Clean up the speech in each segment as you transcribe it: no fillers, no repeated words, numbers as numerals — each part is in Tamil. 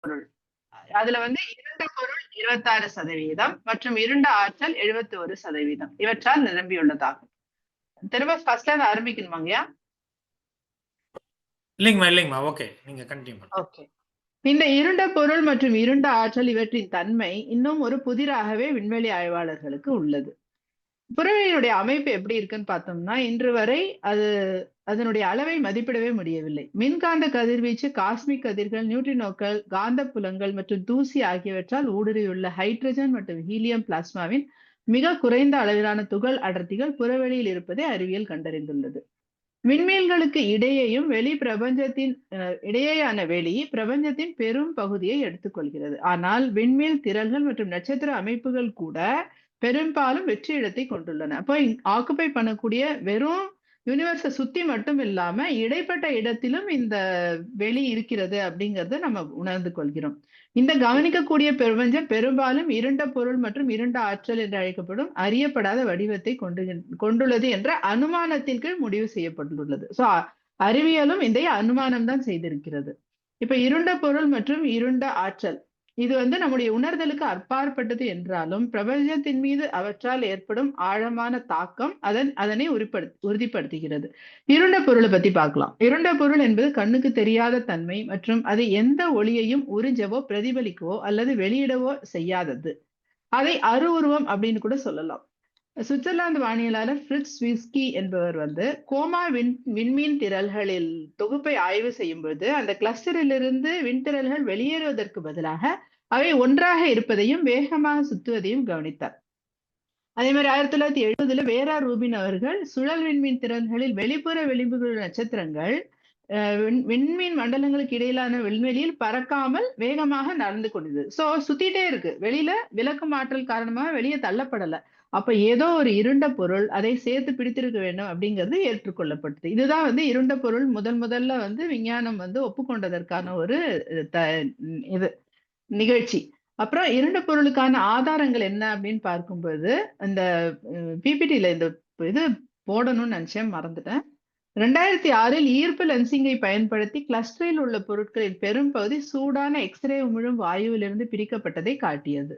பொருள். அதுல வந்து இருண்ட பொருள் 26% மற்றும் இருண்ட ஆற்றல் 71% இவற்றால் நிரம்பியுள்ளதாகும். திரும்ப ஃபர்ஸ்ட்ல இருந்து ஆரம்பிக்கணுமாங்கய்யா? இல்லைங்கம்மா. ஓகே, நீங்க கண்டினியூ பண்ணுங்க. ஓகே. இந்த இருண்ட பொருள் மற்றும் இருண்ட ஆற்றல் இவற்றின் தன்மை இன்னும் ஒரு புதிராகவே விண்வெளி ஆய்வாளர்களுக்கு உள்ளது. புறவெளியினுடைய அமைப்பு எப்படி இருக்குன்னு பார்த்தோம்னா, இன்று வரை அதனுடைய அளவை மதிப்பிடவே முடியவில்லை. மின்காந்த கதிர்வீச்சு, காஸ்மிக் கதிர்கள், நியூட்ரினோக்கள், காந்த புலங்கள் மற்றும் தூசி ஆகியவற்றால் ஊடுருவியுள்ள ஹைட்ரஜன் மற்றும் ஹீலியம் பிளாஸ்மாவின் மிக குறைந்த அளவிலான துகள் அடர்த்திகள் புறவெளியில் இருப்பதை அறிவியல் கண்டறிந்துள்ளது. விண்மீன்களுக்கு இடையேயும் இடையேயான வெளி பிரபஞ்சத்தின் பெரும் பகுதியை எடுத்துக்கொள்கிறது. ஆனால் விண்மீன் திரள்கள் மற்றும் நட்சத்திர அமைப்புகள் கூட பெரும்பாலும் வெற்று இடத்தை கொண்டுள்ளன. அப்போ ஆக்குபை பண்ணக்கூடிய வெறும் யூனிவர்ஸை சுத்தி மட்டும் இல்லாம இடைப்பட்ட இடத்திலும் இந்த வெளி இருக்கிறது அப்படிங்கறத நம்ம உணர்ந்து கொள்கிறோம். இந்த கவனிக்கக்கூடிய பிரபஞ்சம் பெரும்பாலும் இருண்ட பொருள் மற்றும் இருண்ட ஆற்றல் என்று அழைக்கப்படும் அறியப்படாத வடிவத்தை கொண்டுள்ளது என்ற அனுமானத்தின் கீழ் முடிவு செய்யப்பட்டுள்ளது. சோ அறிவியலும் இந்த அனுமானம் தான் செய்திருக்கிறது. இப்ப இருண்ட பொருள் மற்றும் இருண்ட ஆற்றல் இது வந்து நம்முடைய உணர்தலுக்கு அப்பாற்பட்டது என்றாலும் பிரபஞ்சத்தின் மீது அவற்றால் ஏற்படும் ஆழமான தாக்கம் அதனை உறுதிப்படுத்துகிறது. இருண்ட பொருளை பத்தி பார்க்கலாம். இருண்ட பொருள் என்பது கண்ணுக்கு தெரியாத தன்மை மற்றும் அது எந்த ஒளியையும் உறிஞ்சவோ பிரதிபலிக்கவோ அல்லது வெளியிடவோ செய்யாதது. அதை அருவுருவம் அப்படின்னு கூட சொல்லலாம். சுவிட்சர்லாந்து வானியலாளர் ஃபிரிட்ஸ் விஸ்கி என்பவர் வந்து கோமா விண்மீன் திரள்களில் தொகுப்பை ஆய்வு செய்யும் பொழுது அந்த கிளஸ்டரிலிருந்து விண்திரள்கள் வெளியேறுவதற்கு பதிலாக அவை ஒன்றாக இருப்பதையும் வேகமாக சுத்துவதையும் கவனித்தார். அதே மாதிரி 1970 வேரா ரூபின் அவர்கள் சுழல் விண்மீன் திறன்களில் வெளிப்புற விளிம்புகள் நட்சத்திரங்கள் விண்மீன் மண்டலங்களுக்கு இடையிலான விண்வெளியில் பறக்காமல் வேகமாக நடந்து கொண்டது. சோ சுத்திட்டே இருக்கு, வெளியில விலக்கும் ஆற்றல் காரணமாக வெளியே தள்ளப்படல. அப்ப ஏதோ ஒரு இருண்ட பொருள் அதை சேர்த்து பிடித்திருக்க வேண்டும் அப்படிங்கிறது ஏற்றுக்கொள்ளப்பட்டது. இதுதான் வந்து இருண்ட பொருள் முதல்ல வந்து விஞ்ஞானம் வந்து ஒப்புக்கொண்டதற்கான ஒரு இது நிகழ்ச்சி. அப்புறம் இருண்ட பொருளுக்கான ஆதாரங்கள் என்ன அப்படின்னு பார்க்கும்போது இந்த பிபிடியில இந்த இது போடணும்னு நினைச்சேன், மறந்துட்டேன். 2006 ஈர்ப்பு லென்சிங்கை பயன்படுத்தி கிளஸ்டரில் உள்ள பொருட்களின் பெரும் பகுதி சூடான எக்ஸ்ரே உமிழும் வாயுவிலிருந்து பிரிக்கப்பட்டதை காட்டியது.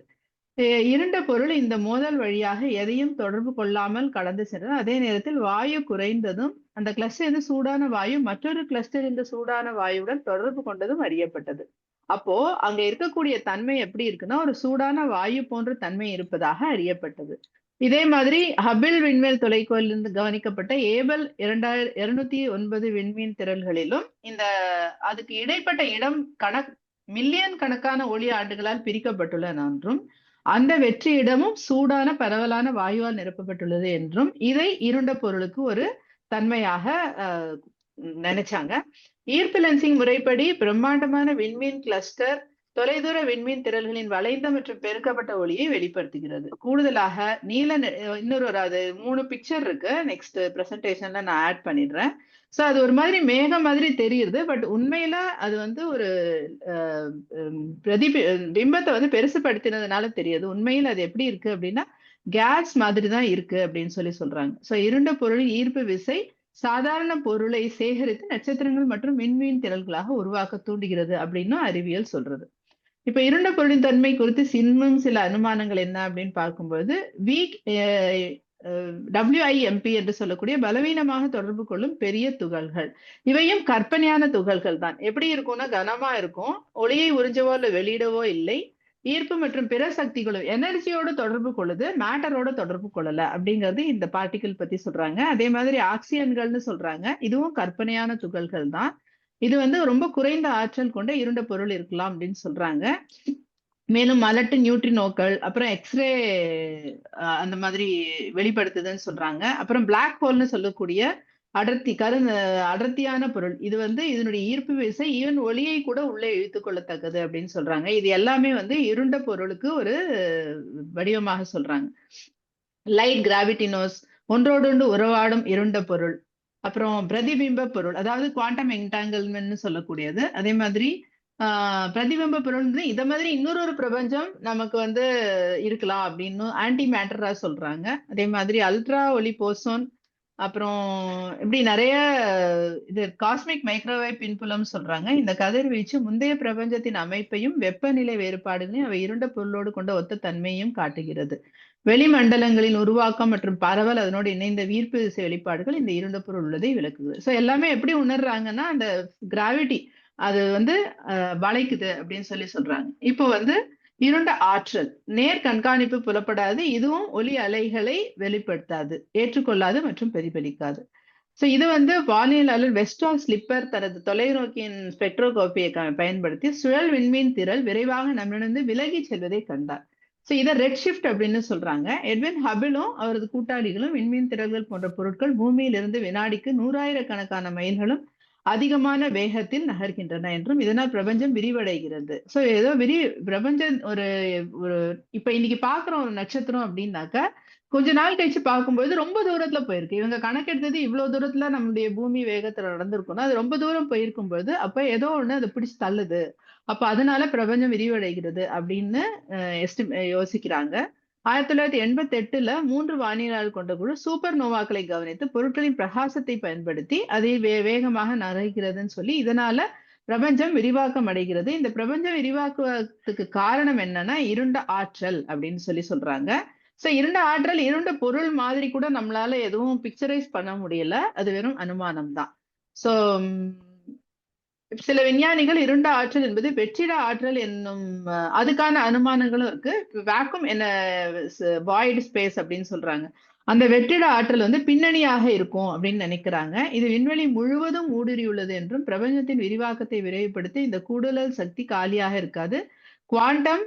இருண்ட பொருள் இந்த மோதல் வழியாக எதையும் தொடர்பு கொள்ளாமல் கடந்து சென்றது. அதே நேரத்தில் வாயு குறைந்ததும் அந்த கிளஸ்டர் சூடான வாயு மற்றொரு கிளஸ்டர் இந்த சூடான வாயுடன் தொடர்பு கொண்டதும் அறியப்பட்டது. அப்போ அங்க இருக்கக்கூடிய தன்மை எப்படி இருக்குன்னா ஒரு சூடான வாயு போன்ற தன்மை இருப்பதாக அறியப்பட்டது. இதே மாதிரி ஹபிள் விண்வெளி தொலைக்கோளிலிருந்து கவனிக்கப்பட்ட ஏபல் 2209 விண்மீன் திரள்களிலும் அதுக்கு இடைப்பட்ட இடம் மில்லியன் கணக்கான ஒளி ஆண்டுகளால் பிரிக்கப்பட்டுள்ளன என்றும் அந்த வெற்றி இடமும் சூடான பரவலான வாயுவால் நிரப்பப்பட்டுள்ளது என்றும் இதை இருண்ட பொருளுக்கு ஒரு தன்மையாக நினைச்சாங்க. ஈர்ப்பு லென்சிங் முறைப்படி பிரம்மாண்டமான விண்மீன் கிளஸ்டர் தொலைதூர விண்மீன் திரள்களின் வளைந்த மற்றும் பெருக்கப்பட்ட ஒளியை வெளிப்படுத்துகிறது. கூடுதலாக இன்னொரு 3 பிக்சர் இருக்கு, நெக்ஸ்ட் பிரசன்டேஷன்ல நான் ஆட் பண்ணிடுறேன். சோ அது ஒரு மாதிரி மேகம் மாதிரி தெரியுது, பட் உண்மையில அது வந்து ஒரு பிம்பத்தை வந்து பெருசுபடுத்தினதுனால தெரியுது. உண்மையில் அது எப்படி இருக்கு அப்படின்னா கேஸ் மாதிரி தான் இருக்கு அப்படின்னு சொல்றாங்க. சோ இருண்ட பொருளின் ஈர்ப்பு விசை சாதாரண பொருளை சேகரித்து நட்சத்திரங்கள் மற்றும் விண்மீன் திரள்களாக உருவாக்க தூண்டுகிறது அப்படின்னு அறிவியல் சொல்றது. இப்ப இருண்ட பொருளின் தன்மை குறித்து இன்னும் சில அனுமானங்கள் என்ன அப்படின்னு பார்க்கும்போது வீக் WIMP என்று சொல்லக்கூடிய பலவீனமாக தொடர்பு கொள்ளும் பெரிய துகள்கள், இவையும் கற்பனையான துகள்கள் தான். எப்படி இருக்கும்னா கனமா இருக்கும், ஒளியை உறிஞ்சவோ இல்லை வெளியிடவோ இல்லை, ஈர்ப்பு மற்றும் பிற சக்திகளும் எனர்ஜியோட தொடர்பு கொள்ளுது, மேட்டரோட தொடர்பு கொள்ளல அப்படிங்கிறது இந்த பார்ட்டிகிள் பத்தி சொல்றாங்க. அதே மாதிரி ஆக்சியன்கள்னு சொல்றாங்க, இதுவும் கற்பனையான துகள்கள் தான். இது வந்து ரொம்ப குறைந்த ஆற்றல் கொண்ட இருண்ட பொருள் இருக்கலாம் அப்படின்னு சொல்றாங்க. மேலும் மலட்டு நியூட்ரினோக்கள் அப்புறம் எக்ஸ்ரே அந்த மாதிரி வெளிப்படுத்துதுன்னு சொல்றாங்க. அப்புறம் பிளாக் ஹோல்னு சொல்லக்கூடிய அடர்த்தியான பொருள், இது வந்து இதனுடைய ஈர்ப்பு விசை ஈவன் ஒளியை கூட உள்ளே இழுத்து கொள்ளத்தக்கது அப்படின்னு சொல்றாங்க. இது எல்லாமே வந்து இருண்ட பொருளுக்கு ஒரு வடிவமாக சொல்றாங்க. லைட் கிராவிட்டினோஸ், ஒன்றோடொன்று உறவாடும் இருண்ட பொருள், அப்புறம் பிரதிபிம்ப பொருள், அதாவது குவாண்டம் என்டாங்கிள்மெண்ட்னு சொல்லக்கூடியது. அதே மாதிரி பிரதிபிம்ப பொருள் இத மாதிரி இன்னொரு பிரபஞ்சம் நமக்கு வந்து இருக்கலாம் அப்படின்னு ஆன்டி மேட்டரா சொல்றாங்க. அதே மாதிரி அல்ட்ரா ஒளி போசோன் அப்புறம் இப்படி நிறைய இது காஸ்மிக் மைக்ரோவேவ் பின்புலம் சொல்றாங்க. இந்த கதிர்வீச்சு முந்தைய பிரபஞ்சத்தின் அமைப்பையும் வெப்பநிலை வேறுபாடுகளையும் அவை இருண்ட பொருளோடு கொண்ட ஒத்த தன்மையையும் காட்டுகிறது. வெளிமண்டலங்களின் உருவாக்கம் மற்றும் பரவல் அதனோடு இணைந்த ஈர்ப்பு விசை வெளிப்பாடுகள் இந்த இருண்ட பொருள் உள்ளதை விளக்குது. ஸோ எல்லாமே எப்படி உணர்றாங்கன்னா அந்த கிராவிட்டி அது வந்து வளைக்குது அப்படின்னு சொல்லி சொல்றாங்க. இப்போ வந்து இருண்ட ஆற்றல் நேர் கண்காணிப்பு புலப்படாது, இதுவும் ஒலி அலைகளை வெளிப்படுத்தாது, ஏற்றுக்கொள்ளாது மற்றும் பிரதிபலிக்காது. சோ இது வந்து வானியலாளர் வெஸ்டால் ஸ்லிப்பர் தனது தொலைநோக்கியின் ஸ்பெக்ட்ரோஸ்கோபியை பயன்படுத்தி சுழல் விண்மீன் திரள் விரைவாக நம்மிடமிருந்து விலகி செல்வதை கண்டார். சோ இதை ரெட் ஷிஃப்ட் அப்படின்னு சொல்றாங்க. எட்வின் ஹபிளும் அவரது கூட்டாளிகளும் விண்மீன் திரள்கள் போன்ற பொருட்கள் பூமியிலிருந்து வினாடிக்கு 100,000 மைல்களும் அதிகமான வேகத்தில் நகர்கின்றன என்றும் இதனால் பிரபஞ்சம் விரிவடைகிறது. சோ ஏதோ பிரபஞ்சம் ஒரு ஒரு இப்ப இன்னைக்கு பாக்குற ஒரு நட்சத்திரம் அப்படின்னாக்க கொஞ்ச நாள் கழிச்சு பார்க்கும்போது ரொம்ப தூரத்துல போயிருக்கு. இவங்க கணக்கெடுத்தது இவ்வளவு தூரத்துல நம்மளுடைய பூமி வேகத்துல நடந்திருக்கும்னா அது ரொம்ப தூரம் போயிருக்கும் பொழுது அப்ப ஏதோ ஒண்ணு அதை பிடிச்சு தள்ளுது. அப்ப அதனால பிரபஞ்சம் விரிவடைகிறது அப்படின்னு யோசிக்கிறாங்க. 1988ல 3 வானியலாளர்கள் கொண்ட குழு சூப்பர் நோவாக்களை கவனித்து பொருட்களின் பிரகாசத்தை பயன்படுத்தி அதை வேகமாக நகர்கிறதுன்னு சொல்லி இதனால பிரபஞ்சம் விரிவாக்கம் அடைகிறது. இந்த பிரபஞ்சம் விரிவாக்குவதற்கு காரணம் என்னன்னா இருண்ட ஆற்றல் அப்படின்னு சொல்லி சொல்றாங்க. சோ இருண்ட ஆற்றல் இருண்ட பொருள் மாதிரி கூட நம்மளால எதுவும் பிக்சரைஸ் பண்ண முடியல. அது வெறும் அனுமானம் தான். சோ சில விஞ்ஞானிகள் இருண்ட ஆற்றல் என்பது வெற்றிட ஆற்றல் என்னும் அதுக்கான அனுமானங்களும் இருக்கு. வேக்கும் என்ன வாய்ட் ஸ்பேஸ் அப்படின்னு சொல்றாங்க. அந்த வெற்றிட ஆற்றல் வந்து பின்னணியாக இருக்கும் அப்படின்னு நினைக்கிறாங்க. இது விண்வெளி முழுவதும் ஊடுருவியுள்ளது என்றும் பிரபஞ்சத்தின் விரிவாக்கத்தை விரைவுபடுத்தி இந்த கூடுதல் சக்தி காலியாக இருக்காது. குவாண்டம்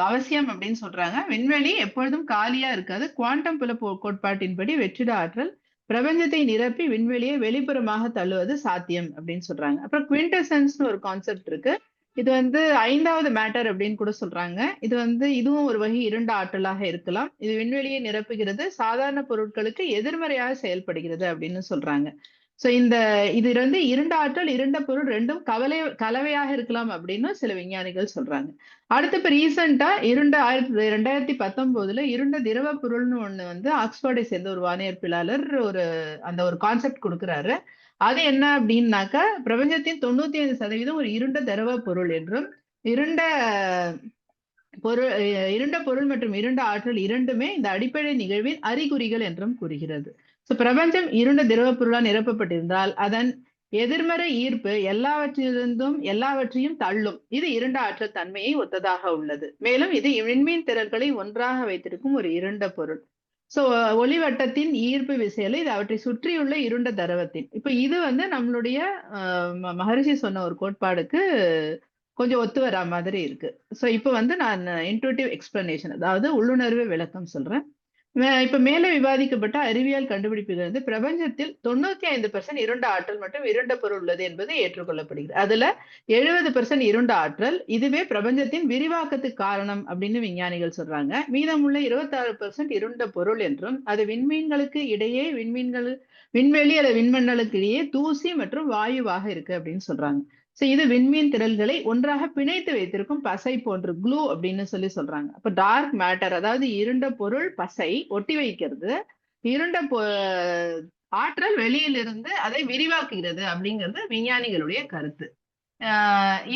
அவசியம் அப்படின்னு சொல்றாங்க. விண்வெளி எப்பொழுதும் காலியா இருக்காது. குவாண்டம் புல கோட்பாட்டின்படி வெற்றிட ஆற்றல் பிரபஞ்சத்தை நிரப்பி விண்வெளியை வெளிப்புறமாக தள்ளுவது சாத்தியம் அப்படின்னு சொல்றாங்க. அப்புறம் குவிண்டசன்ஸ்னு ஒரு கான்செப்ட் இருக்கு. இது வந்து 5வது மேட்டர் அப்படின்னு கூட சொல்றாங்க. இது வந்து இதுவும் ஒரு வகை இருண்ட ஆற்றலாக இருக்கலாம். இது விண்வெளியை நிரப்புகிறது, சாதாரண பொருட்களுக்கு எதிர்மறையாக செயல்படுகிறது அப்படின்னு சொல்றாங்க. சோ இது வந்து இருண்ட ஆற்றல் இருண்ட பொருள் ரெண்டும் கலவையாக இருக்கலாம் அப்படின்னு சில விஞ்ஞானிகள் சொல்றாங்க. அடுத்து இப்ப ரீசெண்டா 2019ல இருண்ட திரவ பொருள்னு ஒண்ணு வந்து ஆக்ஸ்போர்டை சேர்ந்த ஒரு வானியற்பியலாளர் அந்த ஒரு கான்செப்ட் கொடுக்கிறாரு. அது என்ன அப்படின்னாக்க பிரபஞ்சத்தின் 95% ஒரு இருண்ட திரவ பொருள் என்றும் இருண்ட பொருள் மற்றும் இருண்ட ஆற்றல் இரண்டுமே இந்த அடிப்படை நிகழ்வின் அறிகுறிகள் என்றும் கூறுகிறது. பிரபஞ்சம் இருண்ட திரவ பொருளால் நிரப்பப்பட்டிருந்தால் அதன் எதிர்மறை ஈர்ப்பு எல்லாவற்றையும் தள்ளும். இது இருண்ட ஆற்றல் தன்மையை ஒத்ததாக உள்ளது. மேலும் இது விண்மீன் திரள்களை ஒன்றாக வைத்திருக்கும் ஒரு இருண்ட பொருள். சோ ஒளிவட்டத்தின் ஈர்ப்பு விசையில இது அவற்றை சுற்றியுள்ள இருண்ட திரவத்தின் இப்ப இது வந்து நம்மளுடைய மகரிஷி சொன்ன ஒரு கோட்பாடுக்கு கொஞ்சம் ஒத்து வரா மாதிரி இருக்கு. சோ இப்ப வந்து நான் இன்ட்யூட்டிவ் எக்ஸ்பிளனேஷன் அதாவது உள்ளுணர்வு விளக்கம் சொல்றேன். இப்ப மேலே விவாதிக்கப்பட்ட அறிவியல் காண்டுபிடிப்புகள் வந்து பிரபஞ்சத்தில் 95% இருண்ட ஆற்றல் மற்றும் இருண்ட பொருள் உள்ளது என்பது ஏற்றுக்கொள்ளப்படுகிறது. அதுல 70% இருண்ட ஆற்றல் இதுவே பிரபஞ்சத்தின் விரிவாக்கத்துக்கு காரணம் அப்படின்னு விஞ்ஞானிகள் சொல்றாங்க. மீதமுள்ள 26% இருண்ட பொருள் என்றும் அது விண்மீன்களுக்கு இடையே விண்வெளி அல்லது விண்மண்டலுக்கு இடையே தூசி மற்றும் வாயுவாக இருக்கு அப்படின்னு சொல்றாங்க. சோ இது விண்மீன் திரள்களை ஒன்றாக பிணைத்து வைத்திருக்கும் பசை போன்று க்ளூ அப்படின்னு சொல்லி சொல்றாங்க. அப்ப டார்க் மேட்டர் அதாவது இருண்ட பொருள் பசை ஒட்டி வைக்கிறது, இருண்ட ஆற்றல் வெளியிலிருந்து அதை விரிவாக்குகிறது அப்படிங்கிறது விஞ்ஞானிகளுடைய கருத்து.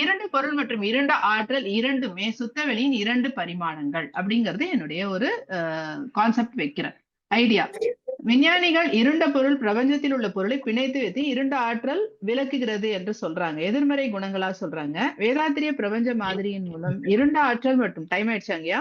இரண்டு பொருள் மற்றும் இருண்ட ஆற்றல் இரண்டுமே சுத்தவெளியின் 2 பரிமாணங்கள் அப்படிங்கிறது என்னுடைய ஒரு கான்செப்ட் வைக்கிறேன் ஐடியா. விஞ்ஞானிகள் இருண்ட பொருள் பிரபஞ்சத்தில் உள்ள பொருளை பிணைத்து வைத்து இருண்ட ஆற்றல் விளக்குகிறது என்று சொல்றாங்க. எதிர்மறை குணங்களா சொல்றாங்க. வேதாத்திரிய பிரபஞ்ச மாதிரியின் மூலம் இருண்ட ஆற்றல் மற்றும் டைம் ஆயிடுச்சு அங்கயா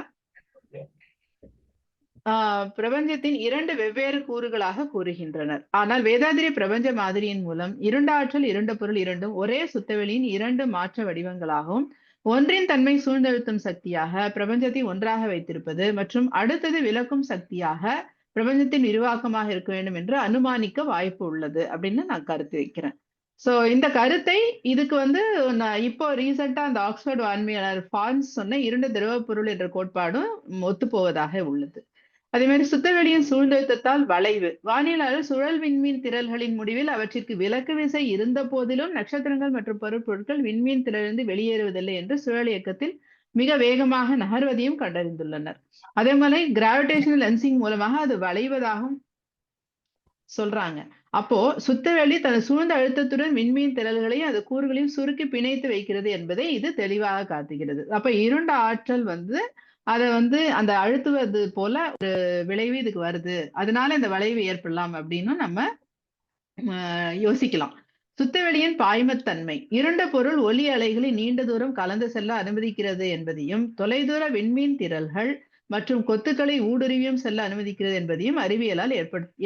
பிரபஞ்சத்தின் 2 வெவ்வேறு கூறுகளாக கூறுகின்றனர். ஆனால் வேதாத்திரிய பிரபஞ்ச மாதிரியின் மூலம் இருண்ட ஆற்றல் இருண்ட பொருள் இரண்டும் ஒரே சுத்தவெளியின் 2 மாற்ற வடிவங்களாகவும் ஒன்றின் தன்மை சூழ்ந்தழுத்தும் சக்தியாக பிரபஞ்சத்தை ஒன்றாக வைத்திருப்பது மற்றும் அடுத்தது விளக்கும் சக்தியாக பிரபஞ்சத்தின் விரிவாக்கமாக இருக்க வேண்டும் என்று அனுமானிக்க வாய்ப்பு உள்ளது அப்படின்னு நான் கருத்து வைக்கிறேன். சோ இந்த கருத்தை இதுக்கு வந்து நான் இப்போ ரீசெண்டா அந்த ஆக்ஸ்போர்ட் வான்மையாளர் ஃபான்ஸ் சொன்ன இருண்ட திரவ பொருள் என்ற கோட்பாடும் ஒத்துப்போவதாக உள்ளது. அதே மாதிரி சுத்தவெளியின் சூழ்ந்தழுத்தத்தால் வளைவு வானியலாளர் சுழல் விண்மீன் திரள்களின் முடிவில் அவற்றிற்கு விலக்கு விசை இருந்த போதிலும் நட்சத்திரங்கள் மற்றும் பொருட்கள் விண்மீன் திரளிலிருந்து வெளியேறுவதில்லை என்று சுழல் இயக்கத்தில் மிக வேகமாக நகர்வதையும் கண்டறிந்துள்ளனர். அதே மாதிரி கிராவிடேஷனல் லென்சிங் மூலமாக அது வளைவதாகவும் சொல்றாங்க. அப்போ சுத்தவெளி தனது சூழ்ந்த அழுத்தத்துடன் விண்மீன் திரள்களையும் அது கூறுகளையும் சுருக்கி பிணைத்து வைக்கிறது என்பதை இது தெளிவாக காட்டுகிறது. அப்ப இருண்ட ஆற்றல் வந்து அத வந்து அந்த அழுத்துவது போல ஒரு விளைவு இதுக்கு வருது. அதனால இந்த வளைவு ஏற்படலாம் அப்படின்னு நம்ம யோசிக்கலாம். சுத்தவெளியின் பாய்மத்தன்மை இருண்ட பொருள் ஒலி அலைகளை நீண்ட தூரம் கலந்து செல்ல அனுமதிக்கிறது என்பதையும் தொலைதூர விண்மீன் திரள்கள் மற்றும் கொத்துக்களை ஊடுருவியும் செல்ல அனுமதிக்கிறது என்பதையும் அறிவியலால்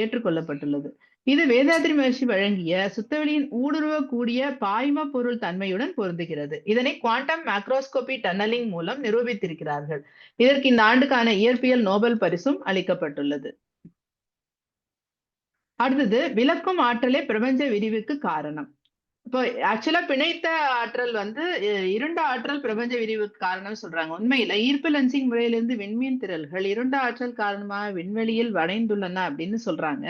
ஏற்றுக்கொள்ளப்பட்டுள்ளது. இது வேதாத்ரி மகர்ஷி வழங்கிய சுத்தவெளியின் ஊடுருவக்கூடிய பாய்ம பொருள் தன்மையுடன் பொருந்துகிறது. இதனை குவாண்டம் மேக்ரோஸ்கோபி டன்னலிங் மூலம் நிரூபித்திருக்கிறார்கள். இதற்கு இந்த ஆண்டுக்கான இயற்பியல் நோபல் பரிசும் அளிக்கப்பட்டுள்ளது. அடுத்தது விளக்கும் ஆற்றலே பிரபஞ்ச விரிவுக்கு காரணம். இப்போ ஆக்சுவலா பிணைத்த ஆற்றல் வந்து இருண்ட ஆற்றல் பிரபஞ்ச விரிவுக்கு காரணம் சொல்றாங்க. உண்மையில ஈர்ப்பு லென்சிங் முறையிலிருந்து விண்மீன் திரள்கள் இருண்ட ஆற்றல் காரணமாக விண்வெளியில் வளைந்துள்ளன அப்படின்னு சொல்றாங்க.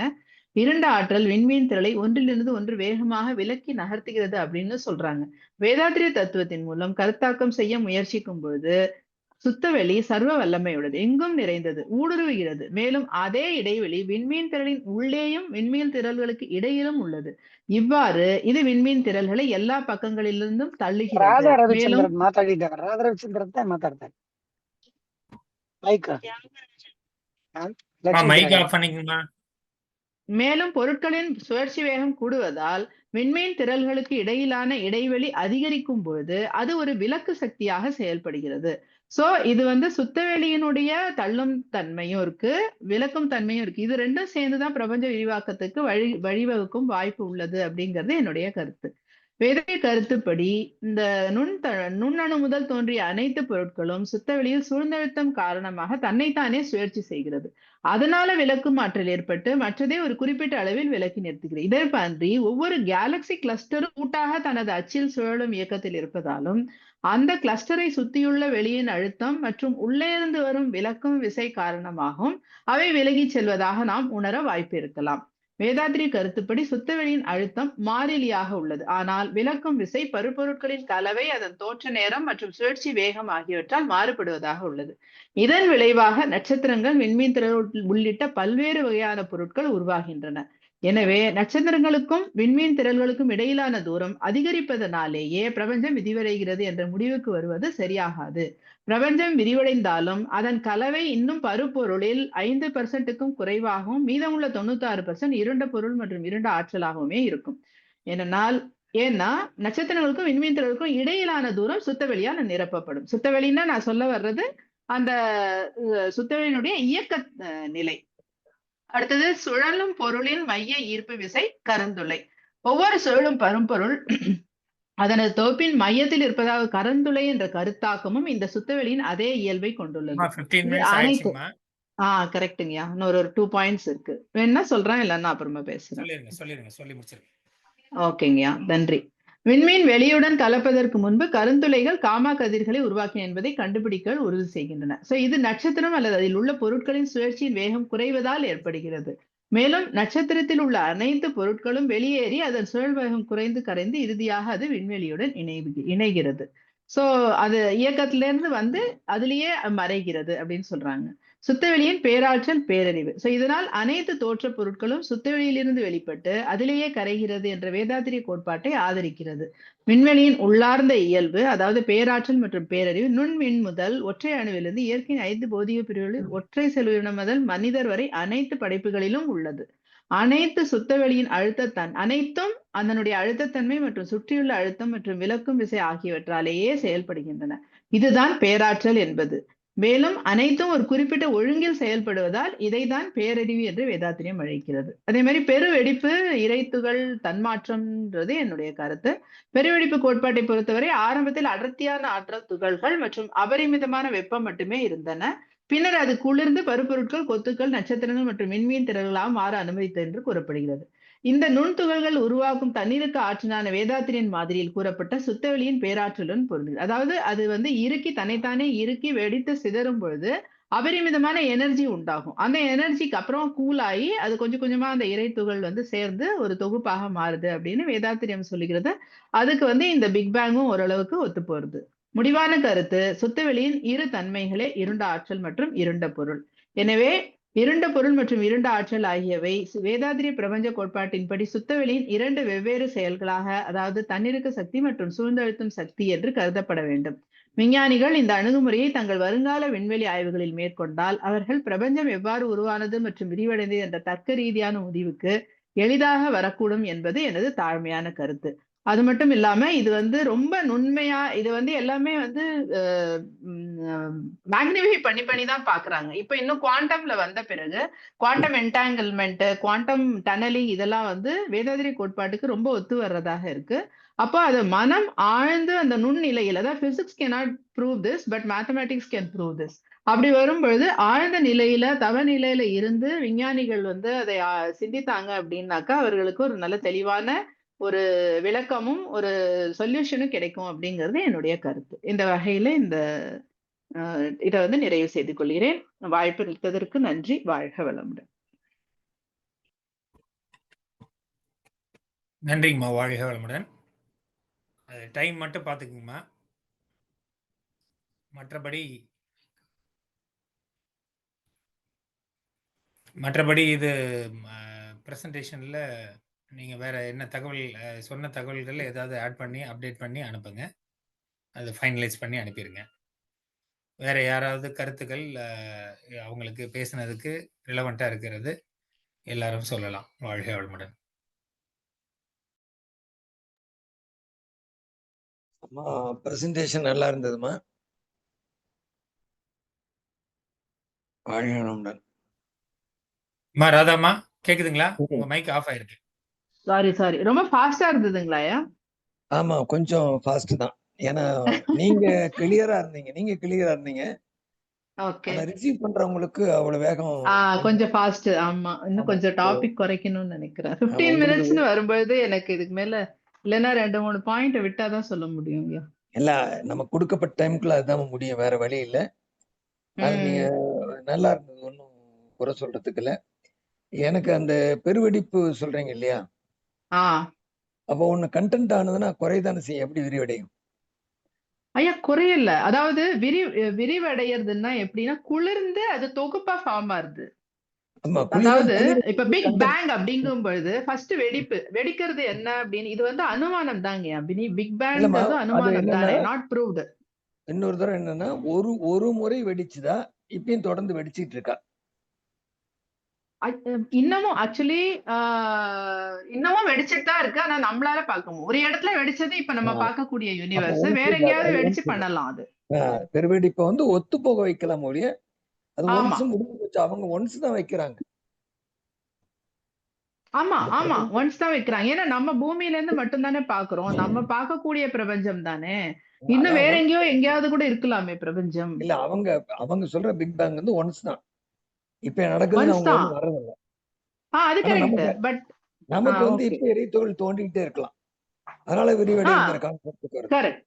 இருண்ட ஆற்றல் விண்மீன் திரளை ஒன்றிலிருந்து ஒன்று வேகமாக விலக்கி நகர்த்துகிறது அப்படின்னு சொல்றாங்க. வேதாத்திரிய தத்துவத்தின் மூலம் கருத்தாக்கம் செய்ய முயற்சிக்கும் பொழுது சுத்தவெளி சர்வ வல்லமையுள்ளது, எங்கும் நிறைந்தது, ஊடுருவுகிறது. மேலும் அதே இடைவெளி விண்மீன் திரளின் உள்ளேயும் விண்மீன் திரள்களுக்கு இடையிலும் உள்ளது. இவ்வாறு இது விண்மீன் திரள்களை எல்லா பக்கங்களிலிருந்தும் தள்ளுகிறது. ರಾಧಾ மேலும் ರವಿಚಂದ್ರನ್ ಮಾತಾಡಿದ್ದಾರೆ. ರಾಧಾ ರವಿಚಂದ್ರನ್ ಮಾತಾಡ್ತಾರೆ. ಮೈಕ್ மைக் ஆஃப் பண்ணிக்கணுமா? மேலும் பொருட்களின் சுழற்சி வேகம் கூடுவதால் விண்மீன் திரள்களுக்கு இடையிலான இடைவெளி அதிகரிக்கும் பொழுது அது ஒரு விலக்கு சக்தியாக செயல்படுகிறது. சோ இது வந்து சுத்தவெளியினுடைய தள்ளும் தன்மையும் இருக்கு, விலக்கும் தன்மையும் இருக்கு. இது ரெண்டும் சேர்ந்துதான் பிரபஞ்ச விரிவாக்கத்துக்கு வழிவகுக்கும் வாய்ப்பு உள்ளது அப்படிங்கிறது என்னுடைய கருத்து. வேதிய கருத்துப்படி இந்த நுண்ணணு முதல் தோன்றிய அனைத்து பொருட்களும் சுத்தவெளியில் சூழ்ந்தழுத்தம் காரணமாக தன்னைத்தானே சுழற்சி செய்கிறது. அதனால விலக்கும் ஆற்றல் ஏற்பட்டு மற்றதை ஒரு குறிப்பிட்ட அளவில் விலக்கி நிறுத்துகிறது. இதை பற்றி ஒவ்வொரு கேலக்சி கிளஸ்டரும் கூட்டாக தனது அச்சில் சுழலும் இயக்கத்தில் இருப்பதாலும் அந்த கிளஸ்டரை சுத்தியுள்ள வெளியின் அழுத்தம் மற்றும் உள்ளே இருந்து வரும் விலக்கும் விசை காரணமாகவும் அவை விலகிச் செல்வதாக நாம் உணர வாய்ப்பு இருக்கலாம். வேதாத்ரி கருத்துப்படி சுத்தவெளியின் அழுத்தம் மாறிலியாக உள்ளது, ஆனால் விலக்கும் விசை பருப்பொருட்களின் கலவை, அதன் தோற்ற நேரம் மற்றும் சுழற்சி வேகம் ஆகியவற்றால் மாறுபடுவதாக உள்ளது. இதன் விளைவாக நட்சத்திரங்கள், விண்மீன் திரள் உள்ளிட்ட பல்வேறு வகையான பொருட்கள் உருவாகின்றன. எனவே நட்சத்திரங்களுக்கும் விண்மீன் திரள்களுக்கும் இடையிலான தூரம் அதிகரிப்பதனாலேயே பிரபஞ்சம் விரிவடைகிறது என்ற முடிவுக்கு வருவது சரியாகாது. பிரபஞ்சம் விரிவடைந்தாலும் அதன் கலவை இன்னும் பருப்பொருளில் 5%க்கும் குறைவாகவும் மீதமுள்ள 96% இருண்ட பொருள் மற்றும் இருண்ட ஆற்றலாகவுமே இருக்கும். ஏன்னா நட்சத்திரங்களுக்கும் விண்மீன் திரளுக்கும் இடையிலான தூரம் சுத்தவெளியால் நிரப்பப்படும். சுத்தவெளின்னா நான் சொல்ல வர்றது அந்த சுத்தவெளியினுடைய இயக்க நிலை. அடுத்தது சுழலும் பொருளின் மைய ஈர்ப்பு விசை கருந்துளை. ஒவ்வொரு சுழலும் பரும்பொருள் அதனது தொகுப்பின் மையத்தில் இருப்பதாக கருந்துளை என்ற கருத்தாக்கமும் இந்த சுத்தவெளியின் அதே இயல்பை கொண்டுள்ளது. கரெக்டுங்கய்யா. இன்னொரு 2 பாயிண்ட்ஸ் இருக்கு, வேணா சொல்றேன், இல்லைன்னா அப்புறமா பேசுறேன். ஓகேங்கய்யா, நன்றி. விண்மீன் வெளியுடன் கலப்பதற்கு முன்பு கருந்துளைகள் காமா கதிர்களை உருவாக்கின என்பதை கண்டுபிடிக்க உறுதி செய்கின்றன. சோ இது நட்சத்திரம் அல்லது அதில் உள்ள பொருட்களின் சுழற்சியின் வேகம் குறைவதால் ஏற்படுகிறது. மேலும் நட்சத்திரத்தில் உள்ள அனைத்து பொருட்களும் வெளியேறி அதன் சுழல் வேகம் குறைந்து கரைந்து இறுதியாக அது விண்வெளியுடன் இணைகிறது. சோ அது இயக்கத்திலிருந்து வந்து அதுலயே மறைகிறது அப்படின்னு சொல்றாங்க. சுத்தவெளியின் பேராற்றல் பேரறிவு. சோ இதனால் அனைத்து தோற்ற பொருட்களும் சுத்தவெளியிலிருந்து வெளிப்பட்டு அதிலேயே கரைகிறது என்ற வேதாத்திரிய கோட்பாட்டை ஆதரிக்கிறது. விண்வெளியின் உள்ளார்ந்த இயல்பு, அதாவது பேராற்றல் மற்றும் பேரறிவு, நுண்விண் முதல் ஒற்றை அணுவிலிருந்து இயற்கையின் 5 பௌதிக பிரிவுகளில் ஒற்றை செல்லுயிரினம் முதல் மனிதர் வரை அனைத்து படைப்புகளிலும் உள்ளது. அனைத்து சுத்தவெளியின் அனைத்தும் அதனுடைய அழுத்தத்தன்மை மற்றும் சுற்றியுள்ள அழுத்தம் மற்றும் விலக்கும் விசை ஆகியவற்றாலேயே செயல்படுகின்றன. இதுதான் பேராற்றல் என்பது. மேலும் அனைத்தும் ஒரு குறிப்பிட்ட ஒழுங்கில் செயல்படுவதால் இதைதான் பேரறிவு என்று வேதாத்திரியம் அழைக்கிறது. அதே மாதிரி பெருவெடிப்பு, இறைத்துகள் தன்மாற்றம்ன்றது என்னுடைய கருத்து. பெருவெடிப்பு கோட்பாட்டை பொறுத்தவரை ஆரம்பத்தில் அடர்த்தியான ஆற்றல் துகள்கள் மற்றும் அபரிமிதமான வெப்பம் மட்டுமே இருந்தன. பின்னர் அது குளிர்ந்து பருப்பொருட்கள், கொத்துக்கள், நட்சத்திரங்கள் மற்றும் விண்மீன் திரள்களாக மாற அனுமதித்தது என்று கூறப்படுகிறது. இந்த நுண்துகள்கள் உருவாக்கும் தண்ணீருக்கு ஆற்றலான வேதாத்திரியின் மாதிரியில் கூறப்பட்ட சுத்தவெளியின் பேராற்றலுடன் பொருந்துகிறது. அதாவது அது வந்து தன்னைத்தானே இறுக்கி வெடித்து சிதறும் பொழுது அபரிமிதமான எனர்ஜி உண்டாகும். அந்த எனர்ஜிக்கு அப்புறம் கூலாகி அது கொஞ்சம் கொஞ்சமா அந்த இறைத்துகள் வந்து சேர்ந்து ஒரு தொகுப்பாக மாறுது அப்படின்னு வேதாத்திரியம் சொல்லுகிறது. அதுக்கு வந்து இந்த பிக் பேங்கும் ஓரளவுக்கு ஒத்து போறது. முடிவான கருத்து, சுத்தவெளியின் இரு தன்மைகளே இருண்ட ஆற்றல் மற்றும் இருண்ட பொருள். எனவே இருண்ட பொருள் மற்றும் இருண்ட ஆற்றல் ஆகியவை வேதாத்திரிய பிரபஞ்ச கோட்பாட்டின்படி சுத்தவெளியின் 2 வெவ்வேறு செயல்களாக, அதாவது தன்னிருக்க சக்தி மற்றும் சூழ்ந்தழுத்தும் சக்தி என்று கருதப்பட வேண்டும். விஞ்ஞானிகள் இந்த அணுகுமுறையை தங்கள் வருங்கால விண்வெளி ஆய்வுகளில் மேற்கொண்டால் அவர்கள் பிரபஞ்சம் எவ்வாறு உருவானது மற்றும் விரிவடைந்தது என்ற தர்க்க ரீதியான முடிவுக்கு எளிதாக வரக்கூடும் என்பது எனது தாழ்மையான கருத்து. அது மட்டும் இல்லாம இது வந்து ரொம்ப நுண்மையா, இது வந்து எல்லாமே வந்து மேக்னிஃபை பண்ணி தான் பாக்குறாங்க. இப்ப இன்னும் குவாண்டம்ல வந்த பிறகு குவாண்டம் என்டாங்கிள்மெண்ட், குவாண்டம் டனலிங் இதெல்லாம் வந்து வேதாத்திரிய கோட்பாட்டுக்கு ரொம்ப ஒத்து வர்றதாக இருக்கு. அப்போ அது மனம் ஆழ்ந்து அந்த நுண்ணிலையில், அதாவது physics cannot prove this but mathematics can prove this. அப்படி வரும்பொழுது ஆழ்ந்த நிலையில தவ நிலையில இருந்து விஞ்ஞானிகள் வந்து அதை சிந்தித்தாங்க அப்படின்னாக்கா அவர்களுக்கு ஒரு நல்ல தெளிவான ஒரு விளக்கமும் ஒரு சொல்யூஷனும் கிடைக்கும் அப்படிங்கிறது என்னுடைய கருத்து. இந்த வகையில இந்த இதை வந்து நிறைவு செய்து கொள்கிறேன். வாய்ப்பு அளித்ததற்கு நன்றி. வாழ்க வளமுடன். நன்றிங்கம்மா. வாழ்க வளமுடன். அது டைம் மட்டும் பார்த்துக்குங்கம்மா. மற்றபடி இது ப்ரெசன்டேஷனில் நீங்கள் வேறு என்ன தகவல் சொன்ன தகவல்கள் ஏதாவது ஆட் பண்ணி அப்டேட் பண்ணி அனுப்புங்க. அதை ஃபைனலைஸ் பண்ணி அனுப்பிடுங்க. வேறு யாராவது கருத்துக்கள் அவங்களுக்கு பேசுனதுக்கு ரிலவெண்ட்டாக இருக்கிறது எல்லாரும் சொல்லலாம். வாழ்க வளமுடன். பிரசன்டேஷன் நல்லா இருந்ததுமா. வாழ்க வளமுடன். ராதாமா கேக்குதுங்களா? உங்க மைக் ஆஃப் ஆயிருக்கு. சாரி ரொம்ப ஃபாஸ்டா இருந்ததுங்களா? ஆமா, கொஞ்சம் ஃபாஸ்ட் தான். ஏன்னா நீங்க கிளியரா இருந்தீங்க. ஓகே. ஆனா ரிசீவ் பண்றவங்களுக்கு அவ்வளவு வேகம் கொஞ்சம் ஃபாஸ்ட். ஆமா, இன்னும் கொஞ்சம் டாபிக் குறைக்கணும்னு நினைக்கிறேன். 15 மினிட்ஸ்னு வரும்போது எனக்கு இதுக்கு மேல இல்லைன்னா 2-3 பாயிண்ட் விட்டாதான் சொல்ல முடியும். இல்ல, நம்ம கொடுக்கப்பட்ட டைமுக்குள்ள அதுதான் முடியும், வேற வழி இல்ல. அது நீங்க நல்லா இருந்தது, ஒன்றும் குறை சொல்றதுக்கு இல்ல. எனக்கு அந்த பெருவெடிப்பு சொல்றீங்க இல்லையா, அப்போ ஒண்ணு கண்டென்ட் ஆனதுன்னா குறைதானே செய்யும், எப்படி விரிவடையும்? ஐயா குறையல. அதாவது விரிவடையறதுன்னா எப்படின்னா குளிர்ந்து அது தொகுப்பா ஃபார்ம் ஆகுது. அதாவது இப்ப பிக் பேங் அப்படிங்கும் பொழுது ஃபர்ஸ்ட் வெடிக்கிறது என்ன அப்படின்னு இது வந்து அனுமானம் தாங்க. பிக் பேங்ங்கிறது அனுமானம் தானே, நாட் ப்ரூவ்டு. இன்னொரு தடவை என்னன்னா, ஒரு முறை வெடிச்சுதா இப்பயும் தொடர்ந்து வெடிச்சிட்டு இருக்கா? இன்னமும் ஆக்சுவலி இன்னமும் வெடிச்சிட்டு தான் இருக்கு. ஆனா நம்மளால பார்க்க முடியும். ஒரு இடத்துல வெடிச்சது இப்ப நம்ம பார்க்கக்கூடிய யூனிவர்ஸ், வேற எங்கேயாவது வெடிச்சு பண்ணலாம். அது பெருவெடிப்பை வந்து ஒத்து போக வைக்கலாம் ஒழிய அது ஒன்ஸ் முடிஞ்சு போச்சு. அவங்க ஒன்ஸ் தான் வைக்கிறாங்க. ஆமா ஒன்ஸ் தான் வைக்கிறாங்க. ஏன்னா நம்ம பூமியில இருந்து மட்டும் தானே பாக்குறோம். நம்ம பார்க்கக்கூடிய பிரபஞ்சம் தானே. இன்னும் வேற எங்கேயாவது கூட இருக்கலாமே பிரபஞ்சம். இல்ல, அவங்க சொல்ற பிக் பேங் வந்து ஒன்ஸ் தான். இப்ப நடக்குதுன்னு அவங்க ஒண்ணும் வர்றதில்ல. அது கரெக்ட். பட் நமக்கு வந்து இப்ப எரித்துகள் தோண்டிக்கிட்டே இருக்கலாம். அதனால விரிவடைங்கிற கான்செப்ட் வருது. கரெக்ட்.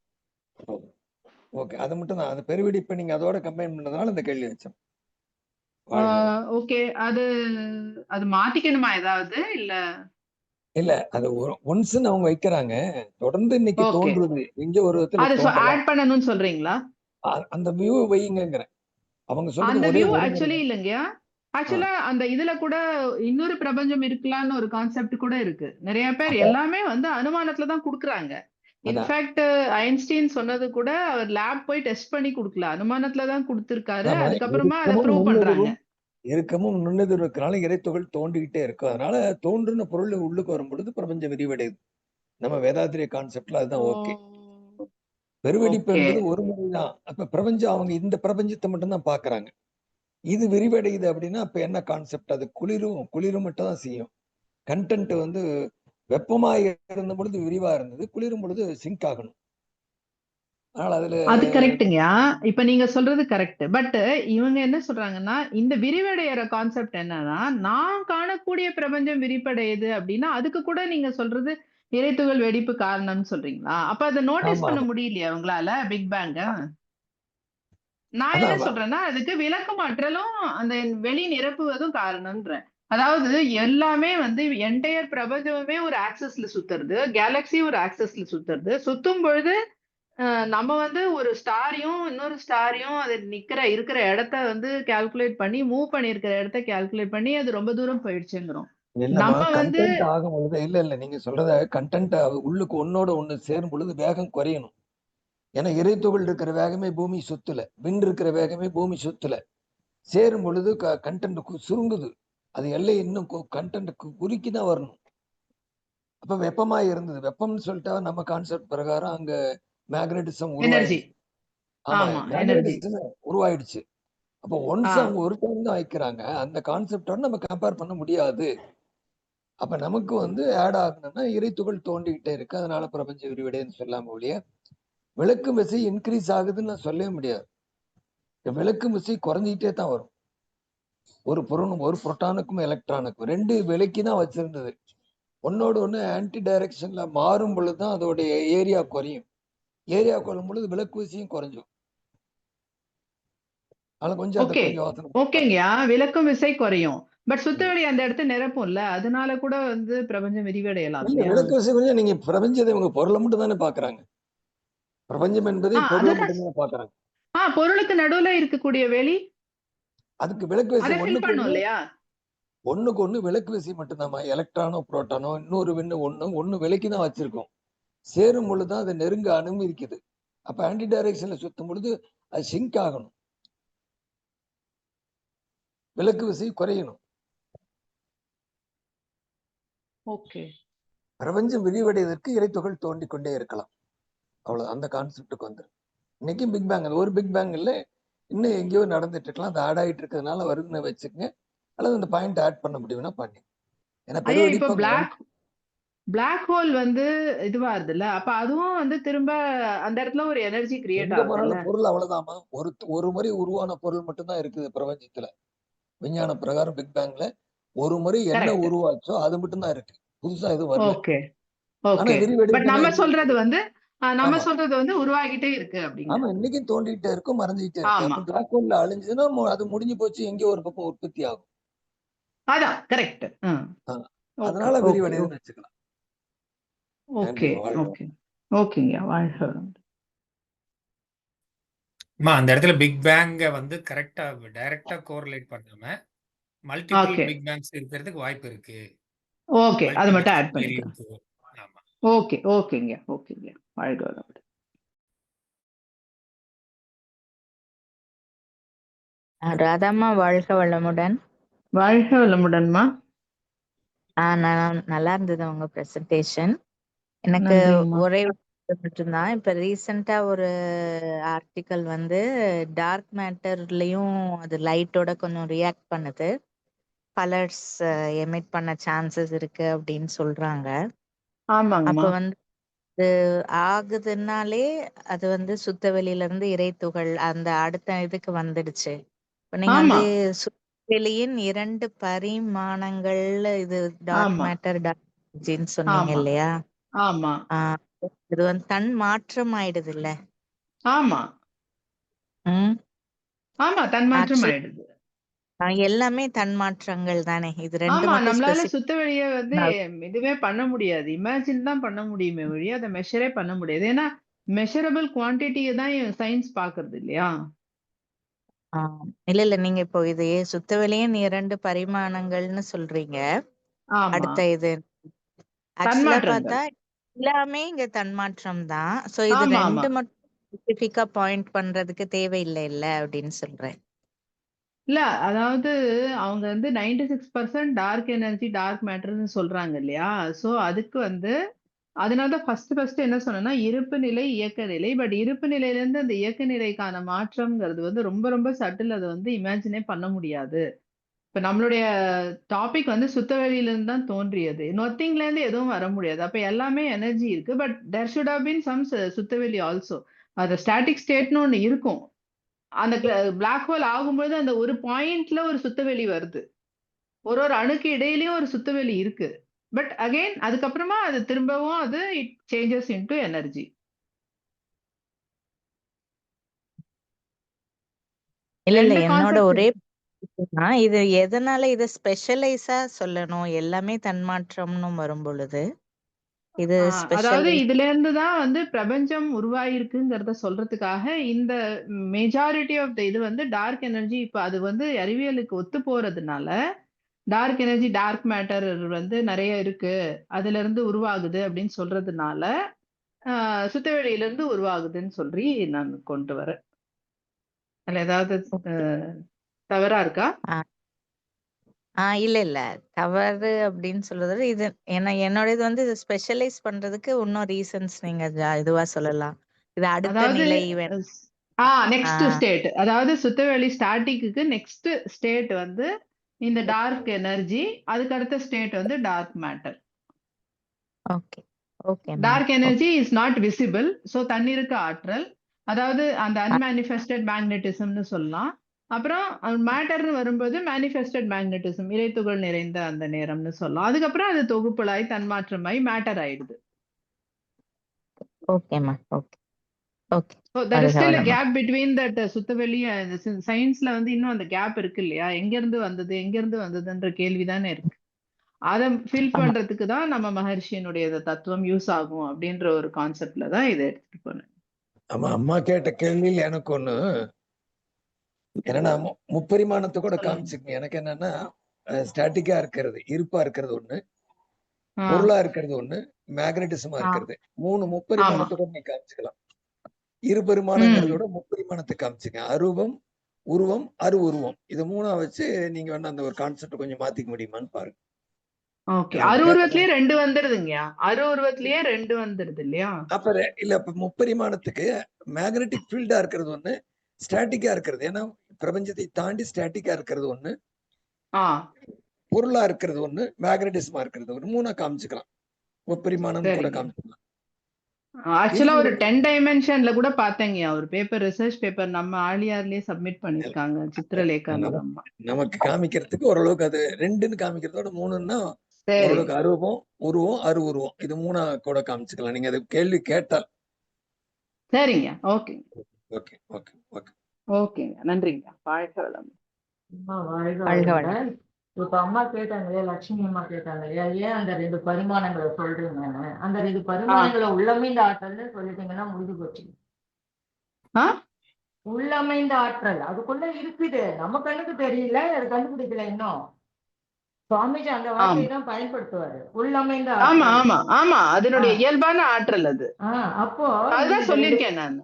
ஓகே, அது மட்டும் தான். அந்த பெருவெடிப்பை நீங்க அதோட கம்பைன் பண்ணதுனால இந்த கேள்வி வச்சோம். ஓகே. அது மாத்திக்கணுமா ஏதாவது? இல்ல, அது ஒன்ஸ் அவங்க வைக்கிறாங்க, தொடர்ந்து இன்னைக்கு தோன்றுது. இங்க ஒரு அது ஆட் பண்ணணும்னு சொல்றீங்களா? அந்த வியூ வைங்கங்கறேன். அவங்க சொல்றது அந்த வியூ ஆக்சுவலி இல்லங்கயா. ஆக்சுவலா அந்த இதுல கூட இன்னொரு பிரபஞ்சம் இருக்கலாம்னு ஒரு கான்செப்ட் கூட இருக்கு. நிறைய பேர் எல்லாமே வந்து அனுமானத்துல தான் குடுக்குறாங்க. இன்ஃபேக்ட் ஐன்ஸ்டீன் சொன்னது கூட அவர் லேப் போய் டெஸ்ட் பண்ணி கொடுக்கல, அனுமானத்துல தான் கொடுத்திருக்காரு. அதுக்கப்புறமா அதை ப்ரூவ் பண்றாங்க. இறுக்கமும் நுண்ணெதிர் இருக்கிறனால இறைத்துகள் தோண்டிக்கிட்டே இருக்கும். அதனால தோன்றுன பொருள் உள்ளுக்கு வரும் பொழுது பிரபஞ்சம் விரிவடையுது. நம்ம வேதாத்திரிய கான்செப்ட்ல அதுதான் ஓகே. பெருவெடிப்பு என்பது ஒரு முறைதான். அப்ப பிரபஞ்சம் அவங்க இந்த பிரபஞ்சத்தை மட்டும் தான் பாக்குறாங்க. இது விரிவடையுது அப்படின்னா அப்ப என்ன கான்செப்ட்? அது குளிரும் மட்டும் தான் செய்யும். கண்டென்ட் வந்து வெப்பமா இருந்த பொழுது விரிவா இருந்தது, குளிரும் பொழுது சிங்க் ஆகணும். அது கரெக்ட்டுங்கயா. இப்ப நீங்க சொல்றது கரெக்ட். பட் இவங்க என்ன சொல்றாங்கன்னா, இந்த விரிவடைகிற கான்செப்ட் என்னன்னா, நான் காணக்கூடிய பிரபஞ்சம் விரிவடையுது அப்படின்னா அதுக்கு கூட நீங்க சொல்றது இறைத்துகள் வெடிப்பு காரணம்னு சொல்றீங்களா? அப்ப அதை நோட்டீஸ் பண்ண முடியலையா உங்களால பிக் பேங்க? நான் என்ன சொல்றேன்னா அதுக்கு விளக்கமாற்றலும் அந்த வெளி நிரப்புவதும் காரணம்ன்றேன். அதாவது எல்லாமே வந்து என்டையர் பிரபஞ்சமே ஒரு ஆக்சஸ்ல சுத்துறது, கேலக்சி ஒரு ஆக்சஸ்ல சுத்துறது. சுத்தும் பொழுது நம்ம வந்து ஒரு ஸ்டாரையும் இன்னொரு ஸ்டாரையும் அது இருக்கிற இடத்த வந்து கால்குலேட் பண்ணி மூவ் பண்ணியிருக்கிற இடத்த கால்குலேட் பண்ணி அது ரொம்ப தூரம் போயிடுச்சுங்கிறோம். இல்லம்மா, நம்ம வந்து கண்டென்ட் ஆகும் பொழுது இல்ல நீங்க சொல்றத கண்டென்ட் உள்ளுக்கு ஒன்னோட ஒண்ணு சேரும் பொழுது வேகம் குறையணும். ஏன்னா இறைத்துகள் இருக்கிற வேகமே பூமி சுத்தல, விண்ட் இருக்கிற வேகமே பூமி சுத்தல. சேரும் பொழுது கண்டென்ட் சுருங்குது. அது எல்லை இன்னும் கண்டென்ட் குறுக்கி தான் வரணும். அப்ப வெப்பமா இருந்தது. வெப்பம்னு சொல்லிட்டா நம்ம கான்செப்ட் பிரகாரம் அங்க மேக்னெட்டிசம் எனர்ஜி. உருவாயிடுச்சு. ஆமா, ஆமா, எனர்ஜி. மேக்னெட்டிசம் உருவாயிடுச்சு. அப்போ ஒன்ஸ் ஆ. அவங்க ஒரு டைம் தான் வைக்கிறாங்க. அந்த கான்செப்டோட நம்ம கம்பேர் பண்ண முடியாது. அப்ப நமக்கு வந்து ஆட் ஆகணும்னா இறைத்துகள் தோண்டிக்கிட்டே இருக்கு. அதனால பிரபஞ்ச விரிவடைன்னு சொல்லாம ஒழிய விளக்கு விசை இன்க்ரீஸ் ஆகுதுன்னு நான் சொல்லவே முடியாது. விளக்கு விசை குறைஞ்சிக்கிட்டே தான் வரும். ஒரு பொருளும் ஒரு புரோட்டானுக்கும் எலக்ட்ரானுக்கும் 2 விலக்கி தான் வச்சிருந்தது. ஒன்னோட ஒண்ணு ஆன்டி டைரக்ஷன்ல மாறும் பொழுதுதான் அதோடைய ஏரியா குறையும். ஏரியா குறையும் பொழுது விளக்கு விசையும் குறைஞ்சிடும். அதனால கொஞ்சம் அதை ஓகே. கொஞ்சம் யோசனை ஓகேங்கய்யா. விலக்கும் விசை குறையும். பட் சுத்தவெளி அந்த இடத்த நிரப்பும்ல. அதனால கூட வந்து பிரபஞ்சம் விரிவடையலாம் இல்ல இல்லையா? விளக்கு விசை கொஞ்சம் நீங்க பிரபஞ்சத்தை இவங்க பொருளை மட்டும் தானே பாக்குறாங்க. பிரபஞ்சம் என்பதை பொருளை அதுதான். மட்டும் பாக்குறாங்க. பொருளுக்கு நடுவுல இருக்கக்கூடிய வெளி அதுக்கு விளக்கு விசை அதை ஃபில் பண்ணும் இல்லையா? ஒண்ணுக்கு ஒண்ணு விளக்கு விசை மட்டும்தாம்மா. எலக்ட்ரானோ புரோட்டானோ இன்னொரு விண்ணு ஒண்ணு விலக்கி தான் வச்சிருக்கோம். சேரும் பொழுதுதான் அதை நெருங்க அனுமதிக்குது. அப்ப ஆன்டி டைரக்ஷன்ல சுத்தும் பொழுது அது சிங்க் ஆகணும். விளக்கு விசை குறையணும். ஓகே. பிரபஞ்சம் விரிவடைவதற்கு இறைத்துகள் தோண்டி கொண்டே இருக்கலாம். அவ்வளவு அந்த கான்செப்டுக்கு வந்து இன்னைக்கும் பிக் பேங் ஒரு பிக் பேங் இல்ல, இன்னும் எங்கேயோ நடந்துட்டு இருக்கலாம். அது ஆட் ஆகிட்டு இருக்கிறதுனால வருதுன்னு வச்சுக்கோங்க. அல்லது அந்த பாயிண்ட் ஆட் பண்ண முடியும்னா பண்ணி. ஏன்னா ஐயா, இப்ப பெருவெடிப்பம் பிளாக் ஹோல் வந்து இதுவா இருதுல்ல, அப்ப அதுவும் வந்து திரும்ப அந்த இடத்துல ஒரு எனர்ஜி கிரியேட் எங்க ஆகுதுல்ல. போனாலும் பொருள் அவ்வளவுதாமா. ஒரு முறை உருவான பொருள் மட்டும்தான் இருக்குது பிரபஞ்சத்துல. விஞ்ஞான பிரகாரம் பிக் பேங்ல ஒரு முறை என்ன கரெக்ட். உருவாச்சோ அது மட்டும்தான் இருக்கு. புதுசா எதுவும் வரல. ஓகே. ஆனா ஓகே. பட் விரிவடைப்பு நம்ம எல்லாம் சொல்றது வந்து உருவாகிட்டே இருக்கு அப்படிங்க. ஆமா இன்னைக்கும் தோண்டிட்டே இருக்கும், மறைஞ்சிட்டே இருக்கு. ஆமா, அப்ப பிளாக் ஹோல்ல அழிஞ்சதுன்னா அது முடிஞ்சு போச்சு. எங்கேயோ ஒரு பக்கம் உற்பத்தி ஆகும். அதான் கரெக்ட். ஓகே. அதனால ஓகே. விரிவடையுதுன்னு வச்சுக்கலாம். ஓகே. நன்றி, வாழ்க. ஓகே. ஓகேங்க. வாழ்க வளமுடன். அந்த இடத்துல பிக் பேங்க வந்து கரெக்டா டைரக்டா கோரிலேட் பண்ணாம மல்டிபிள் ஓகே. பிக் பேங்ஸ் இருக்கிறதுக்கு வாய்ப்பு இருக்கு. ஓகே. அது மட்டும் ஆட் பண்ணிக்கலாம். ஆமா. ஓகே. ஓகேங்க. ஓகேங்க. வாழ்க வளமுடன். ராதாம்மா வாழ்க வளமுடன். வாழ்க வளமுடன்மா. நல்லா இருந்தது உங்க பிரசன்டேஷன். எனக்கு நன்றிங்கம்மா. ஒரே மட்டும்தான். இப்ப ரீசெண்டா ஒரு ஆர்டிக்கல் வந்து டார்க் மேட்டர்லயும் அது லைட்டோட கொஞ்சம் ரியாக்ட் பண்ணுது, கலர்ஸ் எமிட் பண்ண சான்சஸ் இருக்கு அப்படின்னு சொல்றாங்க. அப்ப ஆமாங்கம்மா. வந்து அது ஆகுதுன்னாலே அது வந்து சுத்த வெளியில இருந்து இறைத்துகள் அந்த அடுத்த இதுக்கு வந்துடுச்சு. இப்ப நீங்க ஆமா, வந்து வெளியின் 2 பரிமாணங்கள்ல இது டார்க் ஆமா, மேட்டர் டார்க் எனர்ஜின்னு சொன்னீங்க ஆமா, இல்லையா? ஆமா, இது வந்து தன் மாற்றம் ஆயிடுது இல்ல? ஆமா, ம் ஆமா. தன்மாற்றம் ஆக்சுவலி ஆயிடுது. எல்லாமே தன்மாற்றங்கள் தானே. இது 2 ஆமா. மட்டும் நம்மளால ஸ்பெசிபிக். சுத்த வெளிய வந்து இதுவே பண்ண முடியாது. இமேஜின் தான் பண்ண முடியுமே ஒழிய, அத மெஷரே பண்ண முடியாது. ஏன்னா, மெஷரபிள் குவான்டிட்டிய தான் சயின்ஸ் பாக்குறது இல்லையா? இல்ல இல்ல, நீங்க இப்போ இது சுத்த வெளியின் 2 பரிமாணங்கள்னு சொல்றீங்க. ஆமா. அடுத்த இது ஆக்சுவலா பார்த்தா தன்மாற்றங்கள். எல்லாமே இங்க தன்மாற்றம் தான். சோ இது ஆமா, ஆமா. 2 மட்டும் ஸ்பெசிபிக்கா பாயிண்ட் பண்றதுக்கு தேவையில்லை இல்ல அப்படின்னு சொல்றேன். இல்ல, அதாவது அவங்க வந்து 96% டார்க் எனர்ஜி, டார்க் மேட்டர்ன்னு சொல்றாங்க இல்லையா? சோ, அதுக்கு வந்து அதனால தான் ஃபர்ஸ்ட் என்ன சொன்னேன்னா, இருப்பு நிலை, இயக்க நிலை. பட் இருப்பு நிலையிலிருந்து அந்த இயக்க நிலைக்கான மாற்றம்ங்கிறது வந்து ரொம்ப ரொம்ப சட்டில். அத வந்து இமேஜினே பண்ண முடியாது. இப்ப நம்மளுடைய டாபிக் வந்து சுத்தவெளியிலிருந்து தான் தோன்றியது. நொத்திங்லேருந்து எதுவும் வர முடியாது. அப்ப எல்லாமே எனர்ஜி இருக்கு. But there should have been some சுத்தவெளி ஆல்சோ. அது ஸ்டாட்டிக் ஸ்டேட்ன்னு ஒண்ணு இருக்கும். அந்த பிளாக் ஹோல் ஆகும்போது அந்த ஒரு பாயிண்ட்ல ஒரு சுத்தவெளி வருது. ஒரு ஒரு அணுக்கு இடையிலயும் ஒரு சுத்தவெளி இருக்கு. பட் அகைன் அதுக்கப்புறமா அது திரும்பவும் இட் சேஞ்சஸ் இன்டு எனர்ஜி. இல்ல இல்ல, 2 என்னோட கான்செப்ட் ஒரே இருக்கு. இது எதனால இத ஸ்பெஷலைஸா சொல்லணும், எல்லாமே தன்மாற்றம்னு வரும் பொழுது? இது அதாவது ஸ்பெஷலைஸ். இதுல இருந்து தான் வந்து பிரபஞ்சம் உருவாயிருக்குங்கிறத சொல்றதுக்காக இந்த மெஜாரிட்டி ஆஃப் த இது வந்து டார்க் எனர்ஜி இப்ப அது வந்து அறிவியலுக்கு ஒத்து போறதுனால டார்க் எனர்ஜி டார்க் மேட்டர் வந்து நிறைய இருக்கு அதுல இருந்து உருவாகுது அப்படின்னு சொல்றதுனால சுத்தவெளியில இருந்து உருவாகுதுன்னு சொல்லி நான் கொண்டு வரேன். அதுல ஏதாவது தவறா இருக்கா? இல்ல இல்ல தவறு அப்படின்னு சொல்றத விட இது என்னோட இது வந்து இது ஸ்பெஷலைஸ் பண்றதுக்கு இன்னும் ரீசன்ஸ் நீங்க இதுவா சொல்லலாம். இது அடுத்த அதாவது நிலை நெக்ஸ்ட் ஸ்டேட், அதாவது சுத்தவெளி ஸ்டாட்டிக்கு நெக்ஸ்ட் ஸ்டேட் வந்து இந்த டார்க் எனர்ஜி, அதுக்கு அடுத்த ஸ்டேட் வந்து dark matter. Okay okay dark energy is not visible. So தண்ணீருக்கு ஆற்றல், அதாவது அந்த அன்மேனிஃபெஸ்டட் மேக்னெட்டிசம்னு சொல்லலாம். அப்புறம் மேட்டர்னு வரும்போது மேனிஃபெஸ்டட் மேக்னெட்டிசம், இறைத்துகள் நிறைந்த அந்த நேரம்னு சொல்லலாம். அதுக்கப்புறம் அது தொகுப்புலாய் தன்மாற்றமாய் மேட்டர் ஆயிடுது. ஓகேம்மா. Okay okay. So there is still a gap between that சுத்தவெளி சயின்ஸ்ல வந்து இன்னும் அந்த கேப் இருக்கு இல்லையா? எங்க இருந்து வந்ததுன்ற கேள்விதானே இருக்கு. அதை ஃபில் பண்றதுக்கு தான் நம்ம மகர்ஷியினுடைய தத்துவம் யூஸ் ஆகும் அப்படின்ற ஒரு கான்செப்ட்ல தான் இதை எடுத்துட்டு போனேன். ஆமா, அம்மா கேட்ட கேள்வியில் எனக்கு ஒண்ணு என்னன்னா முப்பரிமாணத்தை கூட காமிச்சுக்கங்க. எனக்கு என்னன்னா ஸ்டாட்டிக்கா இருக்கிறது, இருப்பா இருக்கிறது ஒண்ணு, பொருளா இருக்கிறது ஒண்ணு, மேக்னட்டிசமா இருக்கிறது, 3 முப்பரிமாணத்தை கூட நீ காமிச்சுக்கலாம். இருபரிமாணங்கிறதோட முப்பரிமாணத்தை காமிச்சுங்க. அரூபம், உருவம், அரு உருவம், இது 3ஆ வச்சு நீங்க வேணா அந்த ஒரு கான்செப்ட் கொஞ்சம் மாத்திக்க முடியுமான்னு பாருங்க. ஓகே, அரு உருவத்திலேயே 2 வந்துடுதுங்க. அரு உருவத்திலேயே 2 வந்துடுது இல்லையா? அப்ப இல்ல, இப்ப முப்பரிமாணத்துக்கு மேக்னெட்டிக் ஃபீல்டா இருக்கிறது ஒண்ணு, ஸ்டாட்டிக்கா இருக்கிறது, ஏன்னா பிரபஞ்சத்தை தாண்டி ஸ்டாட்டிக்கா இருக்கிறது ஒண்ணு, பொருளா இருக்கிறது ஒண்ணு, மேக்னட்டிசமா இருக்கிறது ஒரு 3ஆ காமிச்சுக்கலாம். முப்பரிமாணம் கூட காமிச்சுக்கலாம். ஆக்சுவலா ஒரு 10 டைமென்ஷன்ல கூட பார்த்தேங்க. ஒரு பேப்பர், ரிசர்ச் பேப்பர் நம்ம ஆழியார்லயே சப்மிட் பண்ணிருக்காங்க, சித்திரலேகான்னு அம்மா. நமக்கு காமிக்கிறதுக்கு ஓரளவுக்கு அது 2ன்னு காமிக்கிறதோட 3ன்னா ஓரளவுக்கு அரூபம், உருவம், அரு உருவம், இது 3ஆ கூட காமிச்சுக்கலாம். நீங்க அது கேள்வி கேட்டால். சரிங்க. ஓகே ஓகே ஓகே ஓகே ஓகேங்க. நன்றிங்க. வாழ்க வளம். வாழ்க வளம். இப்ப அம்மா கேட்டாங்க இல்லையா, லட்சுமி அம்மா கேட்டாங்க இல்லையா, ஏன் அந்த 2 பரிமாணங்களை சொல்றீங்கன்னு. அந்த 2 பரிமாணங்களை உள்ளமைந்த ஆற்றல்னு சொல்லிட்டீங்கன்னா முடிஞ்சு போச்சு. உள்ளமைந்த ஆற்றல் அதுக்குள்ள இருக்குது, நம்ம கண்ணுக்கு தெரியல, அது கண்டுபிடிக்கல இன்னும். சுவாமிஜி அந்த வார்த்தையை தான் பயன்படுத்துவாரு, உள்ளமைந்த ஆமா ஆமா ஆமா, அதனுடைய இயல்பான ஆற்றல் அது. அப்போ அதான் சொல்லிருக்கேன் நான்.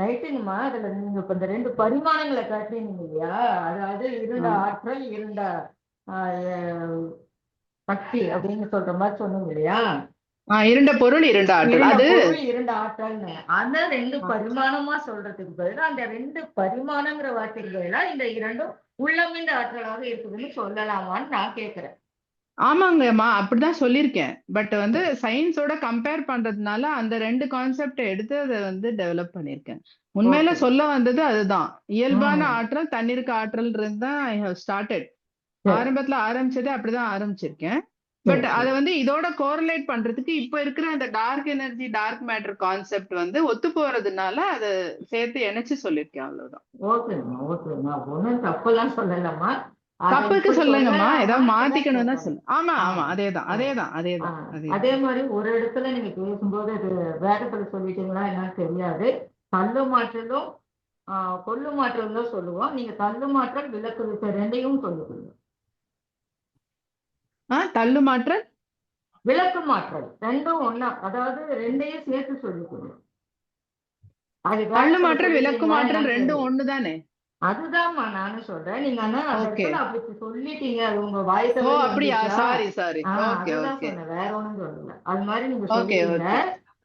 ரைட்டுங்கம்மா. அதுல நீங்க இப்ப இந்த 2 பரிமாணங்களை காட்டுறீங்க இல்லையா, அதாவது இருண்ட ஆற்றல், இருண்ட சக்தி அப்படின்னு சொல்ற மாதிரி சொன்னீங்க இல்லையா. இருண்ட பொருள், இருண்ட ஆற்றல், அது இருண்ட ஆற்றல்னு அந்த 2 பரிமாணமா சொல்றதுக்கு பதிலா அந்த 2 பரிமாணங்கிற வார்த்தைக்கு பதிலா இந்த 2ம் உள்ளமைந்த ஆற்றலாக இருக்குதுன்னு சொல்லலாமான்னு நான் கேக்குறேன். ஆமாங்கம்மா, அப்படிதான் சொல்லியிருக்கேன். பட் வந்து சயின்ஸோட கம்பேர் பண்றதுனால அந்த 2 கான்செப்ட் எடுத்து அதை வந்து டெவலப் பண்ணிருக்கேன். உண்மையில சொல்ல வந்தது அதுதான், இயல்பான ஆற்றல், தண்ணீருக்கு ஆற்றல் தான் ஐ ஹவ் ஸ்டார்டட். ஆரம்பத்துல ஆரம்பிச்சதே அப்படிதான் ஆரம்பிச்சிருக்கேன். பட் அதை வந்து இதோட கோரிலேட் பண்றதுக்கு இப்ப இருக்கிற அந்த dark energy dark matter concept வந்து ஒத்து போறதுனால அதை சேர்த்து இணைச்சு சொல்லியிருக்கேன், அவ்வளவுதான். ஓகேம்மா ஓகேம்மா, ஒன்னும் தப்பெல்லாம் சொல்லலம்மா. தப்புக்கு சொல்லுங்கம்மா, ஏதாவது மாத்திக்கணும்னா சொல்லு. ஆமா ஆமா, அதேதான் அதேதான் அதேதான். அதே மாதிரி ஒரு இடத்துல நீங்க பேசும்போது அது வேகத்துல சொல்லிட்டீங்களா என்னன்னு தெரியாது. தள்ளு மாற்றலும் கொள்ளு மாற்றலும் சொல்லுவோம். நீங்க தள்ளு மாற்றல், விளக்கு விசை 2யும் சொல்லுவீங்க. தள்ளு மாற்றல், விளக்கு மாற்றல் 2ம் ஒண்ணா, அதாவது 2யும் சேர்த்து சொல்லிக்கணும். தள்ளு மாற்றல், விளக்கு மாற்றல் 2ம் ஒண்ணுதானே? அதுதான்மா நானும் சொல்றேன். நீங்க அப்படி சொல்லிட்டீங்க, அது உங்க வாய்ஸ். அப்படியா? Sorry sorry. அதுதான் சொன்னேன், வேற ஒண்ணும் சொல்லல. அது மாதிரி நீங்க சொல்லிட்டீங்க.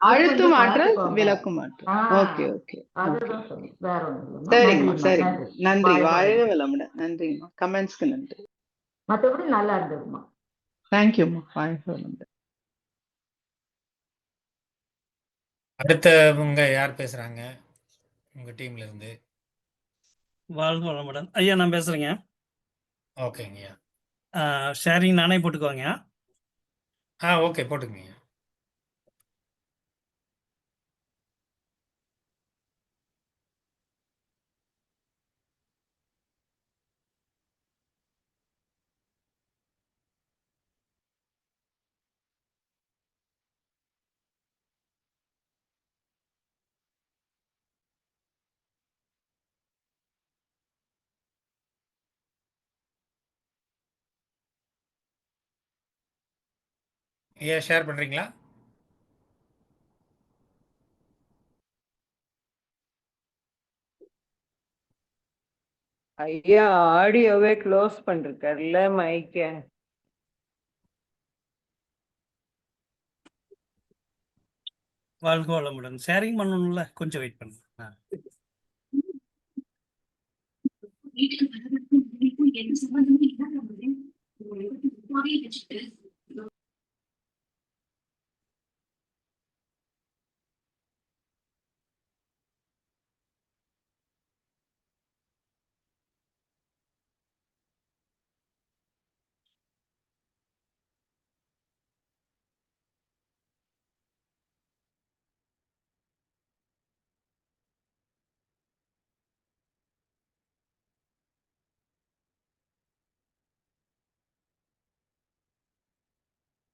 அழுத்து மாற்றல், விளக்கு மாற்றல். ஓகே ஓகே, அதுதான் சொன்னேன், வேற ஒண்ணும். சரிம்மா சரிம்மா, நன்றி. வாழ்க வளமுடன். நன்றிம்மா, கமெண்ட்ஸ்க்கு நன்றி. மற்றபடி நல்லா இருந்ததுமா. தேங்க்யூம்மா, வாழ்க வளமுடன். அடுத்தவங்க யார் பேசுறாங்க உங்க டீம்ல இருந்து? வாழ்க வளமுடன் ஐயா, நான் பேசுறேங்க. ஓகேங்கய்யா. ஷேரிங் நானே போட்டுக்குவாங்க. ஓகே, போட்டுக்கங்க. ஐயா ஷேர் பண்றீங்களா? ஐயா ஆடியோவே க்ளோஸ் பண்ணிருக்காருல்ல மைக்க. வாழ்க வளமுடன். ஷேரிங் பண்ணணும்ல, கொஞ்சம் வெயிட் பண்ணுங்க.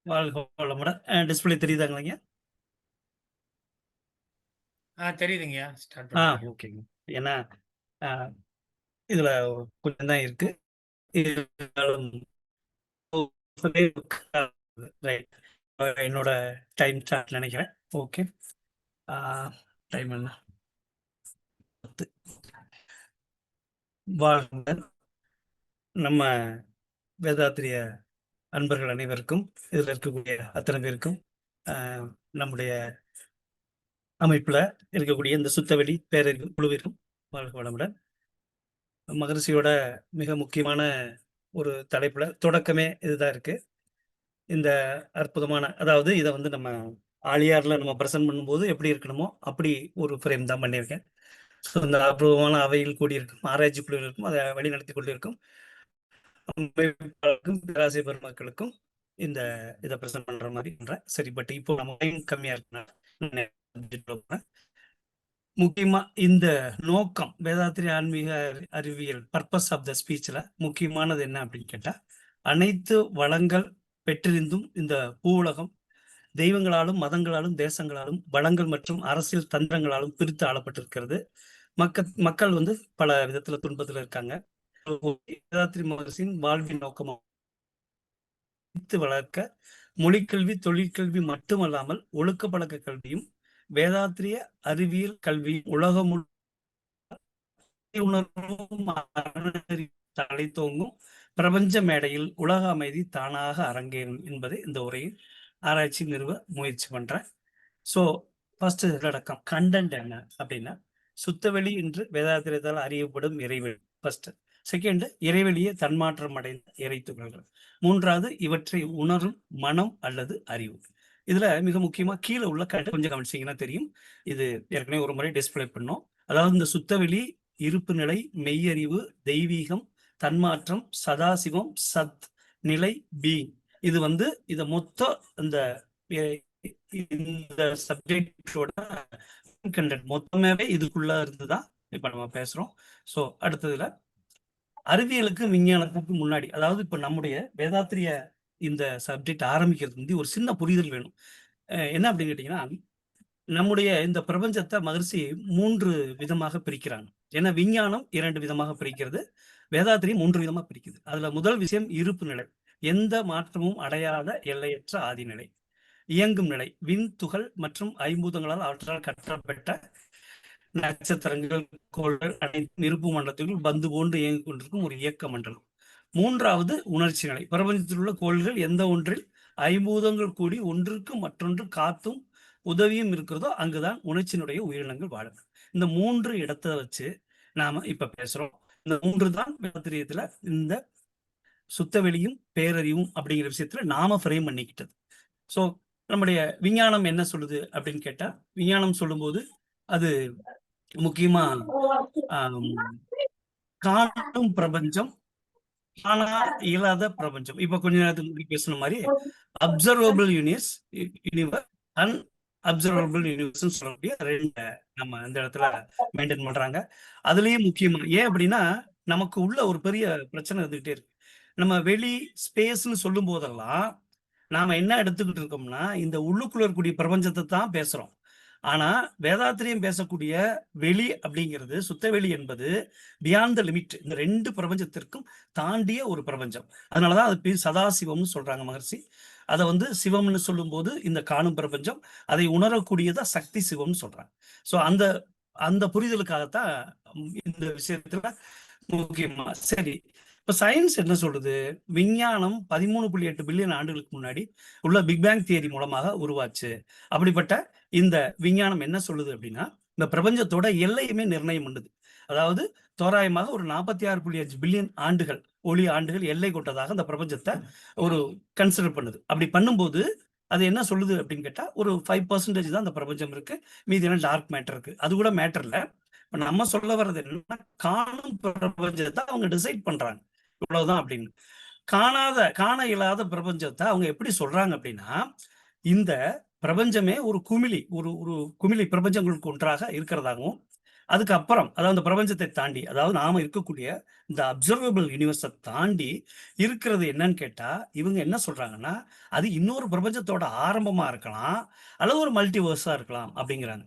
வாழ்க வளமுடன். டிஸ்பிளே தெரியுதாங்களா? தெரியுதுங்கய்யா. ஸ்டார்ட் பண்ணுங்க. ஓகேங்க. ஏன்னா இதுல கொஞ்சம் தான் இருக்கு. ரைட். என்னோட டைம் ஸ்டார்ட் நினைக்கிறேன். ஓகே. டைம் என்ன? வாழ்க. நம்ம வேதாத்திரிய அன்பர்கள் அனைவருக்கும், இதில் இருக்கக்கூடிய அத்தனை பேருக்கும், நம்முடைய அமைப்புல இருக்கக்கூடிய இந்த சுத்தவெளி பேரறிவு குழுவிற்கும் வாழ்க வளமுடன். மகரிஷியோட மிக முக்கியமான ஒரு தலைப்புல தொடக்கமே இதுதான் இருக்கு. இந்த அற்புதமான, அதாவது இதை வந்து நம்ம ஆழியார்ல நம்ம பிரசன்ட் பண்ணும்போது எப்படி இருக்கணுமோ அப்படி ஒரு ஃப்ரேம் தான் பண்ணியிருக்கேன். ஸோ இந்த அற்புதமான அவையில் கூடியிருக்கும் ஆராய்ச்சி குழுவிற்கும் அதை வழிநடத்தி கொண்டிருக்கும் அமைப்பாளருக்கும் பேராசிரியர் பெருமக்களுக்கும் இந்த இதை பிரசன்ட் பண்ற மாதிரி பண்றேன். சரி, பட் இப்போ நம்ம டைம் கம்மியா இருக்குன்னா முக்கியமா இந்த நோக்கம் வேதாத்திரி ஆன்மீக அறிவியல் பர்பஸ் ஆஃப் த ஸ்பீச்ல முக்கியமானது என்ன அப்படின்னு கேட்டா, அனைத்து வளங்கள் பெற்றிருந்தும் இந்த பூவுலகம் தெய்வங்களாலும் மதங்களாலும் தேசங்களாலும் வளங்கள் மற்றும் அரசியல் தந்திரங்களாலும் பிரித்து ஆளப்பட்டிருக்கிறது. மக்கள் வந்து பல விதத்துல துன்பத்துல இருக்காங்க. வேதாத்திரி மகரிஷியின் வாழ்வின் நோக்கமாக வளர்க்க மொழிக்கல்வி தொழிற்கல்வி மட்டுமல்லாமல் ஒழுக்க பழக்க கல்வியும் வேதாத்திரிய அறிவியல் கல்வி உலகம் தலை தோங்கும் பிரபஞ்ச மேடையில் உலக அமைதி தானாக அரங்கேறும் என்பதை இந்த உரையில் ஆராய்ச்சி நிறுவ முயற்சி பண்றேன். ஸோ ஃபர்ஸ்ட் உள்ளடக்கம் கண்டென்ட் என்ன அப்படின்னா, சுத்தவெளி என்று வேதாத்திரியத்தால் அறியப்படும் இறைவெளி ஃபர்ஸ்ட். செகண்ட், இறைவெளியே தன்மாற்றம் அடைந்த இறை துகள்கள். மூன்றாவது, இவற்றை உணரும் மனம் அல்லது அறிவு. இதுல மிக முக்கியமா கீழே உள்ள கொஞ்சம் கவனிச்சீங்கன்னா தெரியும். இது ஏற்கனவே ஒரு முறை டிஸ்பிளே பண்ணோம். அதாவது இந்த சுத்தவெளி, இருப்பு நிலை, மெய்யறிவு, தெய்வீகம், தன்மாற்றம், சதாசிவம், சத் நிலை, பீயிங். இது வந்து இத மொத்தம் இந்த சப்ஜெக்டோட கண்டென்ட் மொத்தமாவே இதுக்குள்ள இருந்துதான் இப்ப நம்ம பேசுறோம். ஸோ அடுத்ததுல அறிவியலுக்கு விஞ்ஞானத்துக்கு முன்னாடி, அதாவது இப்ப நம்முடைய வேதாத்திரிய இந்த சப்ஜெக்ட் ஆரம்பிக்கிறதுக்கு முந்தி ஒரு சின்ன புரிதல் வேணும். என்ன அப்படின்னு கேட்டீங்கன்னா, நம்முடைய இந்த பிரபஞ்சத்தை மகரிஷி 3 விதமாக பிரிக்கிறாங்க. ஏன்னா விஞ்ஞானம் 2 விதமாக பிரிக்கிறது, வேதாத்திரி 3 விதமா பிரிக்குது. அதுல முதல் விஷயம் இருப்பு நிலை, எந்த மாற்றமும் அடையாத எல்லையற்ற ஆதிநிலை. இயங்கும் நிலை, விண் துகள் மற்றும் ஐம்பூதங்களால் அவற்றால் கட்டப்பட்ட நட்சத்திரங்கள், கோள்கள் அனைத்தும் இருப்பு மண்டலத்திற்குள் பந்து போன்று இயங்கிக் கொண்டிருக்கும் ஒரு இயக்க மண்டலம். மூன்றாவது உணர்ச்சி நிலை, பிரபஞ்சத்தில் உள்ள கோள்கள் எந்த ஒன்றில் ஐம்பூதங்கள் கூடி ஒன்றுக்கு மற்றொன்று காத்தும் உதவியும் இருக்கிறதோ அங்குதான் உணர்ச்சியினுடைய உயிரினங்கள் வாழும். இந்த 3 இடத்தை வச்சு நாம இப்ப பேசுறோம். இந்த 3 தான் வேதாத்திரியத்துல இந்த சுத்தவெளியும் பேரறிவும் அப்படிங்கிற விஷயத்துல நாம ஃப்ரேம் பண்ணிக்கிட்டது. ஸோ நம்முடைய விஞ்ஞானம் என்ன சொல்லுது அப்படின்னு கேட்டா, விஞ்ஞானம் சொல்லும்போது அது முக்கியமா காணும் பிரபஞ்சம், ஆனா இயலாத பிரபஞ்சம். இப்ப கொஞ்ச நேரத்துக்கு முன்னாடி பேசுன மாதிரி அப்சர்வபிள் யூனிவர்ஸ், அன்அப்சர்வபிள் யூனிவர்ஸ் சொல்லக்கூடிய 2 நம்ம இந்த இடத்துல மெயின்டைன் பண்றாங்க. அதுலயும் முக்கியமா ஏன் அப்படின்னா, நமக்கு உள்ள ஒரு பெரிய பிரச்சனை இருந்துகிட்டே இருக்கு. நம்ம வெளி ஸ்பேஸ்ன்னு சொல்லும் போதெல்லாம் நாம என்ன எடுத்துக்கிட்டு இருக்கோம்னா, இந்த உள்ளுக்குள்ள இருக்கக்கூடிய பிரபஞ்சத்தை தான் பேசுறோம். ஆனா வேதாத்திரியம் பேசக்கூடிய வெளி அப்படிங்கிறது, சுத்தவெளி என்பது பியாண்ட் த லிமிட், இந்த 2 பிரபஞ்சத்திற்கும் தாண்டிய ஒரு பிரபஞ்சம். அதனாலதான் அது சதாசிவம்னு சொல்றாங்க மகர்ஷி. அதை வந்து சிவம்னு சொல்லும்போது இந்த காணும் பிரபஞ்சம், அதை உணரக்கூடியதா சக்தி சிவம்னு சொல்றாங்க. ஸோ அந்த அந்த புரிதலுக்காகத்தான் இந்த விஷயத்துல முக்கியமா. சரி, இப்ப சயின்ஸ் என்ன சொல்லுது? விஞ்ஞானம் 13.8 பில்லியன் ஆண்டுகளுக்கு முன்னாடி உள்ள பிக் பேங் தியரி மூலமாக உருவாச்சு. அப்படிப்பட்ட இந்த விஞ்ஞானம் என்ன சொல்லுது அப்படின்னா, இந்த பிரபஞ்சத்தோட எல்லையுமே நிர்ணயம் பண்ணுது. அதாவது தோராயமாக ஒரு 46.5 பில்லியன் ஆண்டுகள், ஒளி ஆண்டுகள் எல்லை கொண்டதாக அந்த பிரபஞ்சத்தை ஒரு கன்சிடர் பண்ணுது. அப்படி பண்ணும்போது அது என்ன சொல்லுது அப்படின்னு கேட்டா, ஒரு 5% தான் அந்த பிரபஞ்சம் இருக்கு, மீதி எல்லாம் டார்க் மேட்டர் இருக்கு. அது கூட மேட்டர் இல்ல. இப்ப நம்ம சொல்ல வர்றது என்னன்னா, காணும் பிரபஞ்சத்தை அவங்க டிசைட் பண்றாங்க, இவ்வளவுதான் அப்படின்னு. காண இயலாத பிரபஞ்சத்தை அவங்க எப்படி சொல்றாங்க அப்படின்னா, இந்த பிரபஞ்சமே ஒரு குமிழி, ஒரு ஒரு குமிழி பிரபஞ்சங்களுக்கு ஒன்றாக இருக்கிறதாகவும், அதுக்கு அப்புறம் அதாவது அந்த பிரபஞ்சத்தை தாண்டி, அதாவது நாம இருக்கக்கூடிய இந்த அப்சர்வபிள் யூனிவர்ஸை தாண்டி இருக்கிறது என்னன்னு கேட்டா, இவங்க என்ன சொல்றாங்கன்னா, அது இன்னொரு பிரபஞ்சத்தோட ஆரம்பமா இருக்கலாம், அல்லது ஒரு மல்டிவர்ஸா இருக்கலாம் அப்படிங்கிறாங்க.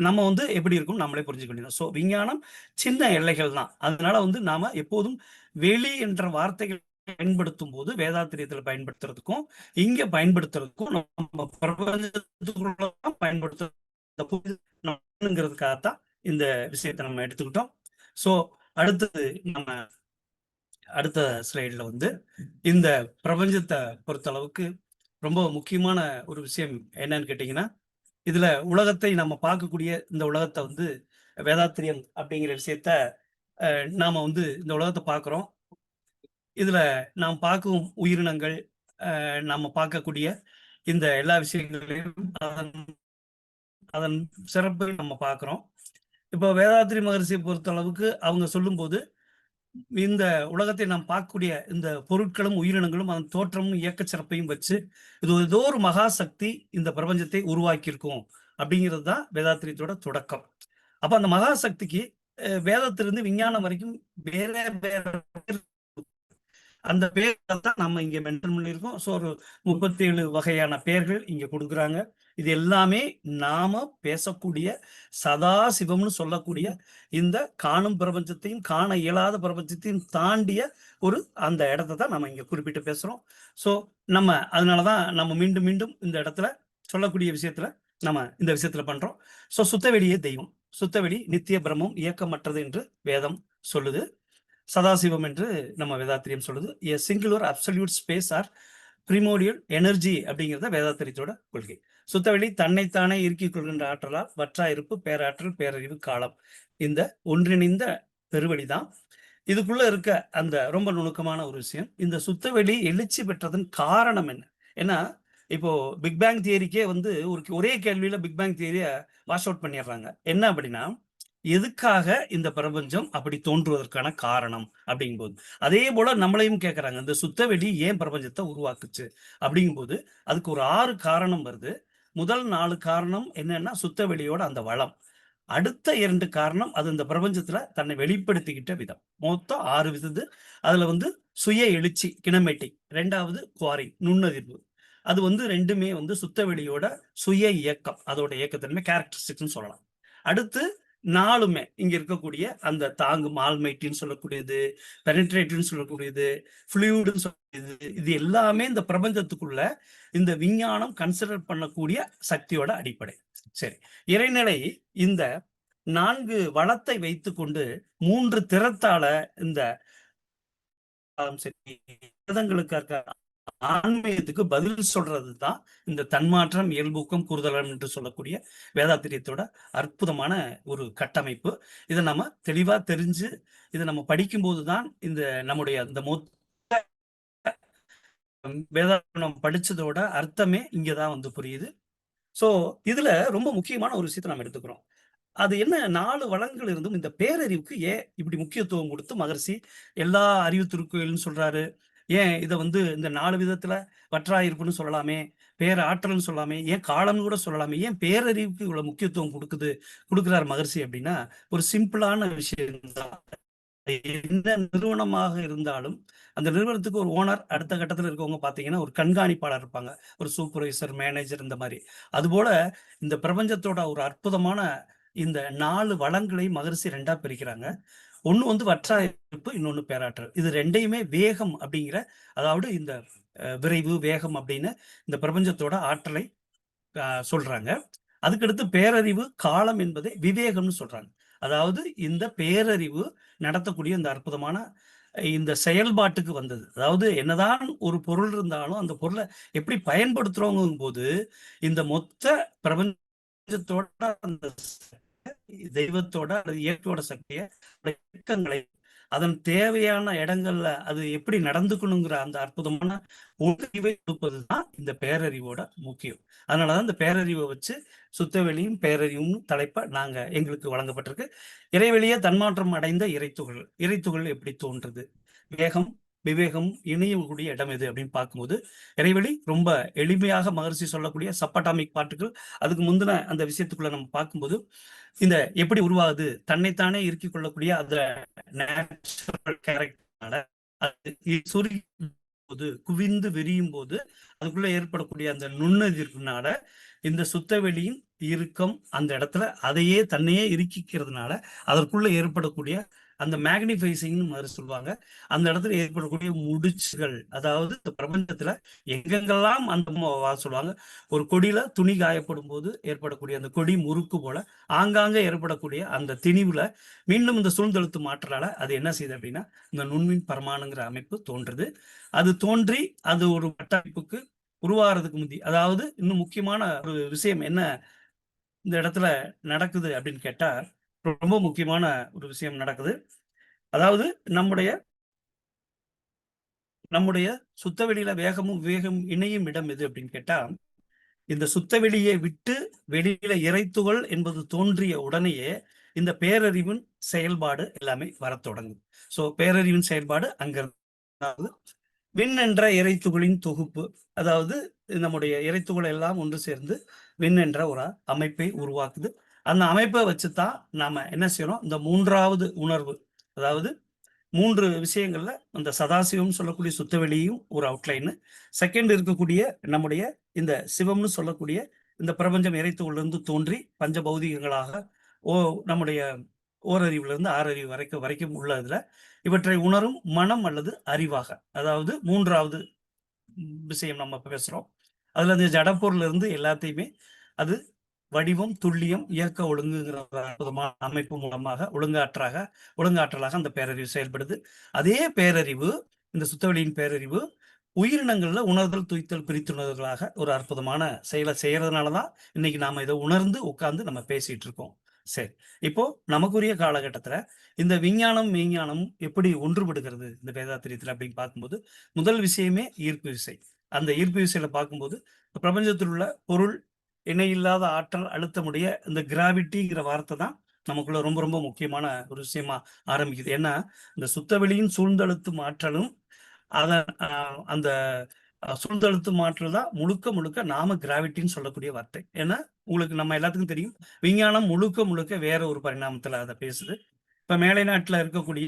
நம்ம வந்து எப்படி இருக்கும் நம்மளே புரிஞ்சுக்க வேண்டியது. ஸோ விஞ்ஞானம் சின்ன எல்லைகள் தான். அதனால வந்து நாம எப்போதும் வெளி என்ற வார்த்தைகள் பயன்படுத்தும் போது வேதாத்திரியத்துல பயன்படுத்துறதுக்கும் இங்க பயன்படுத்துறதுக்கும் நம்ம பிரபஞ்சத்துக்குள்ள பயன்படுத்துறதுக்காகத்தான் இந்த விஷயத்தை நம்ம எடுத்துக்கிட்டோம். ஸோ அடுத்தது நம்ம அடுத்த ஸ்லைட்ல வந்து இந்த பிரபஞ்சத்தை பொறுத்தளவுக்கு ரொம்ப முக்கியமான ஒரு விஷயம் என்னன்னு கேட்டீங்கன்னா, இதுல உலகத்தை நம்ம பார்க்கக்கூடிய இந்த உலகத்தை வந்து வேதாத்திரியம் அப்படிங்கிற விஷயத்த நாம வந்து இந்த உலகத்தை பார்க்கிறோம். இதுல நாம் பார்க்கும் உயிரினங்கள், நம்ம பார்க்கக்கூடிய இந்த எல்லா விஷயங்களையும் அதன் சிறப்பை நம்ம பார்க்கிறோம். இப்போ வேதாத்திரி மகரிஷியை பொறுத்த அளவுக்கு அவங்க சொல்லும்போது, இந்த உலகத்தை நாம் பார்க்கக்கூடிய இந்த பொருட்களும் உயிரினங்களும் அதன் தோற்றமும் இயக்க சிறப்பையும் வச்சு இது ஏதோ ஒரு மகா சக்தி இந்த பிரபஞ்சத்தை உருவாக்கியிருக்கும் அப்படிங்கிறது தான் வேதாத்திரியத்தோட தொடக்கம். அப்ப அந்த மகா சக்திக்கு வேதத்திலிருந்து விஞ்ஞானம் வரைக்கும் வேற வேற அந்த பேரை தான் நம்ம இங்க மென்ஷன் பண்ணியிருக்கோம். ஸோ ஒரு 37 வகையான பெயர்கள் இங்க கொடுக்குறாங்க. இது எல்லாமே நாம பேசக்கூடிய சதா சிவம்னு சொல்லக்கூடிய இந்த காணும் பிரபஞ்சத்தையும் காண இயலாத பிரபஞ்சத்தையும் தாண்டிய ஒரு அந்த இடத்தை தான் நம்ம இங்க குறிப்பிட்டு பேசுறோம். ஸோ நம்ம அதனாலதான் நம்ம மீண்டும் மீண்டும் இந்த இடத்துல சொல்லக்கூடிய விஷயத்துல நம்ம இந்த விஷயத்துல பண்றோம். ஸோ சுத்தவெளியே தெய்வம், சுத்தவெளி நித்திய பிரம்மம் இயக்கமற்றது என்று வேதம் சொல்லுது. சதாசிவம் என்று நம்ம வேதாத்திரியம் சொல்லுது. A singular absolute space or primordial energy அப்படிங்கிறத வேதாத்திரியத்தோட கொள்கை. சுத்தவெளி தன்னைத்தானே இறுக்கிக் கொள்கின்ற ஆற்றலால் வற்றா இருப்பு பேராற்றல் பேரறிவு காலம், இந்த ஒன்றிணைந்த பெருவெளிதான். இதுக்குள்ள இருக்க அந்த ரொம்ப நுணுக்கமான ஒரு விஷயம், இந்த சுத்தவெளி எழுச்சி பெற்றதன் காரணம் என்ன? ஏன்னா இப்போ பிக் பேங் தியரிக்கே வந்து ஒரே கேள்வியில பிக் பேங் தியரிய வாஷ் அவுட் பண்ணிடுறாங்க. என்ன அப்படின்னா, எதுக்காக இந்த பிரபஞ்சம் அப்படி தோன்றுவதற்கான காரணம் அப்படிங்கும்போது, அதே போல நம்மளையும் கேட்கறாங்க, இந்த சுத்தவெளி ஏன் பிரபஞ்சத்தை உருவாக்குச்சு அப்படிங்கும்போது அதுக்கு ஒரு 6 காரணம் வருது. முதல் 4 காரணம் என்னன்னா சுத்தவெளியோட அந்த வளம். அடுத்த 2 காரணம் அது இந்த பிரபஞ்சத்துல தன்னை வெளிப்படுத்திக்கிட்ட விதம். மொத்தம் 6 விதது. அதுல வந்து சுய எழுச்சி கினமேட்டிக், 2வது குவாரி நுண்ணதிர்வு. அது வந்து 2மே வந்து சுத்தவெளியோட சுய இயக்கம், அதோட இயக்கத்தன்மை கேரக்டரிஸ்டிக்ஸ்னு சொல்லலாம். அடுத்து 4மே இங்க இருக்கக்கூடிய அந்த தாங்கும் ஆல்மைட்டின்னு சொல்லக்கூடியது, பெனிட்ரேட்டிவ்னு சொல்லக்கூடியது, ஃப்ளூயிடுன்னு சொல்லக்கூடியது, இது எல்லாமே இந்த பிரபஞ்சத்துக்குள்ள இந்த விஞ்ஞானம் கன்சிடர் பண்ணக்கூடிய சக்தியோட அடிப்படை. சரி, இறைநிலை இந்த 4 வளத்தை வைத்துக்கொண்டு 3 திறத்தால இந்த ஆன்மீகத்துக்கு பதில் சொல்றதுதான் இந்த தன்மாற்றம் இயல்பூக்கம் கூறுதலம் என்று சொல்லக்கூடிய வேதாத்திரியத்தோட அற்புதமான ஒரு கட்டமைப்பு. இதை நம்ம தெளிவா தெரிஞ்சு இதை நம்ம படிக்கும் போதுதான் இந்த நம்முடைய அந்த வேதாத்திரம் படிச்சதோட அர்த்தமே இங்கதான் வந்து புரியுது. சோ இதுல ரொம்ப முக்கியமான ஒரு விஷயத்தை நம்ம எடுத்துக்கிறோம். அது என்ன, 4 வளங்கள் இருந்தும் இந்த பேரறிவுக்கு ஏன் இப்படி முக்கியத்துவம் கொடுத்து மகரிஷி எல்லா அறிவு திருக்கோயில்னு சொல்றாரு? ஏன் இதை வந்து இந்த 4 விதத்துல வற்றாயிருப்புன்னு சொல்லலாமே, பேராற்றல்னு சொல்லலாமே, ஏன் காலம்னு கூட சொல்லலாமே, ஏன் பேரறிவுக்கு இவ்வளவு முக்கியத்துவம் கொடுக்குறாரு மகரிஷி அப்படின்னா, ஒரு சிம்பிளான விஷயம் தான். எந்த நிறுவனமாக இருந்தாலும் அந்த நிறுவனத்துக்கு ஒரு ஓனர், அடுத்த கட்டத்தில் இருக்கவங்க பார்த்தீங்கன்னா ஒரு கண்காணிப்பாளர் இருப்பாங்க, ஒரு சூப்பர்வைசர், மேனேஜர், இந்த மாதிரி. அதுபோல இந்த பிரபஞ்சத்தோட ஒரு அற்புதமான இந்த 4 வளங்களை மகரிஷி 2ஆ பிரிக்கிறாங்க. ஒண்ணு வந்து வற்றாயிருப்பு, இன்னொன்னு பேராற்றல். இது 2யுமே வேகம் அப்படிங்கிற, அதாவது இந்த விரைவு, வேகம் அப்படின்னு இந்த பிரபஞ்சத்தோட ஆற்றலை சொல்றாங்க. அதுக்கடுத்து பேரறிவு, காலம் என்பதை விவேகம்னு சொல்றாங்க. அதாவது இந்த பேரறிவு நடத்தக்கூடிய இந்த அற்புதமான இந்த செயல்பாட்டுக்கு வந்தது. அதாவது என்னதான் ஒரு பொருள் இருந்தாலும் அந்த பொருளை எப்படி பயன்படுத்துறோங்கும் போது இந்த மொத்த பிரபஞ்சத்தோட அந்த தெய்வத்தோட அல்லது இயற்கையோட சக்தியை, இயக்கங்களை, அதன் தேவையான இடங்கள்ல அது எப்படி நடந்துக்கணுங்கிற அந்த அற்புதமான ஒழுங்கை கொடுப்பதுதான் இந்த பேரறிவோட முக்கியம். அதனாலதான் இந்த பேரறிவை வச்சு சுத்தவெளியும் பேரறிவும் தலைப்ப எங்களுக்கு வழங்கப்பட்டிருக்கு. இறைவெளியே தன்மாற்றம் அடைந்த இறைத்துகள் எப்படி தோன்றுது, வேகம் விவேகம் இணையக்கூடிய இடம் எது அப்படின்னு பார்க்கும்போது இறைவெளி ரொம்ப எளிமையாக மகரிஷி சொல்லக்கூடிய சப்பாட்டாமிக் பார்ட்டிகள். அதுக்கு முந்தின அந்த விஷயத்துக்குள்ள நம்ம பார்க்கும்போது இந்த எப்படி உருவாகுது, தன்னைத்தானே இருக்கிக் கொள்ளக்கூடிய அந்த நேச்சுரல் கேரக்டர்னால அது சுருங்கும் போது, குவிந்து விரியும் போது அதுக்குள்ள ஏற்படக்கூடிய அந்த நுண்ணதிர்னால இந்த சுத்தவெளியின் இறுக்கம் அந்த இடத்துல அதையே தன்னையே இறுக்கிக்கிறதுனால அதற்குள்ள ஏற்படக்கூடிய அந்த மேக்னிஃபைசிங்னு மாதிரி சொல்லுவாங்க. அந்த இடத்துல ஏற்படக்கூடிய முடிச்சுகள், அதாவது இந்த பிரபஞ்சத்துல எங்கெங்கெல்லாம் அந்த சொல்லுவாங்க, ஒரு கொடியில துணி காயப்படும் போது ஏற்படக்கூடிய அந்த கொடி முறுக்கு போல ஆங்காங்கே ஏற்படக்கூடிய அந்த திணிவுல மீண்டும் இந்த சூழ்ந்தெழுத்து மாற்றலால அது என்ன செய்யுது அப்படின்னா இந்த நுண்மின் பரமாணுங்கிற அமைப்பு தோன்றுது. அது தோன்றி அது ஒரு கட்டமைப்புக்கு உருவாகிறதுக்கு முந்தி, அதாவது இன்னும் முக்கியமான ஒரு விஷயம் என்ன இந்த இடத்துல நடக்குது அப்படின்னு கேட்டா, ரொம்ப முக்கியமான ஒரு விஷயம் நடக்குது. அதாவது நம்முடைய சுத்தவெளியில வேகமும் விவேகம் இணையும் இடம் எது அப்படின்னு கேட்டா, இந்த சுத்தவெளியை விட்டு வெளியில இறைத்துகள் என்பது தோன்றிய உடனேயே இந்த பேரறிவின் செயல்பாடு எல்லாமே வரத் தொடங்கும். சோ பேரறிவின் செயல்பாடு அங்க விண் என்ற இறைத்துகளின் தொகுப்பு, அதாவது நம்முடைய இறைத்துகள் எல்லாம் ஒன்று சேர்ந்து விண் என்ற ஒரு அமைப்பை உருவாக்குது. அந்த அமைப்பை வச்சுதான் நாம என்ன செய்யறோம், இந்த 3வது உணர்வு, அதாவது 3 விஷயங்கள்ல அந்த சதாசிவம் சொல்லக்கூடிய சுத்தவெளியும் ஒரு அவுட்லைன், செகண்ட் இருக்கக்கூடிய நம்முடைய இந்த சிவம்னு சொல்லக்கூடிய இந்த பிரபஞ்சம் இறைத்துகளிலிருந்து தோன்றி பஞ்ச பௌதிகங்களாக நம்முடைய ஓரறிவுல இருந்து ஆறறிவு வரைக்கும் உள்ளதுல இவற்றை உணரும் மனம் அல்லது அறிவாக, அதாவது 3வது விஷயம் நம்ம பேசுறோம். அதுல அந்த ஜடப்பொருள் இருந்து எல்லாத்தையுமே அது வடிவம், துல்லியம், இயக்க ஒழுங்குங்கிற அற்புதமான அமைப்பு மூலமாக ஒழுங்காற்றலாக அந்த பேரறிவு செயல்படுது. அதே பேரறிவு, இந்த சுத்தவெளியின் பேரறிவு உயிரினங்கள்ல உணர்தல், துய்த்தல், பிரித்துணர்தலாக ஒரு அற்புதமான செயலை செய்யறதுனாலதான் இன்னைக்கு நாம இதை உணர்ந்து உட்கார்ந்து நம்ம பேசிட்டு இருக்கோம். சரி, இப்போ நமக்குரிய காலகட்டத்துல இந்த விஞ்ஞானம் மெய்ஞானம் எப்படி ஒன்றுபடுகிறது இந்த வேதாத்திரியத்துல அப்படின்னு பார்க்கும்போது, முதல் விஷயமே ஈர்ப்பு விசை. அந்த ஈர்ப்பு விசையில பார்க்கும்போது பிரபஞ்சத்தில் உள்ள பொருள் இணையில்லாத ஆற்றல் அழுத்தமுடைய இந்த கிராவிட்டிங்கிற வார்த்தை தான் நமக்குள்ள ரொம்ப ரொம்ப முக்கியமான ஒரு விஷயமா ஆரம்பிக்குது. ஏன்னா இந்த சுத்தவெளியின் சூழ்ந்தழுத்து மாற்றலும் அந்த சூழ்ந்தழுத்து மாற்றல் தான் முழுக்க நாம கிராவிட்டின்னு சொல்லக்கூடிய வார்த்தை. ஏன்னா உங்களுக்கு நம்ம எல்லாத்துக்கும் தெரியும், விஞ்ஞானம் முழுக்க வேற ஒரு பரிணாமத்துல அதை பேசுது. இப்ப மேலை நாட்டுல இருக்கக்கூடிய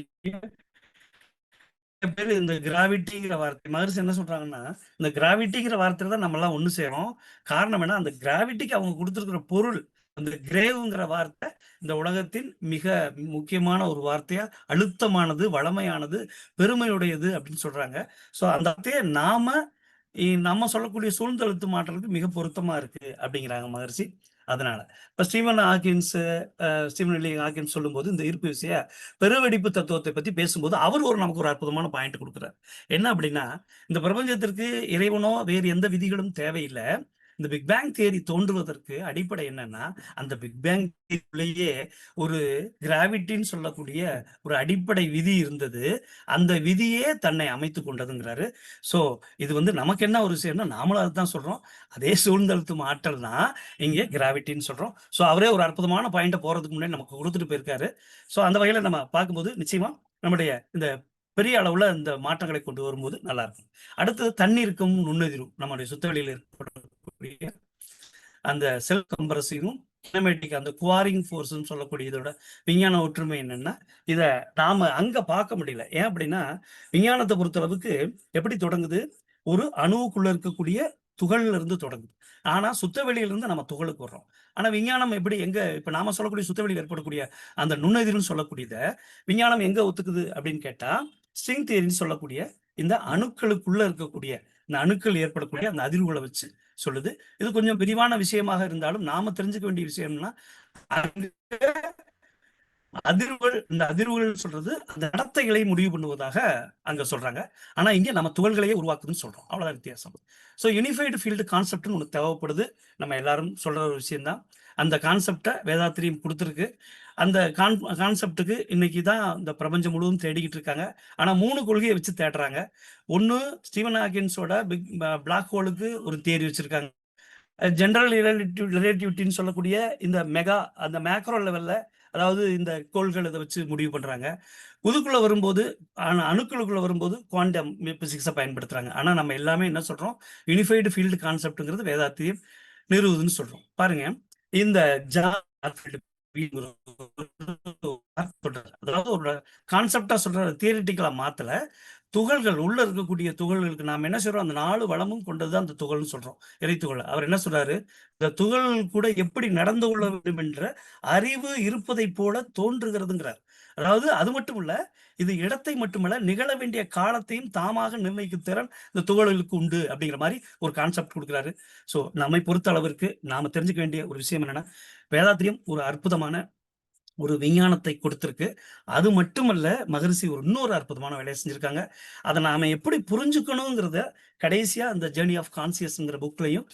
பேர் இந்த கிராவிட்டிங்கிற வார்த்தை, மகரிஷி என்ன சொல்றாங்கன்னா, இந்த கிராவிட்டிங்கிற வார்த்தையில தான் நம்ம எல்லாம் ஒண்ணு சேரும். காரணம் என்ன, அந்த கிராவிட்டிக்கு அவங்க கொடுத்திருக்கிற பொருள், அந்த கிரேவுங்கிற வார்த்தை இந்த உலகத்தின் மிக முக்கியமான ஒரு வார்த்தையா, அழுத்தமானது, வளமையானது, பெருமையுடையது அப்படின்னு சொல்றாங்க. சோ அந்த வார்த்தையை நம்ம சொல்லக்கூடிய சூழ்ந்தழுத்து மாற்றலுக்கு மிக பொருத்தமா இருக்கு அப்படிங்கிறாங்க மகரிஷி. அதனால இப்ப ஸ்டீவன் ஹாக்கின்ஸ் சொல்லும்போது இந்த ஈர்ப்பு விசைய பெருவெடிப்பு தத்துவத்தை பத்தி பேசும்போது அவர் நமக்கு ஒரு அற்புதமான பாயிண்ட் கொடுக்குறாரு. என்ன அப்படின்னா, இந்த பிரபஞ்சத்திற்கு இறைவனோ வேறு எந்த விதிகளும் தேவையில்லை. இந்த பிக் பேங் தியரி தோன்றுவதற்கு அடிப்படை என்னன்னா, அந்த பிக் பேங் தியரியிலேயே ஒரு கிராவிட்டின்னு சொல்லக்கூடிய ஒரு அடிப்படை விதி இருந்தது. அந்த விதியே தன்னை அமைத்து கொண்டதுங்கிறாரு. சோ இது நமக்கு என்ன ஒரு விஷயம்னா, நாமளும் அதுதான் சொல்றோம், அதே சூழ்ந்தழுத்தும் ஆற்றல் தான் இங்கே கிராவிட்டின்னு சொல்றோம். சோ அவரே ஒரு அற்புதமான பாயிண்ட போறதுக்கு முன்னாடி நமக்கு கொடுத்துட்டு போயிருக்காரு. சோ அந்த வகையில நம்ம பார்க்கும்போது நிச்சயமா நம்முடைய இந்த பெரிய அளவுல இந்த மாற்றங்களை கொண்டு வரும்போது நல்லா இருக்கும். அடுத்தது தண்ணீருக்கும் நுண்ணதிரும், நம்முடைய சுத்தவெளியில் ஏற்படக்கூடிய அந்த செல்ஃப் கம்ப்ரசிவும் கினமேட்டிக் அந்த குவாரிங் ஃபோர்ஸ்ன்னு சொல்லக்கூடிய இதோட விஞ்ஞான ஒற்றுமை என்னன்னா, இதை நாம அங்க பார்க்க முடியல. ஏன் அப்படின்னா, விஞ்ஞானத்தை பொறுத்த அளவுக்கு எப்படி தொடங்குது, ஒரு அணுவுக்குள்ள இருக்கக்கூடிய துகள்ல இருந்து தொடங்குது. ஆனா சுத்தவெளியில இருந்து நம்ம துகளுக்கு வர்றோம். ஆனா விஞ்ஞானம் எப்படி இப்ப நாம சொல்லக்கூடிய சுத்தவெளியில் ஏற்படக்கூடிய அந்த நுண்ணதிர்வுன்னு சொல்லக்கூடியத விஞ்ஞானம் எங்க ஒத்துக்குது அப்படின்னு கேட்டா, ஸ்ட்ரிங் தியரின்னு சொல்லக்கூடிய இந்த அணுக்களுக்குள்ள இருக்கக்கூடிய இந்த அணுக்கள் ஏற்படக்கூடிய அந்த அதிர்வுகளை வச்சு சொல்லுது. இது கொஞ்சம் விரிவான விஷயமாக இருந்தாலும் நாம தெரிஞ்சுக்க வேண்டிய விஷயம்னா, இந்த அதிர்வுகள் சொல்றது அந்த நடத்தைகளை முடிவு பண்ணுவதாக அங்க சொல்றாங்க. ஆனா இங்க நம்ம துகள்களையே உருவாக்குதுன்னு சொல்றோம். அவ்வளவுதான் வித்தியாசம். ஸோ யூனிஃபைடு ஃபீல்டு கான்செப்ட்னு ஒன்று தேவைப்படுது. நம்ம எல்லாரும் சொல்ற ஒரு விஷயம் தான். அந்த கான்செப்டை வேதாத்திரியம் கொடுத்துருக்கு. அந்த கான்செப்டுக்கு இன்னைக்கு தான் இந்த பிரபஞ்சம் முழுவதும் தேடிக்கிட்டு இருக்காங்க. ஆனா 3 கொள்கையை வச்சு தேடுறாங்க. ஒன்னு ஸ்டீவன் ஹாக்கின்ஸோட பிளாக் ஹோலுக்கு ஒரு தியரி வச்சிருக்காங்க. ஜெனரல் ரிலேட்டிவிட்டின்னு சொல்லக்கூடிய இந்த அந்த மேக்ரோ லெவல்ல, அதாவது இந்த கோள்கள் இதை வச்சு முடிவு பண்றாங்க. இதுக்குள்ள வரும்போது அணுக்களுக்குள்ள வரும்போது குவாண்டம் பிசிக்ஸை பயன்படுத்துறாங்க. ஆனா நம்ம எல்லாமே என்ன சொல்றோம், யூனிஃபைடு ஃபீல்டு கான்செப்ட்ங்கிறது வேதாத்தியம் நிறுவுதுன்னு சொல்றோம். பாருங்க, இந்த அதாவது ஒரு கான்செப்டா சொல்ற தியரிட்டிக்கலா மாத்தல, துகள்கள் உள்ள இருக்கக்கூடிய துகள்களுக்கு நாம என்ன சொல்றோம், அந்த 4 வளமும் கொண்டதுதான் அந்த துகள்னு சொல்றோம், இறைத்துகள். அவர் என்ன சொல்றாரு, இந்த துகள்கள் கூட எப்படி நடந்து கொள்ள வேண்டும் என்ற அறிவு இருப்பதை போல தோன்றுகிறதுங்கிறார். அதாவது அது மட்டும் இல்ல, இது இடத்தை மட்டுமல்ல, நிகழ வேண்டிய காலத்தையும் தாமாக நிர்ணயிக்கும் திறன் இந்த துகள்களுக்கு உண்டு அப்படிங்கிற மாதிரி ஒரு கான்செப்ட் கொடுக்குறாரு. ஸோ நம்மை பொறுத்த அளவிற்கு நாம தெரிஞ்சுக்க வேண்டிய ஒரு விஷயம் என்னன்னா, வேதாத்திரியம் ஒரு அற்புதமான ஒரு விஞ்ஞானத்தை கொடுத்திருக்கு. அது மட்டுமல்ல, மகரிஷி இன்னொரு அற்புதமான வேலையை செஞ்சிருக்காங்க. அதை நாம எப்படி புரிஞ்சுக்கணுங்கிறத கடைசியா அந்த ஜேர்னி ஆஃப் கான்சியஸ்ங்கிற புக்லையும்,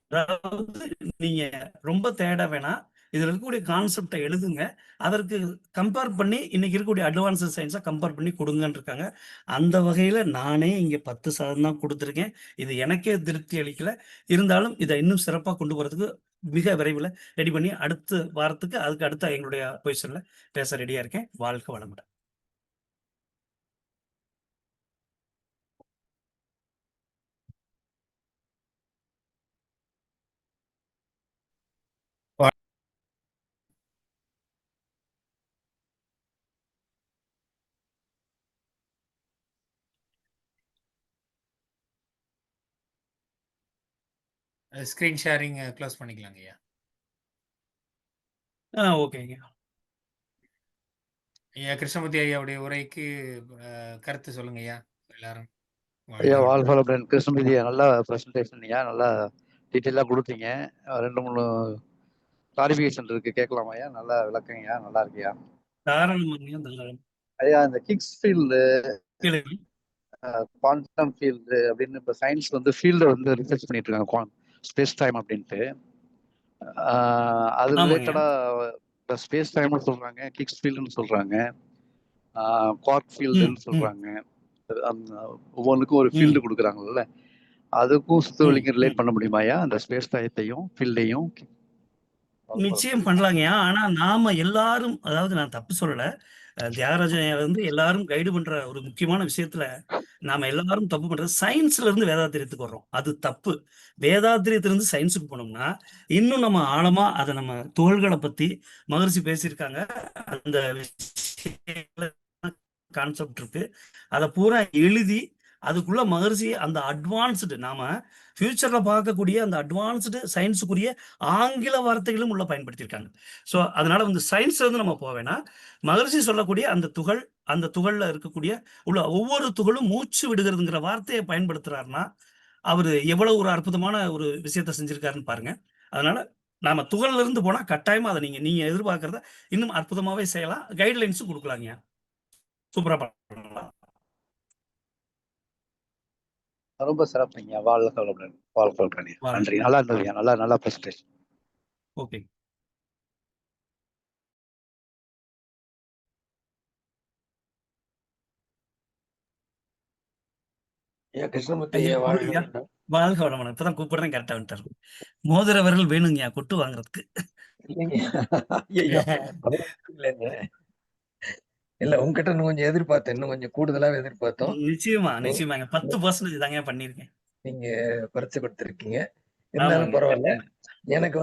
அதாவது நீங்க ரொம்ப தேட வேணாம், இதுல இருக்கக்கூடிய கான்செப்டை எழுதுங்க, அதற்கு கம்பேர் பண்ணி இன்னைக்கு இருக்கக்கூடிய அட்வான்ஸ்ட் சயின்ஸை கம்பேர் பண்ணி கொடுங்கன்னு இருக்காங்க. அந்த வகையில நானே இங்க 10% தான் கொடுத்துருக்கேன். இது எனக்கே திருப்தி அளிக்கல. இருந்தாலும் இதை இன்னும் சிறப்பாக கொண்டு போறதுக்கு மிக விரைவில் ரெடி பண்ணி அடுத்த வாரத்துக்கு அதுக்கு அடுத்த எங்களுடைய பொசிஷன்ல பேச ரெடியா இருக்கேன். வாழ்க வளமுடன். ஸ்கிரீன் ஷேரிங் க்ளோஸ் பண்ணிக்கலாங்க ஐயா. ஓகேங்க ஐயா. கிருஷ்ணமூர்த்தி ஐயாவுடைய உரைக்கு கருத்து சொல்லுங்க ஐயா. எல்லாரும் ஐயா வாழ்க வளமுடன். கிருஷ்ணமூர்த்தி நல்லா ப்ரெசன்டேஷன் ஐயா, நல்லா டீட்டெயிலாக கொடுத்தீங்க. 2-3 கிளாரிஃபிகேஷன் இருக்கு, கேட்கலாமா ஐயா? நல்லா விளக்குங்கய்யா, நல்லா இருக்கியா ஐயா? இந்த கிக்ஸ் ஃபீல்டு, குவாண்டம் ஃபீல்டு அப்படின்னு இப்போ சயின்ஸ் ஃபீல்டை ரிசர்ச் பண்ணிட்டு இருக்காங்க, ஸ்பேஸ் டைம் அப்படின்ட்டு. அது ரிலேட்டடா இப்போ ஸ்பேஸ் டைம்னு சொல்றாங்க, கிக்ஸ் ஃபீல்டுன்னு சொல்றாங்க, குவார்க் ஃபீல்டுன்னு சொல்றாங்க. ஒவ்வொன்றுக்கும் ஒரு ஃபீல்டு கொடுக்குறாங்கல்ல, அதுக்கும் சுத்தவெளிக்கும் ரிலேட் பண்ண முடியுமாயா அந்த ஸ்பேஸ் டயத்தையும் ஃபீல்டையும்? நிச்சயம் பண்ணலாங்கய்யா. ஆனா நாம எல்லாரும், அதாவது நான் தப்பு சொல்லல, தியாகராஜன் எல்லாரும் கைடு பண்ற ஒரு முக்கியமான விஷயத்துல நாம எல்லாரும் தப்பு பண்றது, சயின்ஸ்ல இருந்து வேதாத்திரியத்துக்கு வர்றோம். அது தப்பு. வேதாத்திரியத்திலிருந்து சயின்ஸுக்கு போனோம்னா இன்னும் நம்ம ஆழமா அதை நம்ம துகள்களை பத்தி மகரிஷி பேசியிருக்காங்க. அந்த கான்செப்ட் இருக்கு, அதை பூரா எழுதி அதுக்குள்ள மகரிஷி அந்த அட்வான்ஸ்டு, நாம ஃபியூச்சர்ல பார்க்கக்கூடிய அந்த அட்வான்ஸ்டு சயின்ஸுக்குரிய ஆங்கில வார்த்தைகளும் உள்ள பயன்படுத்தியிருக்காங்க. ஸோ அதனால சயின்ஸ்ல இருந்து நம்ம போவேன்னா, மகரிஷி சொல்லக்கூடிய அந்த துகள்ல இருக்கக்கூடிய உள்ள ஒவ்வொரு துகளும் மூச்சு விடுகிறதுங்கிற வார்த்தையை பயன்படுத்துறாருன்னா அவரு எவ்வளவு ஒரு அற்புதமான ஒரு விஷயத்த செஞ்சிருக்காருன்னு பாருங்க. அதனால நாம துகள்ல இருந்து போனா கட்டாயமா அதை நீங்க எதிர்பார்க்கறத இன்னும் அற்புதமாவே செய்யலாம். கைட்லைன்ஸும் கொடுக்கலாங்க. சூப்பரா பண்ணலாம். ரொம்ப சிறப்புங்க. வாழ்க வளமுடன். வாழ்க வளமுடன். நன்றி. நல்லா இருந்ததுங்க. நல்லா பிரசன்டேஷன். ஓகே. வாழ்க வளமுடன். இப்பதான் கூப்பிடுறேன், கரெக்டா வந்துட்டாரு. மோதிர விரல் வேணுங்க கொட்டு வாங்குறதுக்கு. இல்ல, உங்ககிட்ட இன்னும் கொஞ்சம் எதிர்பார்த்தேன், இன்னும் கொஞ்சம் கூடுதலாவே எதிர்பார்த்தோம். நிச்சயமாங்க 10% தாங்க பண்ணிருக்கேன். நீங்க குறைச்சு கொடுத்திருக்கீங்க. இருந்தாலும் பரவாயில்ல. எனக்கு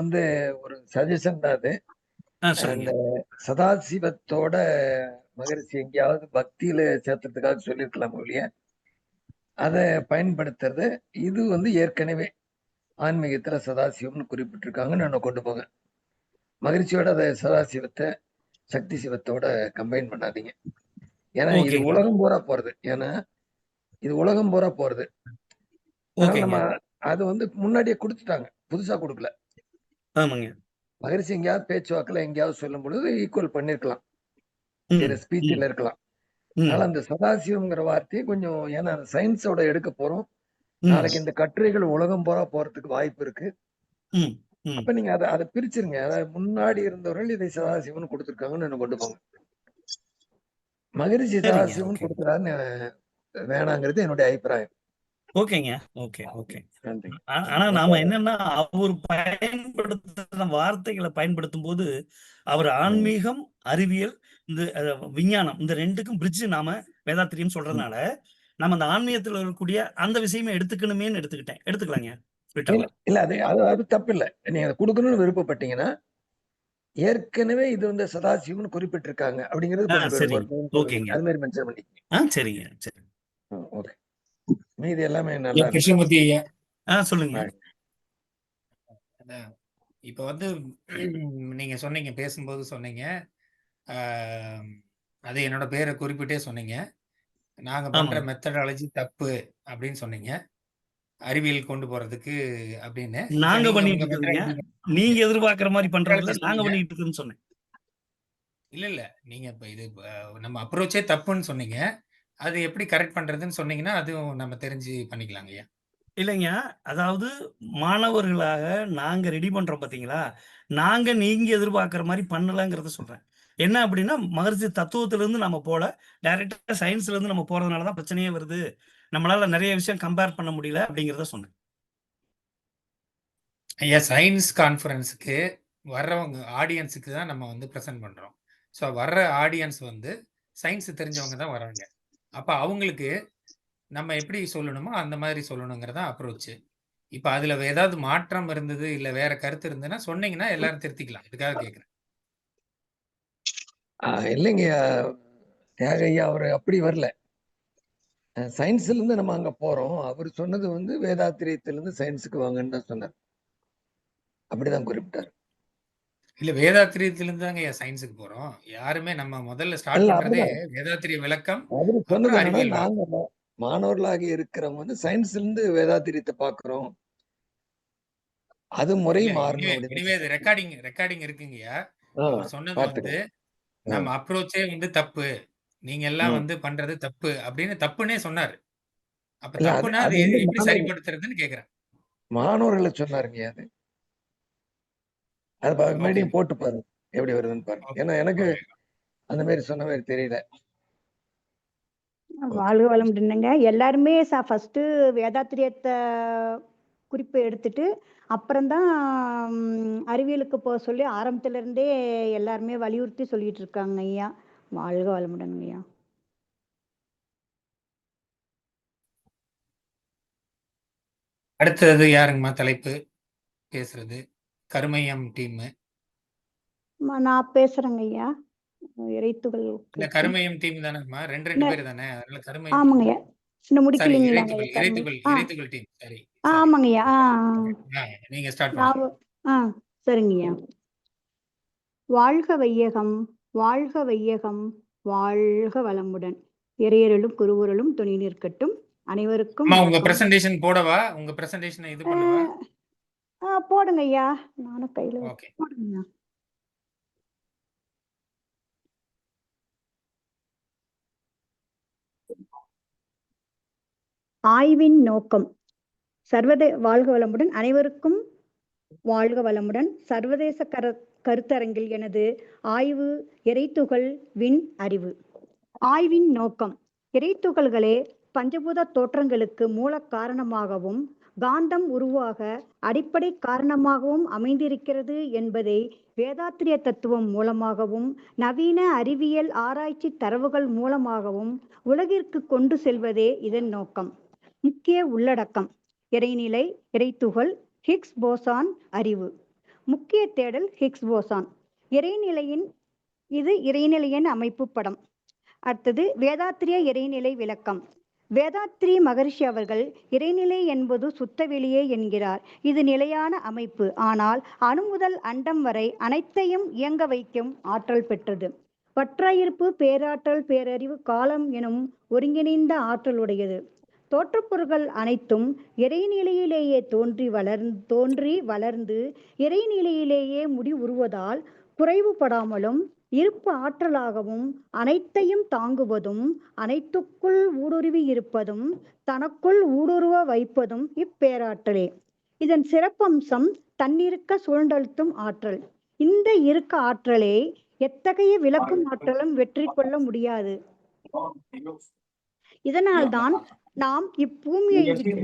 ஒரு சஜஷன் தான் அது. அந்த சதாசிவத்தோட மகரிஷி எங்கேயாவது பக்தியில சேர்த்ததுக்காக சொல்லியிருக்கலாம் ஒழிய, அதை பயன்படுத்துறது இது ஏற்கனவே ஆன்மீகத்துல சதாசிவம்னு குறிப்பிட்டிருக்காங்கன்னு நான் கொண்டு போங்க. மகிழ்ச்சியோட அதை சதாசிவத்தை சக்தி சிவத்தோட கம்பைன் பண்ணாதீங்க. ஏன்னா இது ஓகேங்க உலகம் பூரா போறது. இது உலகம் பூரா போறது. அதனால ஓகேங்க நம்ம அது முன்னாடியே கொடுத்துட்டாங்க, புதுசா கொடுக்கல. ஆமாங்க மகிழ்ச்சி எங்கேயாவது பேச்சுவாக்கில் எங்கேயாவது சொல்லும் பொழுது ஈக்குவல் பண்ணிருக்கலாம், ம் வேற ம் ஸ்பீச்சில் இருக்கலாம். ம் அதனால அந்த சதாசிவம்ங்கிற வார்த்தையை கொஞ்சம், ஏன்னா சயின்ஸோட எடுக்க போறோம், ம் நாளைக்கு இந்த கட்டுரைகள் உலகம் பூரா போறதுக்கு வாய்ப்பு இருக்கு. ம் ம் அப்ப நீங்க அதை பிரிச்சிருங்க. அதாவது முன்னாடி இருந்தவர்கள் இதை சதாசிவன் கொடுத்துருக்காங்கன்னு என்ன கொண்டு போங்க. மகிழ்ச்சி சரிங்க சதாசிவன் ஓகே கொடுக்குறாருன்னு வேணாங்கிறது என்னுடைய அபிப்பிராயம். ஓகேங்க ஓகே ஓகே நன்றி. ஆனா நாம என்னன்னா அவர் பயன்படுத்தின வார்த்தைகளை பயன்படுத்தும் போது அவர் ஆன்மீகம் அறிவியல் இந்த விஞ்ஞானம் இந்த ரெண்டுக்கும் பிரிட்ஜ் நாம வேதாத்திரியம் சொல்றதுனால நம்ம அந்த ஆன்மீகத்துல இருக்கக்கூடிய அந்த விஷயமே எடுத்துக்கணுமேன்னு எடுத்துக்கலாங்க விட்டுறலாம். இல்ல அது தப்பு இல்ல. நீங்க அதை கொடுக்கணும்னு விருப்பப்பட்டீங்கன்னா, ஏற்கனவே இது சதாசிவம்னு குறிப்பிட்டிருக்காங்க அப்படிங்கிறது கொஞ்சம் சரிங்க ஓகேங்க அது மாதிரி மென்ஷன் பண்ணிக்கங்க. சரிங்க சரி ஓகே. மீதி எல்லாமே நல்லா இருக்கு. கிருஷ்ணமூர்த்தி ஐயா, சொல்லுங்க. அதான் இப்ப நீங்க சொன்னீங்க, பேசும்போது சொன்னீங்க, அது என்னோட பேரை குறிப்பிட்டே சொன்னீங்க. நாங்க பண்ற ஆமாங்க மெத்தடாலஜி தப்பு அப்படின்னு சொன்னீங்க, அறிவியல் கொண்டு போறதுக்கு அப்படின்னு. நாங்க நீங்க பண்ணிட்டு உங்க இருக்கீங்க, மெத்தடாலஜி நீங்க எதிர்பார்க்கிற மாதிரி பண்றது இல்ல, நாங்க சொன்னீங்க. பண்ணிட்டு இருக்குன்னு சொன்னேன். இல்ல நீங்க இப்ப இது நம்ம அப்ரோச்சே தப்புன்னு சொன்னீங்க. அது எப்படி கரெக்ட் பண்றதுன்னு சொன்னீங்கன்னா, அதுவும் நம்ம தெரிஞ்சு பண்ணிக்கலாங்க ஐயா. இல்லைங்க, அதாவது மாணவர்களாக நாங்க ரெடி பண்றோம் பாத்தீங்களா, நாங்க நீங்க எதிர்பார்க்கிற மாதிரி பண்ணலங்கிறத சொல்றேன். என்ன அப்படின்னா மகரிஷி தத்துவத்துல இருந்து நம்ம போல டைரக்டா சயின்ஸ்ல இருந்து நம்ம போறதுனாலதான் பிரச்சனையே வருது, நம்மளால நிறைய விஷயம் கம்பேர் பண்ண முடியல அப்படிங்கிறத சொன்னேன். ஐயா, சயின்ஸ் கான்ஃபரன்ஸுக்கு வர்றவங்க ஆடியன்ஸுக்கு தான் நம்ம பிரசன்ட் பண்றோம். ஸோ வர்ற ஆடியன்ஸ் சயின்ஸ் தெரிஞ்சவங்க தான் வராங்க. அப்ப அவங்களுக்கு நம்ம எப்படி சொல்லணுமோ அந்த மாதிரி சொல்லணுங்கிறதா அப்ரோச். இப்ப அதுல ஏதாவது மாற்றம் இருந்தது, இல்ல வேற கருத்து இருந்ததுன்னா சொன்னீங்கன்னா எல்லாரும் திருத்திக்கலாம். இதுக்காக கேட்கிறேன். இல்லைங்க தியாக ஐயா, அவர் அப்படி வரல. சயின்ஸ்ல இருந்து நம்ம அங்க போறோம். அவர் சொன்னது வேதாத்திரியத்திலிருந்து சயின்ஸுக்கு வாங்கன்னு தான் சொன்னார். அப்படிதான் குறிப்பிட்டார். இல்ல வேதாத்திரியத்திலிருந்து தாங்க சயின்ஸுக்கு போறோம். யாருமே நம்ம முதல்ல ஸ்டார்ட் இல்ல பண்றதே அப்படிதான் வேதாத்திரிய விளக்கம், அவரு சொன்னது அப்புறம் என்னன்னா, அறிவியல் விளக்கம். நாங்க மாணவர்களாக இருக்கிறவங்க சயின்ஸ்ல இருந்து வேதாத்திரியத்தை பாக்குறோம், அது முறை இல்ல மாறணும் எனிவே அப்படின்னு. இது ரெக்கார்டிங் இருக்குங்கய்யா. அவர் சொன்னது பார்த்துக்கலாம். நம்ம அப்ரோச்சே தப்பு. நீங்க எல்லாம் பண்றது தப்பு அப்படின்னு தப்புன்னே சொன்னாரு. அப்ப இல்ல தப்புன்னா அது அது எப்படி சரிப்படுத்துறதுன்னு கேட்கிறேன். மாணவர்களை சொன்னாருங்க. அது ஓகே. மறுபடியும் போட்டு பாருங்க, எப்படி வருதுன்னு பாருங்க. ஓகே. ஏன்னா எனக்கு ஓகே. அந்த மாதிரி சொன்ன மாதிரி தெரியல. வாழ்க வளமுடனுங்க. எல்லாருமே ஃபர்ஸ்ட் வேதாத்திரியத்தை குறிப்பு எடுத்துட்டு அப்புறம்தான் அறிவியலுக்கு போக சொல்லி ஆரம்பத்துல இருந்தே எல்லாருமே வலியுறுத்தி சொல்லிட்டு இருக்காங்க ஐயா. வாழ்க வளமுடனுங்க ஐயா. அடுத்தது யாருங்கம்மா தலைப்பு பேசுறது? கருமையம் டீம். நான் பேசுறேங்க ஐயா. இறைத்துகள் இல்ல கருமையம் டீம் தானேம்மா? 2 பேர் தானே? அதனால கருமையம். ஆமாங்க ஐயா. இன்னும் சரி, முடிக்கலீங்களாங்க இறைத்துகள் டீம். சரி. ஆமாங்க ஐயா. நீங்க ஸ்டார்ட் பண்ணுங்க. சரிங்க ஐயா. வாழ்க வையகம், வாழ்க வையகம், வாழ்க வளமுடன். இறையருளும் குருவருளும் துணை நிற்கட்டும். அனைவருக்கும் உங்க பிரசன்டேஷன் போடவா? உங்க பிரசன்டேஷனை இது பண்ணவா? போடுங்க ஐயா. நானும் கையில ஓகே. போடுங்க. ஆய்வின் நோக்கம் வாழ்க வளமுடன். அனைவருக்கும் வாழ்க வளமுடன். சர்வதேச கருத்தரங்கில் எனது ஆய்வு இறைத்துகள் விண் அறிவு. ஆய்வின் நோக்கம் இறைத்துகள்களே பஞ்சபூத தோற்றங்களுக்கு மூல காரணமாகவும் காந்தம் உருவாக அடிப்படை காரணமாகவும் அமைந்திருக்கிறது என்பதை வேதாத்திரிய தத்துவம் மூலமாகவும் நவீன அறிவியல் ஆராய்ச்சி தரவுகள் மூலமாகவும் உலகிற்கு கொண்டு செல்வதே இதன் நோக்கம். முக்கிய உள்ளடக்கம் இறைநிலை, இறைத்துகள், ஹிக்ஸ் போசான் அறிவு. முக்கிய தேடல் ஹிக்ஸ் போசான். இது இறைநிலையின் அமைப்பு படம். அடுத்தது வேதாத்திரிய இறைநிலை விளக்கம். வேதாத்ரி மகரிஷி அவர்கள் இறைநிலை என்பது சுத்தவெளியே என்கிறார். இது நிலையான அமைப்பு, ஆனால் அணு முதல் அண்டம் வரை அனைத்தையும் இயங்க வைக்கும் ஆற்றல் பெற்றது. பற்றாயிருப்பு, பேராற்றல், பேரறிவு, காலம் எனும் ஒருங்கிணைந்த ஆற்றலுடையது. தோற்றப்பொருள்கள் அனைத்தும் இறைநிலையிலேயே தோன்றி வளர்ந்து இறைநிலையிலேயே முடிவுறுவதால் குறைவுபடாமலும் இருப்பு ஆற்றலாகவும் அனைத்தையும் தாங்குவதும் அனைத்துக்குள் ஊடுருவி இருப்பதும் தனக்குள் ஊடுருவ வைப்பதும் இப்பேராற்றலே. இதன் சிறப்பம்சம் தன்னிருக்க சூழ்ந்தழுத்தும் ஆற்றல். இந்த இருக்க ஆற்றலை எத்தகைய விளக்கும் ஆற்றலும் வெற்றி கொள்ள முடியாது. இதனால்தான் நாம் இப்பூமியை விட்டு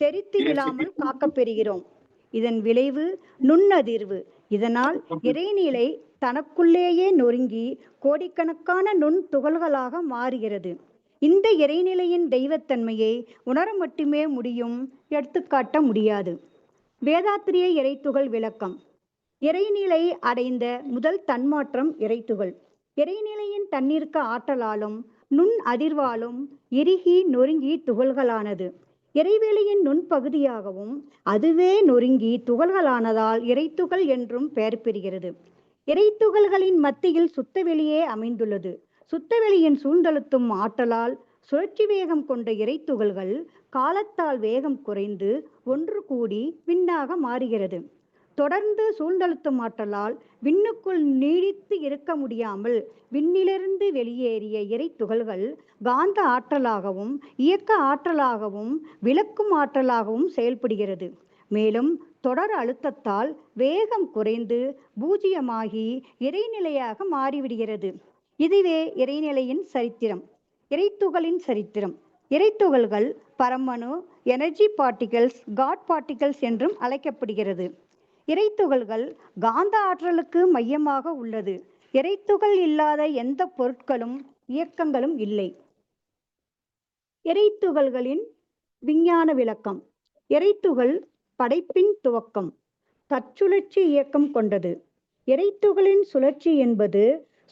தெரித்து விழாமல் காக்கப் பெறுகிறோம். இதன் விளைவு நுண்ணதிர்வு. இதனால் இறைநிலை தனக்குள்ளேயே நொறுங்கி கோடிக்கணக்கான நுண் துகள்களாக மாறுகிறது. இந்த இறைநிலையின் தெய்வத்தன்மையை உணர மட்டுமே முடியும், எடுத்துக்காட்ட முடியாது. வேதாத்திரிய இறைத்துகள் விளக்கம். இறைநிலை அடைந்த முதல் தன்மாற்றம் இறைத்துகள். இறைநிலையின் தன்னிருக்க ஆற்றலாலும் நுண் அதிர்வாலும் இறுகி நொறுங்கி துகள்களானது. இறைவெளியின் நுண்பகுதியாகவும் அதுவே நொறுங்கி துகள்களானதால் இறைத்துகள் என்றும் பெயர் பெறுகிறது. இறைத்துகள்களின் மத்தியில் சுத்தவெளியே அமைந்துள்ளது. சுத்தவெளியின் சூழ்ந்தழுத்தும் ஆற்றலால் சுழற்சி வேகம் கொண்ட இறைத்துகள்கள் காலத்தால் வேகம் குறைந்து ஒன்று கூடி விண்ணாக மாறுகிறது. தொடர்ந்து சூழ்ந்தழுத்தும் ஆற்றலால் விண்ணுக்குள் நீடித்து இருக்க முடியாமல் விண்ணிலிருந்து வெளியேறிய இறைத்துகள்கள் காந்த ஆற்றலாகவும் இயக்க ஆற்றலாகவும் விளக்கும் ஆற்றலாகவும் செயல்படுகிறது. மேலும் தொடர் அழுத்தத்தால் வேகம் குறைந்து பூஜ்ஜியமாகி இறைநிலையாக மாறிவிடுகிறது. இதுவே இறைநிலையின் சரித்திரம். இறைத்துகளின் சரித்திரம். இறைத்துகள்கள் பரமணு, எனர்ஜி பார்ட்டிகல்ஸ், காட் பார்ட்டிகல்ஸ் என்றும் அழைக்கப்படுகிறது. இறைத்துகள்கள் காந்த ஆற்றலுக்கு மையமாக உள்ளது. இறைத்துகள் இல்லாத எந்த பொருட்களும் இயக்கங்களும் இல்லை. இறைத்துகள்களின் விஞ்ஞான விளக்கம். இறைத்துகள் படைப்பின் துவக்கம். தற்சுழற்சி இயக்கம் கொண்டது. இறைத்துகளின் சுழற்சி என்பது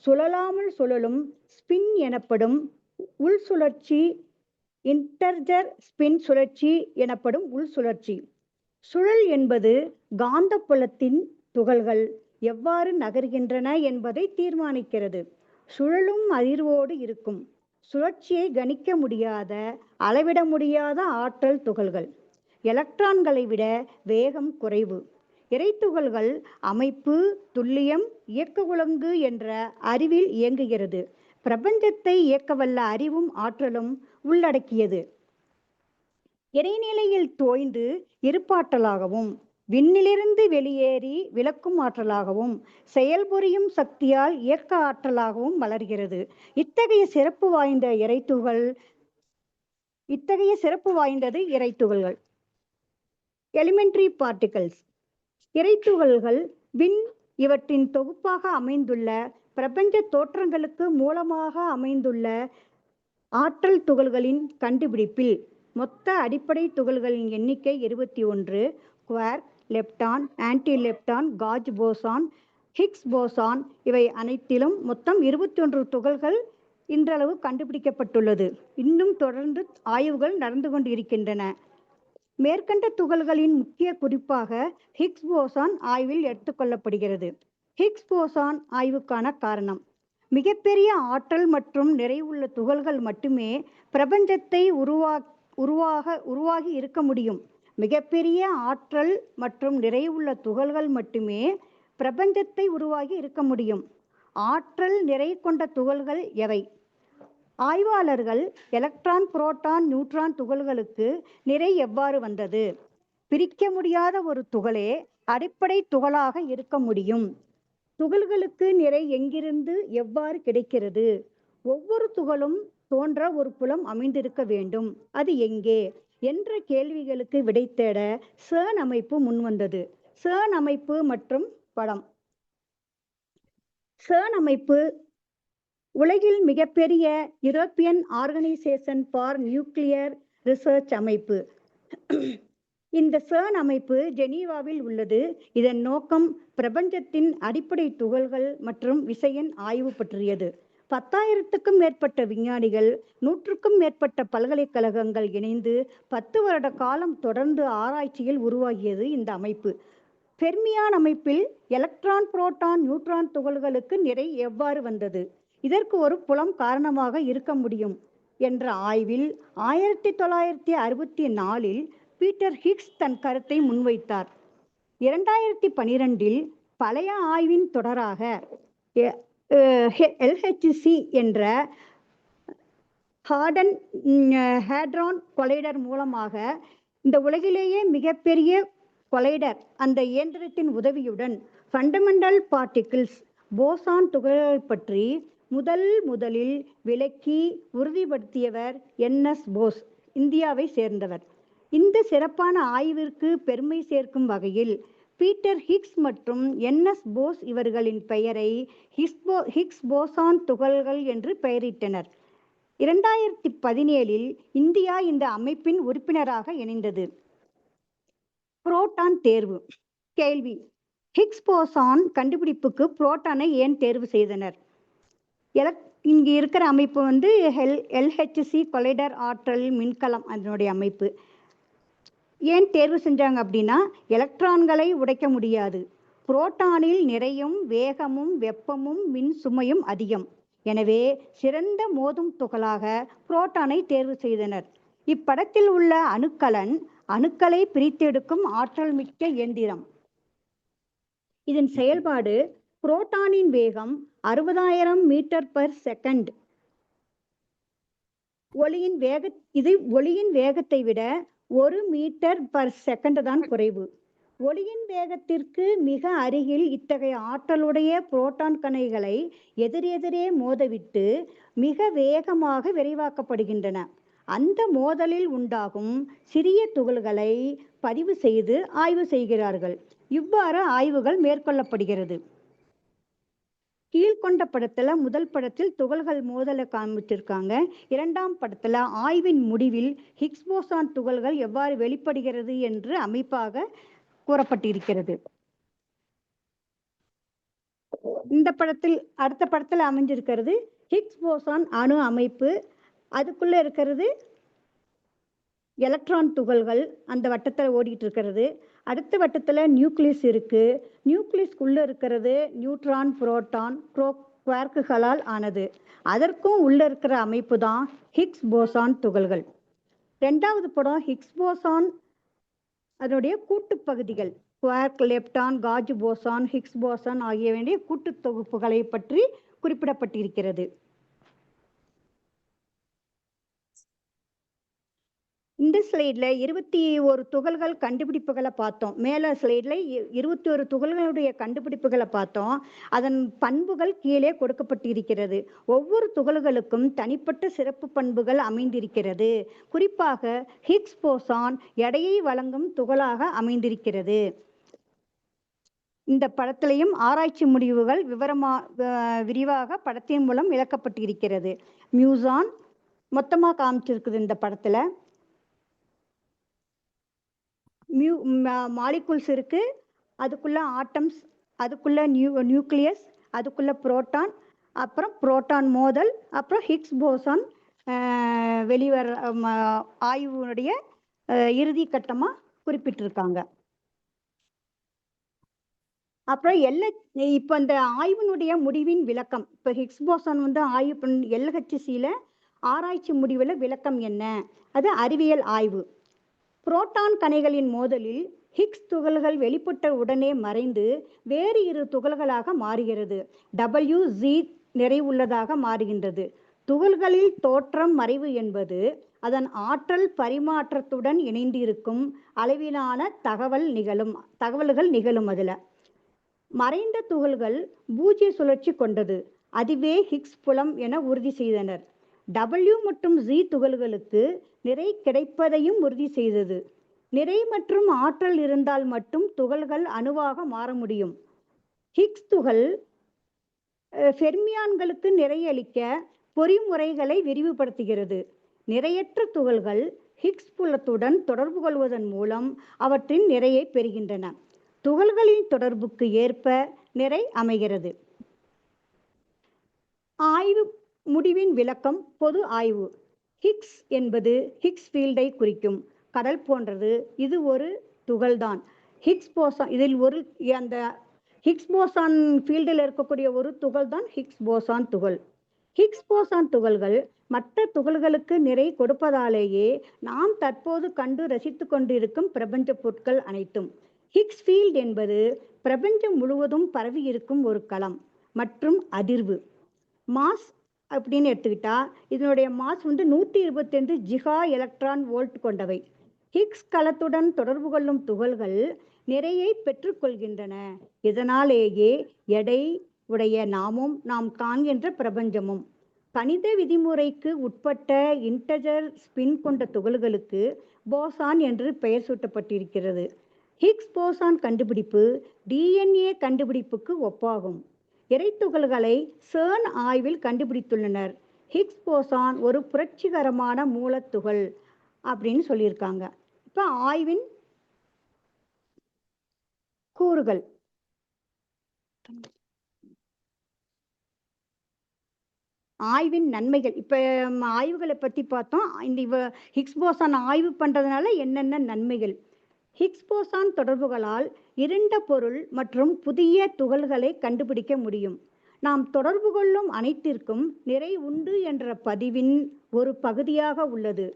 சுழலாமல் சுழலும் ஸ்பின் எனப்படும் உள் சுழற்சி, இன்டர்ஜர் ஸ்பின் சுழற்சி எனப்படும் உள் சுழற்சி. சுழல் என்பது காந்த புலத்தின் துகள்கள் எவ்வாறு நகர்கின்றன என்பதை தீர்மானிக்கிறது. சுழலும் அதிர்வோடு இருக்கும். சுழற்சியை கணிக்க முடியாத, அளவிட முடியாத ஆற்றல் துகள்கள். எலக்ட்ரான்களை விட வேகம் குறைவு. இறைத்துகள்கள் அமைப்பு, துல்லியம், இயக்க ஒழுங்கு என்ற அறிவில் இயங்குகிறது. பிரபஞ்சத்தை இயக்கவல்ல அறிவும் ஆற்றலும் உள்ளடக்கியது. இறைநிலையில் தோய்ந்து இருப்பாற்றலாகவும் விண்ணிலிருந்து வெளியேறி விளக்கும் ஆற்றலாகவும் செயல்புரியும் சக்தியால் இயக்க ஆற்றலாகவும் வளர்கிறது. இத்தகைய சிறப்பு வாய்ந்தது இறைத்துகள்கள். Elementary particles. இறைத்துகள்கள் விண் இவற்றின் தொகுப்பாக அமைந்துள்ள பிரபஞ்ச தோற்றங்களுக்கு மூலமாக அமைந்துள்ள ஆற்றல் துகள்களின் கண்டுபிடிப்பில் மொத்த அடிப்படை துகள்களின் எண்ணிக்கை 21. Quark, lepton, anti lepton, gauge boson, Higgs boson இவை அனைத்திலும் மொத்தம் 21 துகள்கள் இன்றளவு கண்டுபிடிக்கப்பட்டுள்ளது. இன்னும் தொடர்ந்து ஆய்வுகள் நடந்து கொண்டு இருக்கின்றன. மேற்கண்ட துகள்களின் முக்கிய குறிப்பாக ஹிக்ஸ் போசான் ஆய்வில் எடுத்துக்கொள்ளப்படுகிறது. ஹிக்ஸ் போசான் ஆய்வுக்கான காரணம், மிகப்பெரிய ஆற்றல் மற்றும் நிறைவுள்ள துகள்கள் மட்டுமே பிரபஞ்சத்தை உருவாகி இருக்க முடியும். மிகப்பெரிய ஆற்றல் மற்றும் நிறைவுள்ள துகள்கள் மட்டுமே பிரபஞ்சத்தை உருவாகி இருக்க முடியும். ஆற்றல் நிறை கொண்ட துகள்கள் எவை? ஆய்வாளர்கள் எலக்ட்ரான், புரோட்டான், நியூட்ரான் துகள்களுக்கு நிறை எவ்வாறு வந்தது? பிரிக்க முடியாத ஒரு துகளே அடிப்படை துகளாக இருக்க முடியும். துகள்களுக்கு நிறை எங்கிருந்து எவ்வாறு கிடைக்கிறது? ஒவ்வொரு துகளும் தோன்ற ஒரு புலம் அமைந்திருக்க வேண்டும். அது எங்கே என்ற கேள்விகளுக்கு விடை தேட CERN அமைப்பு முன்வந்தது. CERN அமைப்பு மற்றும் படம். CERN அமைப்பு உலகில் மிகப்பெரிய European organisation for nuclear research அமைப்பு. இந்த CERN அமைப்பு ஜெனீவாவில் உள்ளது. இதன் நோக்கம் பிரபஞ்சத்தின் அடிப்படை துகள்கள் மற்றும் விசையின் ஆய்வு பற்றியது. 10,000க்கும் மேற்பட்ட விஞ்ஞானிகள் 100க்கும் மேற்பட்ட பல்கலைக்கழகங்கள் இணைந்து 10 வருட காலம் தொடர்ந்து ஆராய்ச்சியில் உருவாகியது இந்த அமைப்பு. ஃபெர்மியான் அமைப்பில் எலக்ட்ரான், புரோட்டான், நியூட்ரான் துகள்களுக்கு நிறை எவ்வாறு வந்தது, இதற்கு ஒரு புலம் காரணமாக இருக்க முடியும் என்ற ஆய்வில் 1964 பீட்டர் ஹிக்ஸ் தன் கருத்தை முன்வைத்தார். 2012 பழைய ஆய்வின் தொடராக LHC என்ற ஹேட்ரான் கொலைடர் மூலமாக இந்த உலகிலேயே மிகப்பெரிய கொலைடர் அந்த இயந்திரத்தின் உதவியுடன் ஃபண்டமெண்டல் பார்ட்டிகிள்ஸ் போசான் துகள்களை பற்றி முதலில் விளக்கி உறுதிப்படுத்தியவர் NS போஸ், இந்தியாவை சேர்ந்தவர். இந்த சிறப்பான ஆய்விற்கு பெருமை சேர்க்கும் வகையில் பீட்டர் ஹிக்ஸ் மற்றும் NS போஸ் இவர்களின் பெயரை ஹிக்ஸ் போசான் துகள்கள் என்று பெயரிட்டனர். 2017 இந்தியா இந்த அமைப்பின் உறுப்பினராக இணைந்தது. புரோட்டான் தேர்வு. கேள்வி: ஹிக்ஸ் போசான் கண்டுபிடிப்புக்கு புரோட்டானை ஏன் தேர்வு செய்தனர்? இங்கு இருக்கிற அமைப்பு வந்து LHC கொலைடர் ஆற்றல் மின்கலம், அதனுடைய அமைப்பு. ஏன் தேர்வு செஞ்சாங்க அப்படின்னா, எலக்ட்ரான்களை உடைக்க முடியாது. புரோட்டானில் நிறையும் வேகமும் வெப்பமும் மின் சுமையும் அதிகம். எனவே சிறந்த மோதும் துகளாக புரோட்டானை தேர்வு செய்தனர். இப்படத்தில் உள்ள அணுக்கலன் அணுக்களை பிரித்தெடுக்கும் ஆற்றல் மிக்க இயந்திரம். இதன் செயல்பாடு புரோட்டானின் வேகம் 60,000 மீட்டர்/செகண்ட். ஒளியின் வேகத்தை விட 1 மீட்டர்/செகண்ட் தான் குறைவு. ஒளியின் வேகத்திற்கு மிக அருகில் இத்தகைய ஆற்றலுடைய புரோட்டான் கணைகளை எதிரெதிரே மோதவிட்டு மிக வேகமாக விரைவாக்கப்படுகின்றன. அந்த மோதலில் உண்டாகும் சிறிய துகள்களை பதிவு செய்து ஆய்வு செய்கிறார்கள். இவ்வாறு ஆய்வுகள் மேற்கொள்ளப்படுகிறது. கீழ்கொண்ட படத்துல முதல் படத்தில் துகள்கள் மோதலை காமிச்சிருக்காங்க. இரண்டாம் படத்துல ஆய்வின் முடிவில் ஹிக்ஸ் போசான் துகள்கள் எவ்வாறு வெளிப்படுகிறது என்று அமைப்பாக கூறப்பட்டிருக்கிறது. இந்த படத்தில் அடுத்த படத்துல அமைஞ்சிருக்கிறது ஹிக்ஸ் போசான் அணு அமைப்பு. அதுக்குள்ள இருக்கிறது எலக்ட்ரான் துகள்கள் அந்த வட்டத்தில் ஓடிட்டு இருக்கிறது. அடுத்த வட்டத்துல நியூக்ளியஸ் இருக்கு. நியூக்ளியஸ்க்குள்ள இருக்கிறது நியூட்ரான், புரோட்டான், குவார்க்குகளால் ஆனது. அதற்கும் உள்ள இருக்கிற அமைப்பு தான் ஹிக்ஸ் போசான் துகள்கள். இரண்டாவது படம் ஹிக்ஸ் போசான் அதனுடைய கூட்டு பகுதிகள் quark, lepton, gauge boson, Higgs boson ஆகியவனுடைய கூட்டு தொகுப்புகளை பற்றி குறிப்பிடப்பட்டிருக்கிறது. இந்த ஸ்லைட்ல 21 துகள்கள் கண்டுபிடிப்புகளை பார்த்தோம். மேல ஸ்லைட்ல 21 துகள்களுடைய கண்டுபிடிப்புகளை பார்த்தோம். அதன் பண்புகள் கீழே கொடுக்கப்பட்டிருக்கிறது. ஒவ்வொரு துகள்களுக்கும் தனிப்பட்ட சிறப்பு பண்புகள் அமைந்திருக்கிறது. குறிப்பாக ஹிக்ஸ் போசான் எடையை வழங்கும் துகளாக அமைந்திருக்கிறது. இந்த படத்திலையும் ஆராய்ச்சி முடிவுகள் விரிவாக படத்தின் மூலம் விளக்கப்பட்டிருக்கிறது. மியூசான் மொத்தமா காமிச்சிருக்குது இந்த படத்துல. மாலிகுல்ஸ் இருக்கு, அதுக்குள்ள ஆட்டம்ஸ், அதுக்குள்ள நியூக்ளியஸ், அதுக்குள்ள புரோட்டான், அப்புறம் புரோட்டான் மோதல், அப்புறம் ஹிக்ஸ் போசான் வெளிவர ஆய்வுடைய இறுதி கட்டமா குறிப்பிட்டிருக்காங்க. அப்புறம் இப்ப இந்த ஆய்வினுடைய முடிவின் விளக்கம். இப்ப ஹிக்ஸ் போசான் வந்து ஆய்வு LHCல ஆராய்ச்சி முடிவுல விளக்கம் என்ன? அது அறிவியல் ஆய்வு. புரோட்டான் கணைகளின் மோதலில் ஹிக்ஸ் துகள்கள் வெளிப்பட்ட உடனே மறைந்து வேறு 2 துகள்களாக மாறுகிறது. WZ நிறைவுள்ளதாக மாறுகின்றது. துகள்களில் தோற்றம் மறைவு என்பது அதன் ஆற்றல் பரிமாற்றத்துடன் இணைந்திருக்கும் அளவிலான தகவல்கள் நிகழும். அதுல மறைந்த துகள்கள் பூஜ்ய சுழற்சி கொண்டது. அதுவே ஹிக்ஸ் புலம் என உறுதி செய்தனர். W மற்றும் Z துகள்களுக்கு நிறை கிடைப்பதையும் உறுதி செய்தது. நிறை மற்றும் ஆற்றல் இருந்தால் மட்டும் துகள்கள் அணுவாக மாற முடியும். ஹிக்ஸ் துகள் ஃபெர்மியான்களுக்கு நிறையளிக்க பொறிமுறைகளை விரிவுபடுத்துகிறது. நிறையற்ற துகள்கள் ஹிக்ஸ் புலத்துடன் தொடர்பு கொள்வதன் மூலம் அவற்றின் நிறையை பெறுகின்றன. துகள்களின் தொடர்புக்கு ஏற்ப நிறை அமைகிறது. ஆய்வு முடிவின் விளக்கம் பொது ஆய்வு. ஹிக்ஸ் என்பது ஹிக்ஸ் ஃபீல்டை குறிக்கும். கடல் போன்றது. இது ஒரு துகள்தான். ஹிக்ஸ் போசான் இதில் ஒரு அந்த ஹிக்ஸ் போசான் ஃபீல்டில் இருக்கக்கூடிய ஒரு துகள் தான் ஹிக்ஸ் போசான் துகள். ஹிக்ஸ் போசான் துகள்கள் மற்ற துகள்களுக்கு நிறை கொடுப்பதாலேயே நாம் தற்போது கண்டு ரசித்து கொண்டிருக்கும் பிரபஞ்ச பொருட்கள் அனைத்தும். ஹிக்ஸ் ஃபீல்ட் என்பது பிரபஞ்சம் முழுவதும் பரவி இருக்கும் ஒரு களம் மற்றும் அதிர்வு. மாஸ் அப்படின்னு எடுத்துக்கிட்டா இதனுடைய மாஸ் 125 ஜிகா எலக்ட்ரான் வோல்ட் கொண்டவை. ஹிக்ஸ் களத்துடன் தொடர்பு கொள்ளும் துகள்கள் நிறையை பெற்றுக்கொள்கின்றன. இதனாலேயே எடை உடைய நாமும் நாம் காண்கின்ற பிரபஞ்சமும். கணித விதிமுறைக்கு உட்பட்ட இன்டஜர் ஸ்பின் கொண்ட துகள்களுக்கு போசான் என்று பெயர் சூட்டப்பட்டிருக்கிறது. ஹிக்ஸ் போசான் கண்டுபிடிப்பு டிஎன்ஏ கண்டுபிடிப்புக்கு ஒப்பாகும். இறைத்துகள்களை CERN ஆய்வில் கண்டுபிடித்துள்ளனர். ஹிக்ஸ் போசான் ஒரு புரட்சிகரமான மூலத்துகள் அப்படின்னு சொல்லியிருக்காங்க. இப்ப ஆய்வின் கூறுகள். ஆய்வின் நன்மைகள். இப்ப ஆய்வுகளை பத்தி பார்த்தோம். இந்த ஹிக்ஸ் போசான் ஆய்வு பண்றதுனால என்னென்ன நன்மைகள்? ஹிக்ஸ் போசான் தொடர்புகளால் இருண்ட பொருள் மற்றும் புதிய துகள்களை கண்டுபிடிக்க முடியும். நாம் தொடர்பு கொள்ளும் அனைத்திற்கும் நிறை உண்டு என்ற பதிவின் ஒரு பகுதியாக உள்ளது.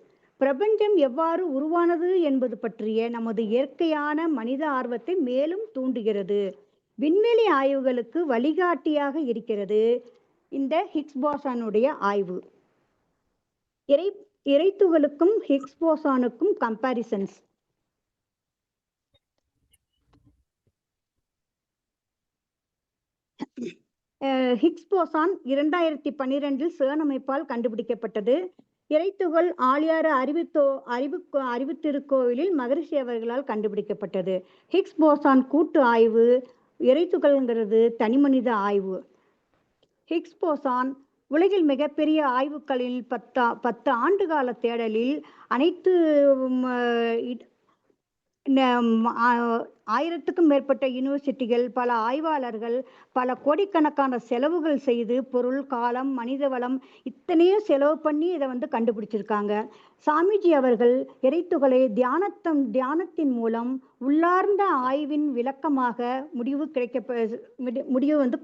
பிரபஞ்சம் எவ்வாறு உருவானது என்பது பற்றிய நமது இயற்கையான மனித ஆர்வத்தை மேலும் தூண்டுகிறது. விண்வெளி ஆய்வுகளுக்கு வழிகாட்டியாக இருக்கிறது இந்த ஹிக்ஸ் போசானுடைய ஆய்வு. இறைத்துகளுக்கும் ஹிக்ஸ் போசானுக்கும் கம்பாரிசன்ஸ். ஹிக்ஸ் போசான் 2012 CERN அமைப்பால் கண்டுபிடிக்கப்பட்டது. இறைத்துகள் ஆழியாறு அறிவு திருக்கோவிலில் மகரிஷி அவர்களால் கண்டுபிடிக்கப்பட்டது. ஹிக்ஸ் போசான் கூட்டு ஆய்வு. இறைத்துகள்ங்கிறது தனிமனித ஆய்வு. ஹிக்ஸ் போசான் உலகில் மிகப்பெரிய ஆய்வுகளில் 10 ஆண்டு கால தேடலில் அனைத்து 1000க்கும் மேற்பட்ட யூனிவர்சிட்டிகள், பல ஆய்வாளர்கள், பல கோடிக்கணக்கான செலவுகள் செய்து பொருள், காலம், மனித வளம் இத்தனையும் செலவு பண்ணி இதை கண்டுபிடிச்சிருக்காங்க. சாமிஜி அவர்கள் இறைத்துகளை தியானத்தின் மூலம் உள்ளார்ந்த ஆய்வின் விளக்கமாக முடிவு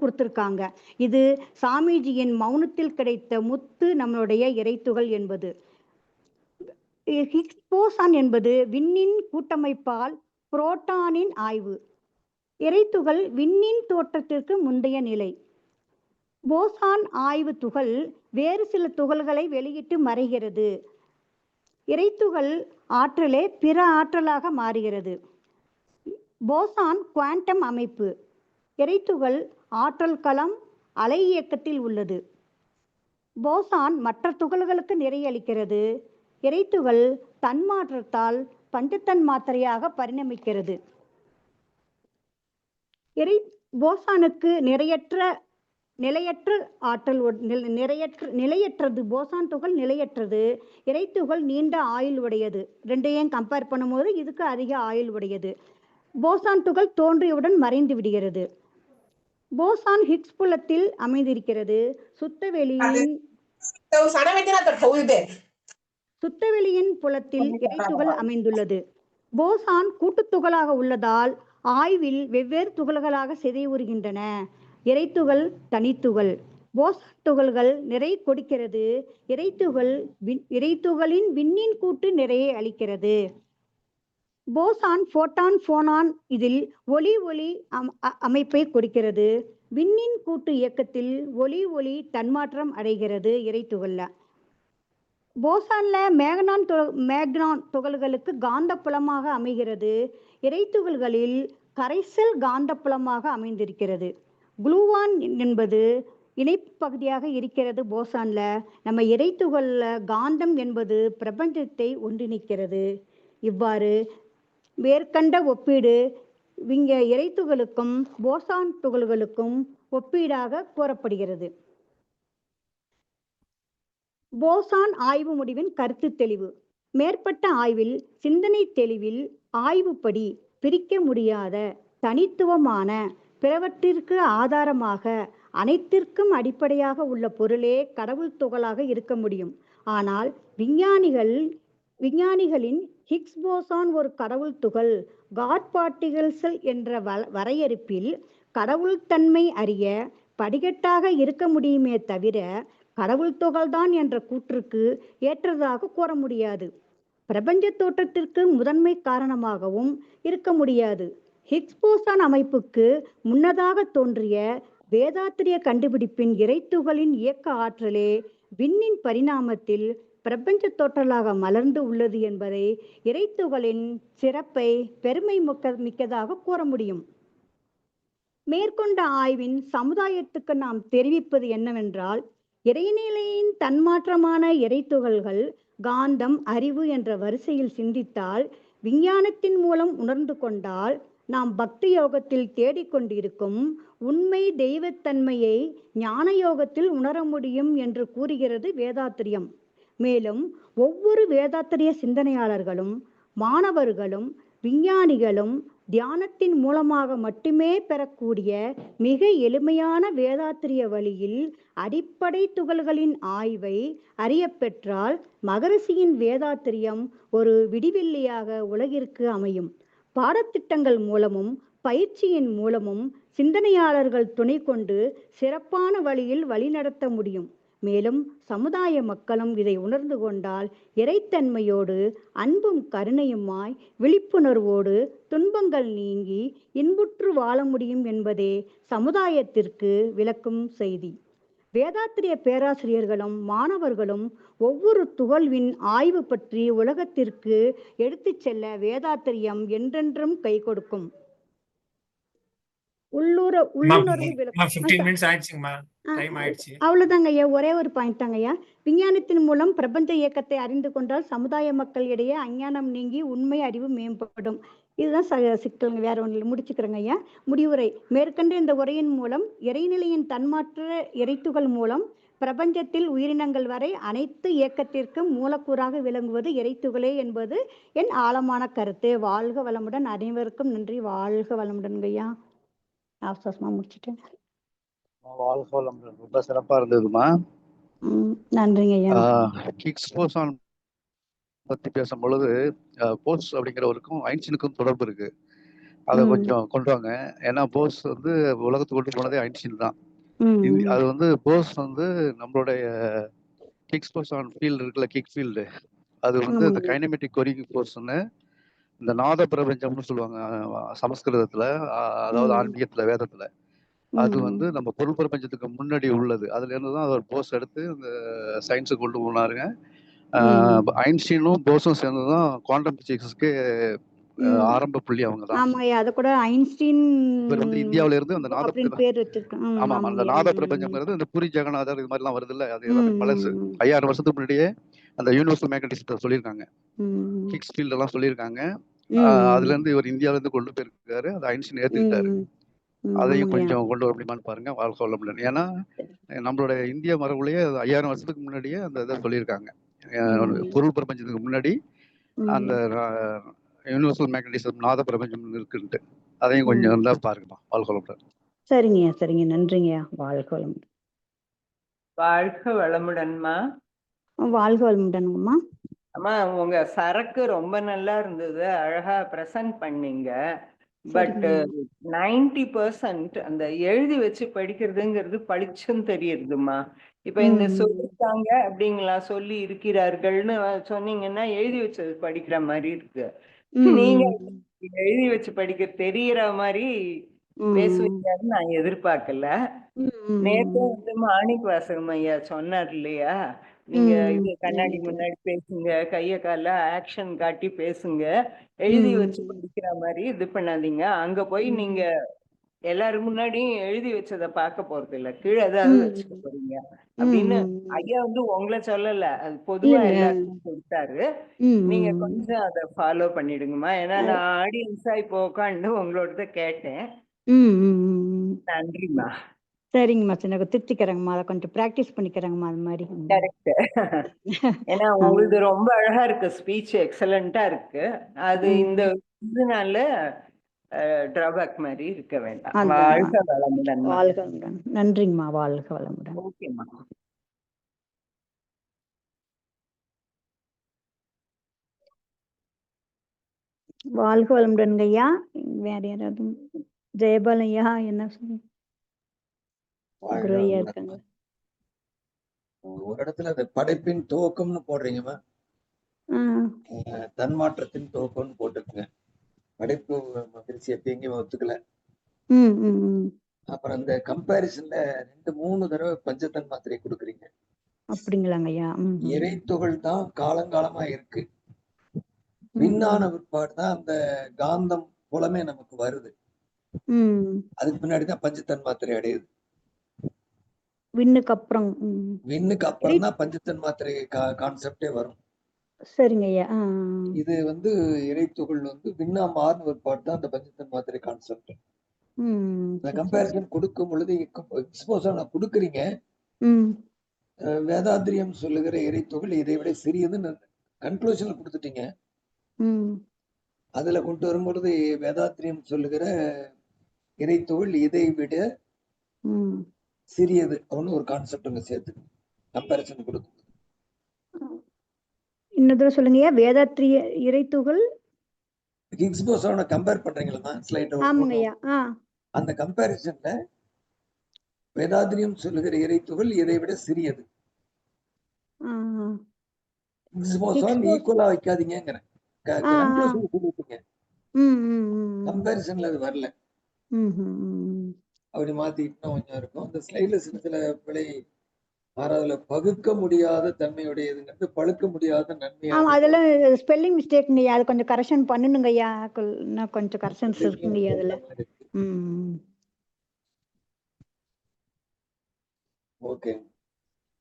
கொடுத்திருக்காங்க. இது சாமிஜியின் மௌனத்தில் கிடைத்த முத்து நம்மளுடைய இறைத்துகள் என்பது. ஹிக்ஸ் போசான் என்பது விண்ணின் கூட்டமைப்பால் புரோட்டானின் ஆய்வு. இறைத்துகள் விண்ணின் தோற்றத்திற்கு முந்தைய நிலை. போசான் ஆய்வு துகள் வேறு சில துகள்களை வெளியிட்டு மறைகிறது. இறைத்துகள் ஆற்றலே பிற ஆற்றலாக மாறுகிறது. போசான் குவாண்டம் அமைப்பு. இறைத்துகள் ஆற்றல் களம் அலை இயக்கத்தில் உள்ளது. போசான் மற்ற துகள்களுக்கு நிறையளிக்கிறது. இறைத்துகள் தன்மாற்றத்தால் பஞ்சத்தன் மாத்திரையாக பரிணமிக்கிறது. போசானுக்கு நிலையற்ற ஆற்றல் நிலையற்றது. போசான் துகள் நிலையற்றது. இறைத்துகள் நீண்ட ஆயுள் உடையது. ரெண்டையும் கம்பேர் பண்ணும்போது இதுக்கு அதிக ஆயுள் உடையது. போசான் துகள் தோன்றியவுடன் மறைந்து விடுகிறது. போசான் ஹிக்ஸ் புலத்தில் அமைந்திருக்கிறது. சுத்தவெளியின் புலத்தில் இறைத்துகள் அமைந்துள்ளது. போசான் கூட்டுத்துகளாக உள்ளதால் ஆய்வில் வெவ்வேறு துகள்களாக சிதைவுறுகின்றன. இறைத்துகள் தனித்துகள். போசான் துகள்கள் நிறை கொடுக்கிறது. இறைத்துகளின் விண்ணின் கூட்டு நிறையை அளிக்கிறது. போசான் போட்டான் போனான் இதில் ஒளி அமைப்பை கொடுக்கிறது. விண்ணின் கூட்டு இயக்கத்தில் ஒளி தன்மாற்றம் அடைகிறது இறைத்துகள்ல. போசான்ல மேக்னான் துகள்களுக்கு காந்த புலமாக அமைகிறது. இறைத்துகள்களில் கரைசல் காந்த புலமாக அமைந்திருக்கிறது. குளூவான் என்பது இணைப்பு பகுதியாக இருக்கிறது. போசான்ல நம்ம இறைத்துகள்ல காந்தம் என்பது பிரபஞ்சத்தை ஒன்றிணைக்கிறது. இவ்வாறு மேற்கண்ட ஒப்பீடு இங்க இறைத்துகளுக்கும் போசான் துகள்களுக்கும் ஒப்பீடாக கூறப்படுகிறது. போசான் ஆய்வு முடிவின் கருத்து தெளிவு. மேற்பட்ட ஆய்வில் சிந்தனை தெளிவில் ஆய்வுப்படி பிரிக்க முடியாத தனித்துவமான பிறவற்றிற்கு ஆதாரமாக அனைத்திற்கும் அடிப்படையாக உள்ள பொருளே கடவுள் துகளாக இருக்க முடியும். ஆனால் விஞ்ஞானிகளின் ஹிக்ஸ் போசான் ஒரு கடவுள் துகள், காட் பார்ட்டிகிள்ஸ் என்ற வரையறுப்பில் கடவுள் தன்மை அறிய படிகட்டாக இருக்க முடியுமே தவிர கடவுள் துகள்தான் என்ற கூற்றுக்கு ஏற்றதாக கூற முடியாது. பிரபஞ்ச தோற்றத்திற்கு முதன்மை காரணமாகவும் இருக்க முடியாது. ஹிக்ஸ் போசான் அமைப்புக்கு முன்னதாக தோன்றிய வேதாத்திரிய கண்டுபிடிப்பின் இறைத்துகளின் இயக்க ஆற்றலே விண்ணின் பரிணாமத்தில் பிரபஞ்ச தோற்றலாக மலர்ந்து உள்ளது என்பதை இறைத்துகளின் சிறப்பை பெருமை மிக்கதாக கூற முடியும். மேற்கொண்ட ஆய்வின் சமுதாயத்துக்கு நாம் தெரிவிப்பது என்னவென்றால், இறைநிலையின் தன்மாற்றமான இறைத்துகள்கள் காந்தம், அறிவு என்ற வரிசையில் சிந்தித்தால், விஞ்ஞானத்தின் மூலம் உணர்ந்து கொண்டால், நாம் பக்தி யோகத்தில் தேடிக்கொண்டிருக்கும் உண்மை தெய்வத்தன்மையை ஞான யோகத்தில் உணர முடியும் என்று கூறுகிறது வேதாத்திரியம். மேலும் ஒவ்வொரு வேதாத்திரிய சிந்தனையாளர்களும் மாணவர்களும் விஞ்ஞானிகளும் தியானத்தின் மூலமாக மட்டுமே பெறக்கூடிய மிக எளிமையான வேதாத்திரிய வழியில் அடிப்படை துகள்களின் ஆய்வை அறிய பெற்றால் மகரிஷியின் வேதாத்திரியம் ஒரு விடிவெள்ளியாக உலகிற்கு அமையும். பாடத்திட்டங்கள் மூலமும் பயிற்சியின் மூலமும் சிந்தனையாளர்கள் துணை கொண்டு சிறப்பான வழியில் வழிநடத்த முடியும். மேலும் சமுதாய மக்களும் இதை உணர்ந்து கொண்டால் இறைத்தன்மையோடு அன்பும் கருணையுமாய் விழிப்புணர்வோடு துன்பங்கள் நீங்கி இன்புற்று வாழ முடியும் என்பதே சமுதாயத்திற்கு விளக்கும் செய்தி. வேதாத்திரிய பேராசிரியர்களும் மாணவர்களும் ஒவ்வொரு துகள்வின் ஆய்வு பற்றி உலகத்திற்கு எடுத்து செல்ல வேதாத்திரியம் என்றென்றும் கை கொடுக்கும். உள்ளுணர்வு அவ்வளவுதாங்க ஐயா. ஒரே ஒரு பாயிண்ட் தாங்க ஐயா. விஞ்ஞானத்தின் மூலம் பிரபஞ்ச இயக்கத்தை அறிந்து கொண்டால் சமுதாய மக்கள் இடையே அஞ்ஞானம் நீங்கி உண்மை அறிவு மேம்படும். இதுதான் சிக்கலுங்க, வேற ஒன்றில் முடிச்சுக்கிறேங்க ஐயா. முடிவுரை. மேற்கண்ட இந்த உரையின் மூலம் இறைநிலையின் தன்மாற்ற இறைத்துகள் மூலம் பிரபஞ்சத்தில் உயிரினங்கள் வரை அனைத்து இயக்கத்திற்கும் மூலக்கூறாக விளங்குவது இறைத்துகளே என்பது என் ஆழமான கருத்து. வாழ்க வளமுடன். அனைவருக்கும் நன்றி. வாழ்க வளமுடன் ஐயா. அவசரமா முடிச்சுட்டேன். வாழ்க வளமுடன். ரொம்ப சிறப்பா இருந்ததுமா. நன்றிங்க ஐயா. ஹிக்ஸ் போசான் பத்தி பேசும் பொழுது போஸ் அப்படிங்கிறவருக்கும் ஐன்ஸ்டீனுக்கும் தொடர்பு இருக்கு. அதை கொஞ்சம் கொண்டு வாங்க. ஏன்னா போஸ் வந்து உலகத்துக்கு கொண்டு போனதே ஐன்ஸ்டீன் தான். அது வந்து போஸ் வந்து நம்மளுடைய ஹிக்ஸ் போசான் ஃபீல்டு இருக்குல்ல, கிக் ஃபீல்டு, அது வந்து இந்த கைனமெட்டிக் கொரிங் ஃபோர்ஸ்ன்னு இந்த நாத பிரபஞ்சம்னு சொல்லுவாங்க சமஸ்கிருதத்துல, அதாவது ஆன்மீகத்துல, வேதத்துல. அது வந்து நம்ம பொருள் பிரபஞ்சத்துக்கு முன்னாடி உள்ளது. அதுல இருந்துதான் அவர் போஸ் எடுத்து இந்த சயின்ஸுக்கு கொண்டு போனாருங்க. ஐன்ஸ்டீனும் போஸும் சேர்ந்துதான் குவாண்டம் பிசிக்ஸ்க்கு ஆரம்ப புள்ளி அவங்க தான். அத கூட ஐன்ஸ்டீன் வந்து இந்தியாவில இருந்து அந்த நாத பேர் வச்சிருக்காங்க. ஆமா, அந்த நாத பிரபஞ்சம்ங்கிறது இந்த புரி ஜெகநாதர் இது மாதிரி எல்லாம் வருது இல்ல, அது பழசு. 5000 வருஷத்துக்கு முன்னாடியே அந்த யூனிவர்சல் மேக்னட்டிசத்தை சொல்லியிருக்காங்க, ஹிக்ஸ் ஃபீல்ட் எல்லாம் சொல்லியிருக்காங்க. அதுல இருந்து இவர் இந்தியாவில இருந்து கொண்டு போயிருக்காரு. அதை ஐன்ஸ்டீன் ஏத்துக்கிட்டாரு. அதையும் கொஞ்சம் கொண்டு வர முடியுமான்னு பாருங்க. வாழ்க்கை வள முடியும். ஏன்னா நம்மளுடைய இந்திய மரபுலயே 5000 வருஷத்துக்கு முன்னாடியே அந்த இதை சொல்லியிருக்காங்க. பொருள் பிரபஞ்சத்துக்கு முன்னாடி அந்த யூனிவர்சல் மேக்னட்டிசம் நாத பிரபஞ்சம் இருக்குன்ட்டு. அதையும் கொஞ்சம் இருந்தா பாருங்கம்மா. வாழ்க்கை வளமுடன். சரிங்க சரிங்க. நன்றிங்க. வாழ்க வளமுடன். வாழ்க வளமுடன்மா. வாழ்க வளமுடன்மா. அம்மா, உங்க சரக்கு ரொம்ப நல்லா இருந்தது, அழகா பிரசன்ட் பண்ணீங்க. பட் 90% அந்த எழுதி வச்சு படிக்கிறதுங்கிறது பளிச்சுன்னு தெரியுதுமா. இப்ப இந்த சொல்லிட்டாங்க அப்படிங்களா, சொல்லி இருக்கிறார்கள்னு சொன்னீங்கன்னா எழுதி வச்சது படிக்கிற மாதிரி இருக்கு. நீங்க எழுதி வச்சு படிக்க தெரியற மாதிரி பேசுவீங்கன்னு நான் எதிர்பார்க்கல. நேற்று வந்து மாணிக் வாசகம் ஐயா சொன்னார் இல்லையா, நீங்க இது கண்ணாடி முன்னாடி பேசுங்க, கைய கால ஆக்ஷன் காட்டி பேசுங்க, எழுதி வச்சு படிக்கிற மாதிரி இது பண்ணாதீங்க. அங்க போய் நீங்க எல்லாரும் முன்னாடியும் எழுதி வச்சதை பார்க்க போறது இல்ல, கீழே ஏதாவது வச்சுக்க போறீங்க அப்படின்னு ஐயா வந்து உங்களை சொல்லல, அது பொதுவா எல்லாருக்கும் கொடுத்தாரு. நீங்க கொஞ்சம் அதை ஃபாலோ பண்ணிடுங்கம்மா. ஏன்னா நான் ஆடியன்ஸா இப்போ உட்காந்து உங்களோட கேட்டேன். நன்றிம்மா. சரிங்கம்மா. சின்ன திருத்திக்கிறேங்கம்மா. அதை கொஞ்சம் பிராக்டிஸ் பண்ணிக்கிறேங்கம்மா. அது மாதிரி கரெக்ட். ஏன்னா உங்களுக்கு ரொம்ப அழகா இருக்கு, ஸ்பீச் எக்ஸலண்டா இருக்கு. அது இந்த இதனால டிராபேக் மாதிரி இருக்க வேண்டாம். அதுதான். வாழ்க வளமுடன்மா. வாழ்க வளமுடன். நன்றிங்கம்மா. வாழ்க வளமுடன். ஓகேம்மா. வாழ்க வளமுடன் ஐயா. வேற யாராவது? ஜெயபாலன் ஐயா என்ன சொல்லுங்க? குரு ஐயா இருக்காங்க. ஒரு இடத்துல அந்த படைப்பின் துவக்கம்னு போடுறீங்கம்மா, தன்மாற்றத்தின் துவக்கம்னு போட்டுருக்குங்க. படைப்பு மகிழ்ச்சி எப்ப எங்கேயும் ஒத்துக்கல. அப்புறம் அந்த கம்பேரிசன்ல 2-3 தடவை பஞ்சத்தன் மாத்திரை கொடுக்குறீங்க. அப்படிங்களாங்க ஐயா? இறைத்துகள் தான் காலங்காலமா இருக்கு. விண்ணான பிற்பாடு தான் அந்த காந்தம் புலமே நமக்கு வருது. அதுக்கு பின்னாடிதான் பஞ்சத்தன் மாத்திரை அடையுது. விண்ணுக்கு அப்புறம் தான் பஞ்சத்தன் மாத்திரை கான்செப்டே வரும். சரிங்க ஐயா. இது இறைத்துகள் விண்ணா மாறின பிற்பாடு தான் அந்த பஞ்சத்தன் மாத்திரை கான்செப்ட். கம்பேரிசன் கொடுக்கும் பொழுது எக்ஸ்போஸ் கொடுக்குறீங்க. வேதாத்திரியம் சொல்லுகிற இறைத்துகள் இதை விட சிறியதுன்னு கன்க்ளூஷன்ல கொடுத்துட்டீங்க. அதுல கொண்டு வரும்பொழுது வேதாத்திரியம் சொல்லுகிற இறைத்துகள் இதை விட சிறியது அப்படின்னு ஒரு கான்செப்ட் சேர்த்து கம்பேரிசன் கொடுக்கும். இன்னொரு சொல்லுங்க. வேதாத்திரிய இறைத்துகள் ஹிக்ஸ் போசானை கம்பேர் பண்றீங்களா ஸ்லைட்ல? ஆமாங்க ஐயா. அந்த கம்பேரிசன்ல வேதாத்திரியம் சொல்லுகிற இறைத்துகள் இதை விட சிறியது. ஹிக்ஸ் போசான் ஈக்குவலா வைக்காதீங்கங்கறேன். கன்க்ளூஷன் சொல்லிட்டீங்க. கம்பேரிசன்ல அது வரல. அப்படி மாத்திட்டு கொஞ்சம் இருக்கும். அந்த ஸ்லைட்ல சில பிழை அதுல பகுக்க முடியாத தன்மையுடையதுங்கிறது பழுக்க முடியாத நன்மை. அதெல்லாம் ஸ்பெல்லிங் மிஸ்டேக்ங்க ஐயா. அது கொஞ்சம் கரெக்ஷன் பண்ணணுங்க ஐயா. கொஞ்சம் கரெக்ஷன்ஸ் இருக்குங்க ஐயா அதுல. ஓகே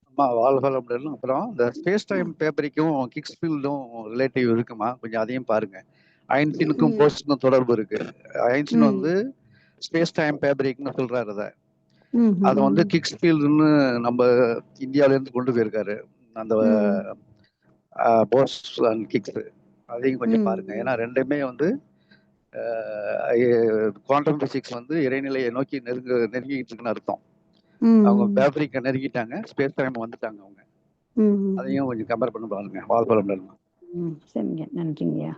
அம்மா வாழ்க வளமுடன். அப்புறம் இந்த ஸ்பேஸ் டைம் பேப்பரிக்கும் கிக்ஸ் ஃபீல்டும் ரிலேட்டிவ் இருக்குமா? கொஞ்சம் அதையும் பாருங்க. ஐன்ஸ்டீனுக்கும் போஸ்ட்க்கும் தொடர்பு இருக்கு. ஐன்ஸ்டீன் ஸ்பேஸ் டைம் பேப்பரிக்னு சொல்றாரு. அதை கிக்ஸ் ஃபீல்டுன்னு நம்ம இந்தியாவில இருந்து கொண்டு போயிருக்காரு அந்த போஸ் அண்ட் கிக்ஸ். அதையும் கொஞ்சம் பாருங்க. ஏன்னா ரெண்டுமே குவாண்டம் பிசிக்ஸ் இறைநிலையை நோக்கி நெருங்கிட்டு இருக்குன்னு அர்த்தம். அவங்க பேப்பரிக்க நெருங்கிட்டாங்க, ஸ்பேஸ் டைம் வந்துட்டாங்க அவங்க. அதையும் கொஞ்சம் கம்பேர் பண்ணி பாருங்க. வாழ்க வளமுடன். சரிங்க, நன்றிங்கய்யா.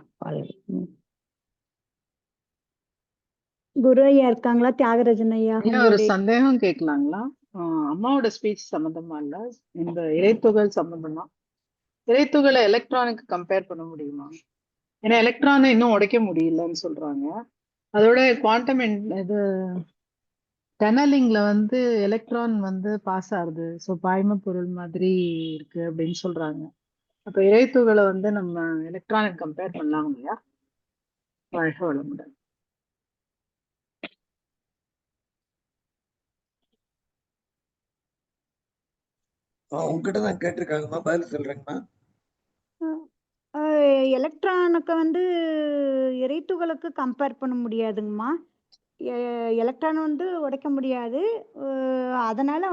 குரு ஐயா இருக்காங்களா? தியாகராஜன் ஐயா ஒரு சந்தேகம் கேட்கலாங்களா? அம்மாவோட ஸ்பீச் சம்பந்தமா இல்ல, இந்த இறைத்துகள் சம்பந்தமா. இறைத்துகளை எலக்ட்ரானுக்கு கம்பேர் பண்ண முடியுமா? ஏன்னா எலக்ட்ரானை இன்னும் உடைக்க முடியலன்னு சொல்றாங்க. அதோட குவாண்டம் இது டனலிங்ல எலக்ட்ரான் பாஸ் ஆகுது. ஸோ பாய்ம பொருள் மாதிரி இருக்கு அப்படின்னு சொல்றாங்க. அப்ப இறைத்துகளை நம்ம எலக்ட்ரானுக்கு கம்பேர் பண்ணலாம் இல்லையா? வாழ்க வளமுடன். உங்ககிட்ட தான் கேட்டிருக்காங்கம்மா, பதில் சொல்றேங்கம்மா. எலக்ட்ரானுக்கு இறைத்துகளுக்கு கம்பேர் பண்ண முடியாதுங்கம்மா. எலக்ட்ரான் உடைக்க முடியாது. அதனால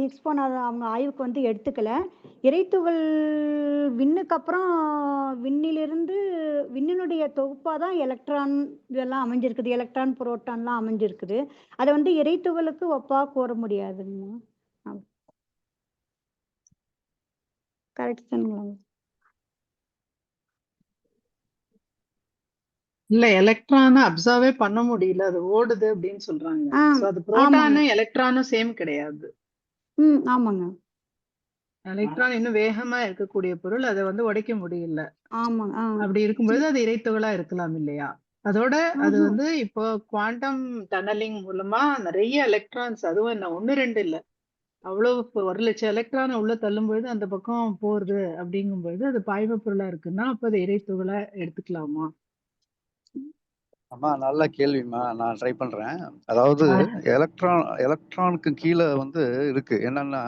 ஹிக்ஸ் போன் அவங்க ஆய்வுக்கு எடுத்துக்கல. இறைத்துகள் விண்ணுக்கு அப்புறம் விண்ணினுடைய தொகுப்பா தான் எலக்ட்ரான் இதெல்லாம் அமைஞ்சிருக்குது. எலக்ட்ரான் புரோட்டான்லாம் அமைஞ்சிருக்குது. அதை இறைத்துகளுக்கு ஒப்பா கூற முடியாதுங்கம்மா. கரெக்ட் தானுங்களா? இல்ல, எலக்ட்ரான அப்சர்வே பண்ண முடியல, அது ஓடுது அப்படின்னு சொல்றாங்க. சோ அது புரோட்டானும் எலக்ட்ரானும் சேம் கிடையாது. ஆமாங்க. எலக்ட்ரான் இன்னும் வேகமா இருக்கக்கூடிய பொருள், அதை உடைக்க முடியல. ஆமாங்க. அப்படி இருக்கும்போது அது இறைத்துகளா இருக்கலாம் இல்லையா? அதோட அது இப்போ குவாண்டம் டனலிங் மூலமா நிறைய எலக்ட்ரான்ஸ், அதுவும் என்ன 1-2 இல்ல, அவ்வளவு 1,00,000 எலக்ட்ரான் உள்ள தள்ளும்பொழுது அந்த பக்கம் போறது அப்படிங்கும்பொழுது அது பாய்ம பொருளா இருக்குன்னா அப்ப அது இறைத்துகளா எடுத்துக்கலாமா? அம்மா நல்ல கேள்விம்மா, நான் ட்ரை பண்றேன். அதாவது எலக்ட்ரானுக்கு கீழே இருக்கு என்னன்னா,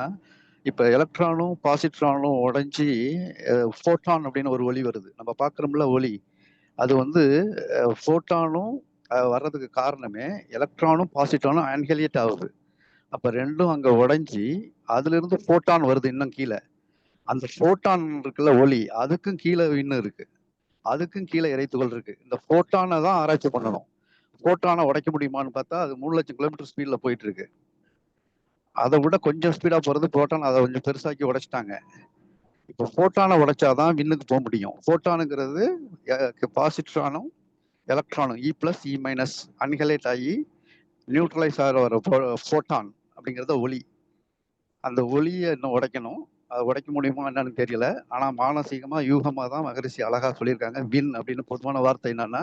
இப்ப எலக்ட்ரானும் பாசிட்ரானும் உடைஞ்சி ஃபோட்டான் அப்படின்னு ஒரு ஒளி வருது. நம்ம பார்க்குறோம்ல ஒளி, அது ஃபோட்டானும் வர்றதுக்கு காரணமே எலக்ட்ரானும் பாசிட்ரானும் ஆன்ஹெலியேட் ஆகுது. அப்ப ரெண்டும் அங்க உடைஞ்சி அதுல இருந்து ஃபோட்டான் வருது இன்னும் கீழே. அந்த ஃபோட்டான் இருக்குல்ல ஒளி, அதுக்கும் கீழே இன்னும் இருக்கு, அதுக்கும் கீழே இறைத்துகள் இருக்கு. இந்த ஃபோட்டானை தான் ஆராய்ச்சி பண்ணணும். புரோட்டானை உடைக்க முடியுமான்னு பார்த்தா அது 3 லட்சம் கிலோமீட்டர் ஸ்பீட்ல போயிட்டு இருக்கு. அதை விட கொஞ்சம் ஸ்பீடா போறது புரோட்டான். அதை கொஞ்சம் பெருசாக்கி உடைச்சிட்டாங்க. இப்போ புரோட்டானை உடைச்சாதான் விண்ணுக்கு போக முடியும். புரோட்டானுங்கிறது பாசிட்ரானும் எலக்ட்ரானும் E+E- அன்ஹைலைட் ஆகி நியூட்ரலைஸ் ஆகிற வர புரோட்டான் அப்படிங்கிறத ஒளி. அந்த ஒளியை இன்னும் உடைக்கணும். அதை உடைக்க முடியுமா என்னன்னு தெரியல. ஆனா மானசீகமா யூகமா தான் மகரிஷி அழகா சொல்லியிருக்காங்க. விண் அப்படின்னு பொதுவான வார்த்தை என்னன்னா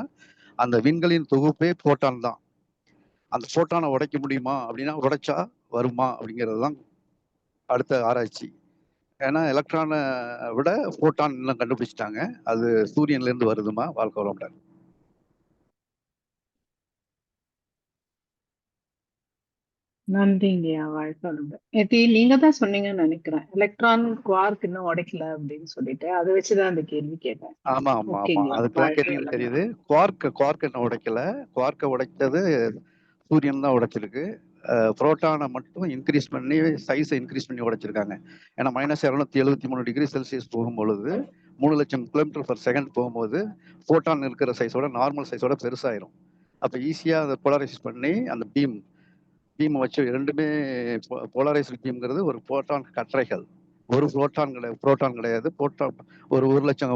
அந்த விண்களின் தொகுப்பே புரோட்டான் தான். அந்த புரோட்டானை உடைக்க முடியுமா அப்படின்னா உடைச்சா வருமா அப்படிங்கிறது தான் அடுத்த ஆராய்ச்சி. ஏன்னா எலக்ட்ரானை விட புரோட்டான் இன்னும் கண்டுபிடிச்சிட்டாங்க. அது சூரியன்ல இருந்து வருதுமா. வாழ்க்கை வளமுடன். நன்றிங்கய்யா. வாழ்க்கை வளமுடன். நேத்தி நீங்க தான் சொன்னீங்கன்னு நினைக்கிறேன். எலக்ட்ரான் குவார்க் இன்னும் உடைக்கல அப்படின்னு சொல்லிட்டு அதை வச்சுதான் அந்த கேள்வி கேட்டேன். ஆமா ஆமா ஆமா ஓகேங்கய்யா. அதுக்குதான் வாழ்க்கை கேட்டீங்கன்னு தெரியுது. வளமுடன். குவார்க் என்ன உடைக்கல. குவார்க்கை உடைச்சது சூரியன் தான் உடைச்சிருக்கு. புரோட்டானை மட்டும் இன்க்ரீஸ் பண்ணி சைஸை இன்க்ரீஸ் பண்ணி உடைச்சிருக்காங்க. ஏன்னா -273°C போகும் பொழுது 3 லட்சம் km/s போகும்போது புரோட்டான் இருக்கிற சைஸோட நார்மல் சைஸோட பெருசாயிரும். அப்போ ஈஸியாக அதை போலரைஸ் பண்ணி அந்த பீமை வச்சு ரெண்டுமே போலரைஸ்டு பீம்ங்கிறது ஒரு புரோட்டான் கற்றைகள். ஒரு புரோட்டான் கிடையாது. ஒரு 1 லட்சம்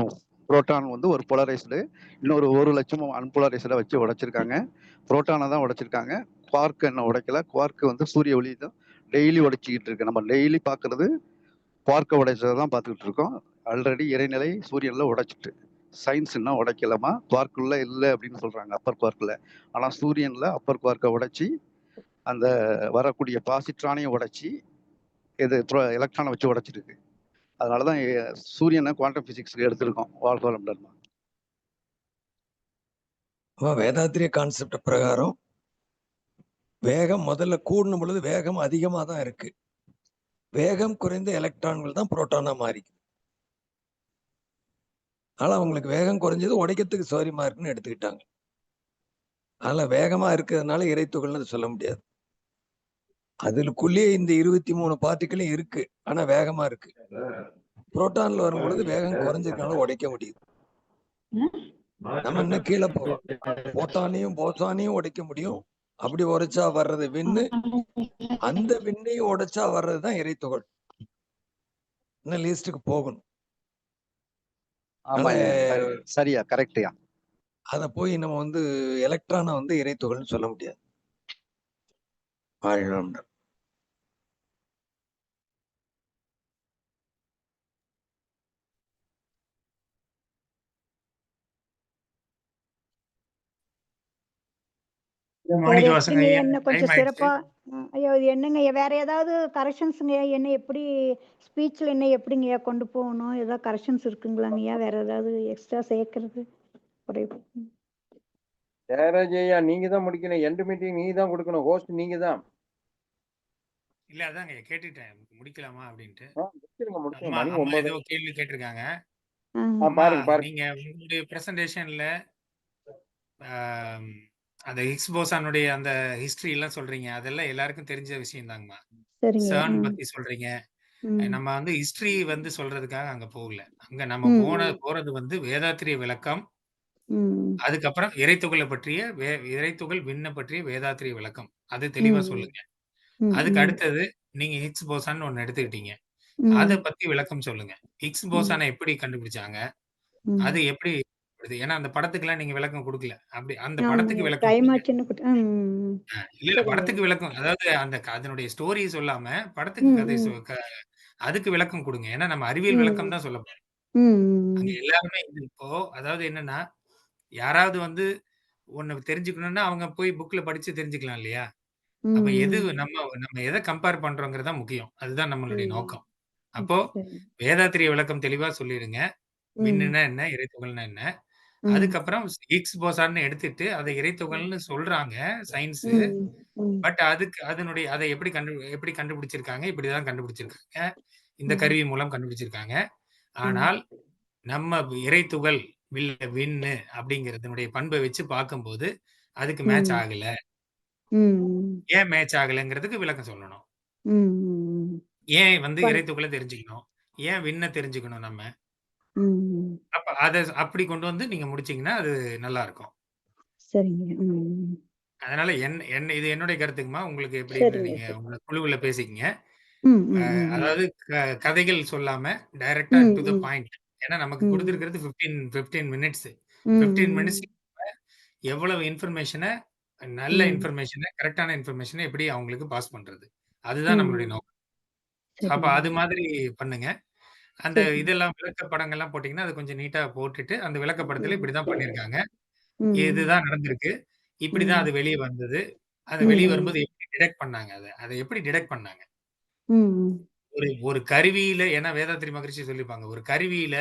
புரோட்டான் வந்து ஒரு போலரைஸ்டு, இன்னொரு 1 லட்சம் அன்போலரைஸ்டா வச்சு உடைச்சிருக்காங்க. புரோட்டானை தான் உடைச்சிருக்காங்க. குவார்க் என்ன உடைக்கல. குவார்க் வந்து சூரிய ஒளி தான் டெய்லி உடைச்சிக்கிட்டு இருக்கு. நம்ம டெய்லி பார்க்கறது குவார்க்கை உடைச்சதை தான் பார்த்துக்கிட்டு இருக்கோம். ஆல்ரெடி இறைநிலை சூரியன்ல உடைச்சிட்டு. சயின்ஸ் இன்னும் உடைக்கலமா. குவார்க்குள்ள இல்லை அப்படின்னு சொல்றாங்க, அப்பர் குவார்க்கில். ஆனால் சூரியன்ல அப்பர் குவார்க்கை உடைச்சி அந்த வரக்கூடிய பாசிட்ரானையும் உடைச்சி இது எலக்ட்ரானை வச்சு உடைச்சிருக்கு. அதனாலதான் சூரியனை குவாண்டம் பிசிக்ஸ்க்கு எடுத்திருக்கோம். வாழ்க்கை வளமுடன். வேதாத்திரிய கான்செப்ட் பிரகாரம் வேகம் முதல்ல கூடணும் பொழுது வேகம் அதிகமாக தான் இருக்கு. வேகம் குறைந்த எலக்ட்ரான்கள் தான் புரோட்டானா மாறி. ஆனா அவங்களுக்கு வேகம் குறைஞ்சது உடைக்கிறதுக்கு சௌரியமா இருக்குன்னு எடுத்துக்கிட்டாங்க. அதனால வேகமா இருக்கிறதுனால இறைத்துகள்னு சொல்ல முடியாது. அதுக்குள்ளேயே இந்த 23 பார்ட்டிகளும் இருக்கு. ஆனா வேகமா இருக்கு. புரோட்டான்ல வரும் பொழுது வேகம் குறைஞ்சிருக்கனால உடைக்க முடியுது. நம்ம இன்னும் கீழே போறோம். போட்டானையும் போசானையும் உடைக்க முடியும். அப்படி உடைச்சா வர்றது விண்ணு. அந்த விண்ணையும் உடைச்சா வர்றதுதான் இறைத்துகள். இன்னும் லீஸ்டுக்கு போகணும். சரியா, கரெக்டியா. அத போய் நம்ம வந்து எலக்ட்ரானை வந்து இறைத்துகள்னு சொல்ல முடியாது. வாழ்க. என்ன கொஞ்சம் சிறப்பா ஐயோ இது என்னங்க வேற ஏதாவது கரெக்ஷன்ஸுங்க? என்ன எப்படி ஸ்பீச்ல என்ன எப்படிங்கய்யா கொண்டு போகணும்? ஏதாவது கரெக்ஷன்ஸ் இருக்குங்களாங்கய்யா? வேற ஏதாவது எக்ஸ்ட்ரா சேர்க்கறது? ஜெயராஜய்யா நீங்க தான் முடிக்கணும். எண்ட் மீட்டிங் நீங்க தான் கொடுக்கணும். ஹோஸ்ட் நீங்க தான். இல்ல அதாங்க கேட்டுட்டேன். முடிக்கலாமா அப்படின்ட்டு. முடிச்சிருங்க. அம்மா மணி அம்மா 9. ஏதோ கேள்வி கேட்டிருக்காங்க. பாருங்க. நீங்க உங்களுடைய பிரசன்டேஷன்ல அந்த ஹிக்ஸ் போசானுடைய அந்த ஹிஸ்டரி எல்லாம் சொல்றீங்க. அதெல்லாம் எல்லாருக்கும் தெரிஞ்ச விஷயம் தாங்கம்மா. CERN பத்தி சொல்றீங்க. நம்ம வந்து ஹிஸ்டரி வந்து சொல்றதுக்காக அங்க போகல. அங்க நம்ம போறது வந்து வேதாத்திரிய விளக்கம். அதுக்கப்புறம் இறைத்துகளை பற்றிய இறைத்துகள் விண்ண பற்றிய வேதாத்திரிய விளக்கம். அது தெளிவா சொல்லுங்க. அதுக்கு அடுத்தது நீங்க ஹிக்ஸ் போசான் ஒண்ணு எடுத்துக்கிட்டீங்க. அத பத்தி விளக்கம் சொல்லுங்க. ஹிக்ஸ் போசானை எப்படி கண்டுபிடிச்சாங்க? அது எப்படி? ஏன்னா அந்த படத்துக்குலாம் நீங்க விளக்கம் கொடுக்கல. அப்படி அந்த படத்துக்கு விளக்கம் இல்ல படத்துக்கு விளக்கம், அதாவது அந்த அதனுடைய ஸ்டோரி சொல்லாம படத்துக்கு கதை அதுக்கு விளக்கம் கொடுங்க. ஏன்னா நம்ம அறிவியல் விளக்கம் தான் சொல்ல போறோம். அங்க எல்லாருமே இப்போ அதாவது என்னன்னா யாராவது வந்து ஒண்ணு தெரிஞ்சுக்கணும்னா அவங்க போய் புக்ல படிச்சு தெரிஞ்சுக்கலாம் இல்லையா? அப்ப எது நம்ம எதை கம்பேர் பண்றோங்கிறது முக்கியம். அதுதான் நம்மளுடைய நோக்கம். அப்போ வேதாத்திரிய விளக்கம் தெளிவா சொல்லிடுங்க. விண்ணுனா என்ன? இறைத்துகள்னா என்ன? அதுக்கப்புறம் ஹிக்ஸ் போசான்னு எடுத்துட்டு அதை இறைத்துகள்னு சொல்றாங்க சயின்ஸ். பட் அதுக்கு அதனுடைய அதை எப்படி கண்டுபிடிச்சிருக்காங்க? இப்படிதான் கண்டுபிடிச்சிருக்காங்க. இந்த கருவி மூலம் கண்டுபிடிச்சிருக்காங்க. ஆனால் நம்ம இறைத்துகள் விண்ணு அப்படிங்கறதனுடைய பண்பை வச்சு பார்க்கும்போது அதுக்கு மேட்ச் ஆகல. ஏன் மேட்ச் ஆகலைங்கிறதுக்கு விளக்கம் சொல்லணும். ஏன் வந்து இறைத்துகளை தெரிஞ்சுக்கணும்? ஏன் விண்ண தெரிஞ்சுக்கணும் நம்ம? அப்ப அத அப்படி கொண்டு வந்து நீங்க முடிச்சீங்கன்னா அது நல்லா இருக்கும். சரிங்க. அதனால இது என்னுடைய கருத்துக்குமா. உங்களுக்கு எப்படின்னு சரிங்க நீங்க சரி உங்க குழுவுல பேசிக்கங்க. ம் ம் ம் ம் அதாவது கதைகள் சொல்லாம டைரக்ட்டா ம் டூ த ம் பாயிண்ட். ஏன்னா நமக்கு ம் குடுத்திருக்கிறது 15 மினிட்ஸ். ம் 15 ம் மினிட்ஸ் எவ்வளவு இன்ஃபர்மேஷன நல்ல ம் இன்ஃபர்மேஷன, கரெக்ட்டான இன்ஃபர்மேஷன எப்படி அவங்களுக்கு பாஸ் பண்றது? அதுதான் ம் நம்மளுடைய நோக்கம். அப்ப சரிங்க அது மாதிரி பண்ணுங்க. அந்த சரிங்க இதெல்லாம் விளக்கப்படங்கள்லாம் போட்டீங்கன்னா, அது கொஞ்சம் நீட்டா போட்டுட்டு, அந்த விளக்கப்படத்துல ம் இப்படிதான் பண்ணியிருக்காங்க. ம் இதுதான் நடந்திருக்கு. இப்படிதான் ம் அது வெளிய வந்தது. அது ம் வெளிய ம் வரும்போது எப்படி டிடெக்ட் பண்ணாங்க அத? அத எப்படி டிடெக்ட் பண்ணாங்க? ம் ஒரு ஒரு கருவியில ஏன்னா வேதாத்ரி மகரிஷி சொல்லியிருப்பாங்க. ஒரு கருவியில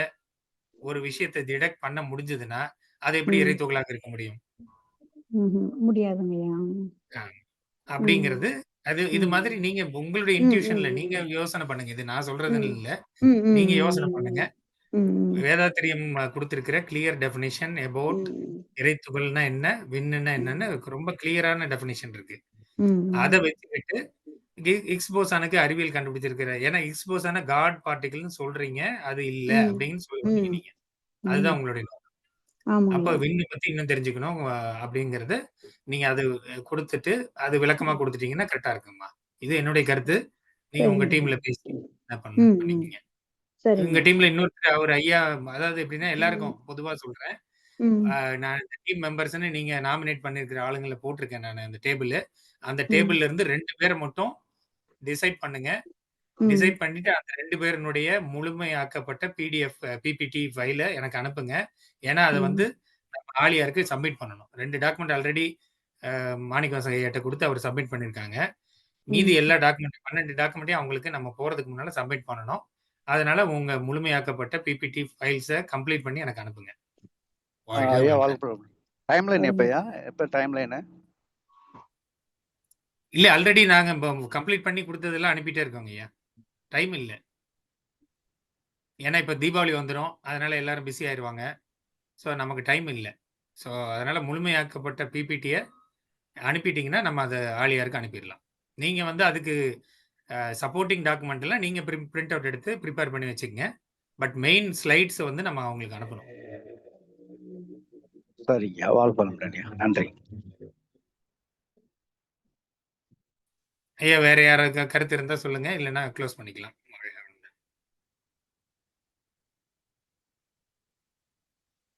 ஒரு விஷயத்த டிடெக்ட் பண்ண முடிஞ்சதுன்னா, அது எப்படி ம் இறைத்துகளாக இருக்க முடியும்? முடியாதுங்கய்யா அ ம் அப்படிங்கிறது இது ம் மாதிரி நீங்க உங்களுடைய ம் இன்ட்யூஷன்ல ம் நீங்க யோசனை பண்ணுங்க. இது நான் சொல்றதுன்னு ம் இல்ல. ம் ம் நீங்க யோசனை பண்ணுங்க. ம் ம் வேதாத்திரியம் குடுத்திருக்கிற கிளியர் டெஃபினிஷன் அபௌட் ம் இறைத்துகள்னா என்ன? விண்ணுன்னா என்னன்னு ரொம்ப கிளியரான டெஃபினிஷன் இருக்கு. ம் அத வச்சுக்கிட்டு ஹிக்ஸ் போசானுக்கு அறிவியல் கண்டுபிடிச்சிருக்கிற ஏன்னா ஹிக்ஸ் போசான காட் பார்ட்டிகிள்னு சொல்றீங்க. அது இல்ல ம் அப்படின்னு சொல்றீங்க ம் நீங்க. ம் அதுதான் உங்களுடைய நோக்கம். அப்ப ஆமாங்கய்யா விண்ண பத்தி இன்னும் தெரிஞ்சுக்கணும் அப்படிங்கிறத நீங்க அது குடுத்துட்டு, அது விளக்கமா குடுத்துட்டீங்கன்னா கரெக்ட்டா இருக்கும்மா. இது என்னுடைய கருத்து. நீங்க உங்க சரிங்க டீம்ல பேசி என்ன பண்ணணும்னு ம் ம் பண்ணிக்கங்க. சரிங்க உங்க டீம்ல இன்னொருத்தர் அவர் ஐயா அதாவது எப்படின்னா ம் எல்லாருக்கும் பொதுவா சொல்றேன். ம் நான் இந்த டீம் மெம்பர்ஸ்ன்னு நீங்க நாமினேட் பண்ணியிருக்கிற ஆளுங்கள போட்டிருக்கேன் நானு அந்த டேபிளு. அந்த ம் டேபிள்ல இருந்து 2 பேர மட்டும் டிசைட் பண்ணுங்க. ம் டிசைட் பண்ணிட்டு அந்த 2 பேரினுடைய முழுமையாக்கப்பட்ட பிடிஎஃப், பிபிடி ஃபைல எனக்கு அனுப்புங்க. ஏன்னா அத ம் வந்து நம்ம ஆழியாருக்கு சப்மிட் பண்ணணும். 2 டாக்குமெண்ட் ஆல்ரெடி மாணிக்கவாசக ஐயாட்ட குடுத்து அவர் சப்மிட் பண்ணியிருக்காங்க. மீதி ம் எல்லா டாக்குமெண்ட் 12 டாக்குமெண்ட்டையும் அவங்களுக்கு நம்ம போறதுக்கு முன்னால சப்மிட் பண்ணணும். அதனால உங்க முழுமையாக்கப்பட்ட பிபிடி ஃபைல்ஸ கம்ப்ளீட் பண்ணி எனக்கு அனுப்புங்க. வாழ்க ஐயா வளமுடன். வாழ்க்கை டைம்லைன் சரிங்க எப்பயா எப்ப டைம்லைனு? இல்ல ஆல்ரெடி நாங்க கம்ப்ளீட் பண்ணி குடுத்ததெல்லாம் அனுப்பிட்டே இருக்கோங்க ஐயா. டைம் இல்ல. ஏன்னா இப்ப தீபாவளி வந்துரும். அதனால எல்லாரும் பிஸி ஆயிருவாங்க. ஸோ நமக்கு டைம் இல்ல. ஸோ அதனால முழுமையாக்கப்பட்ட பிபிடிய அனுப்பிட்டீங்கன்னா, நம்ம அத ஆழியாருக்கு அனுப்பிடலாம். நீங்க வந்து அதுக்கு சப்போர்ட்டிங் டாக்குமெண்ட்லாம் நீங்க பிரிண்ட் அவுட் எடுத்து பிரிப்பேர் பண்ணி வச்சுக்கங்க. பட் மெயின் ஸ்லைட்ஸ் வந்து நம்ம அவங்களுக்கு அனுப்பணும். சரிங்க, வாழ்க்கை நன்றி. ஐயா வேற யாராவது கருத்து இருந்தா சொல்லுங்க. இல்லன்னா க்ளோஸ் பண்ணிக்கலாம்.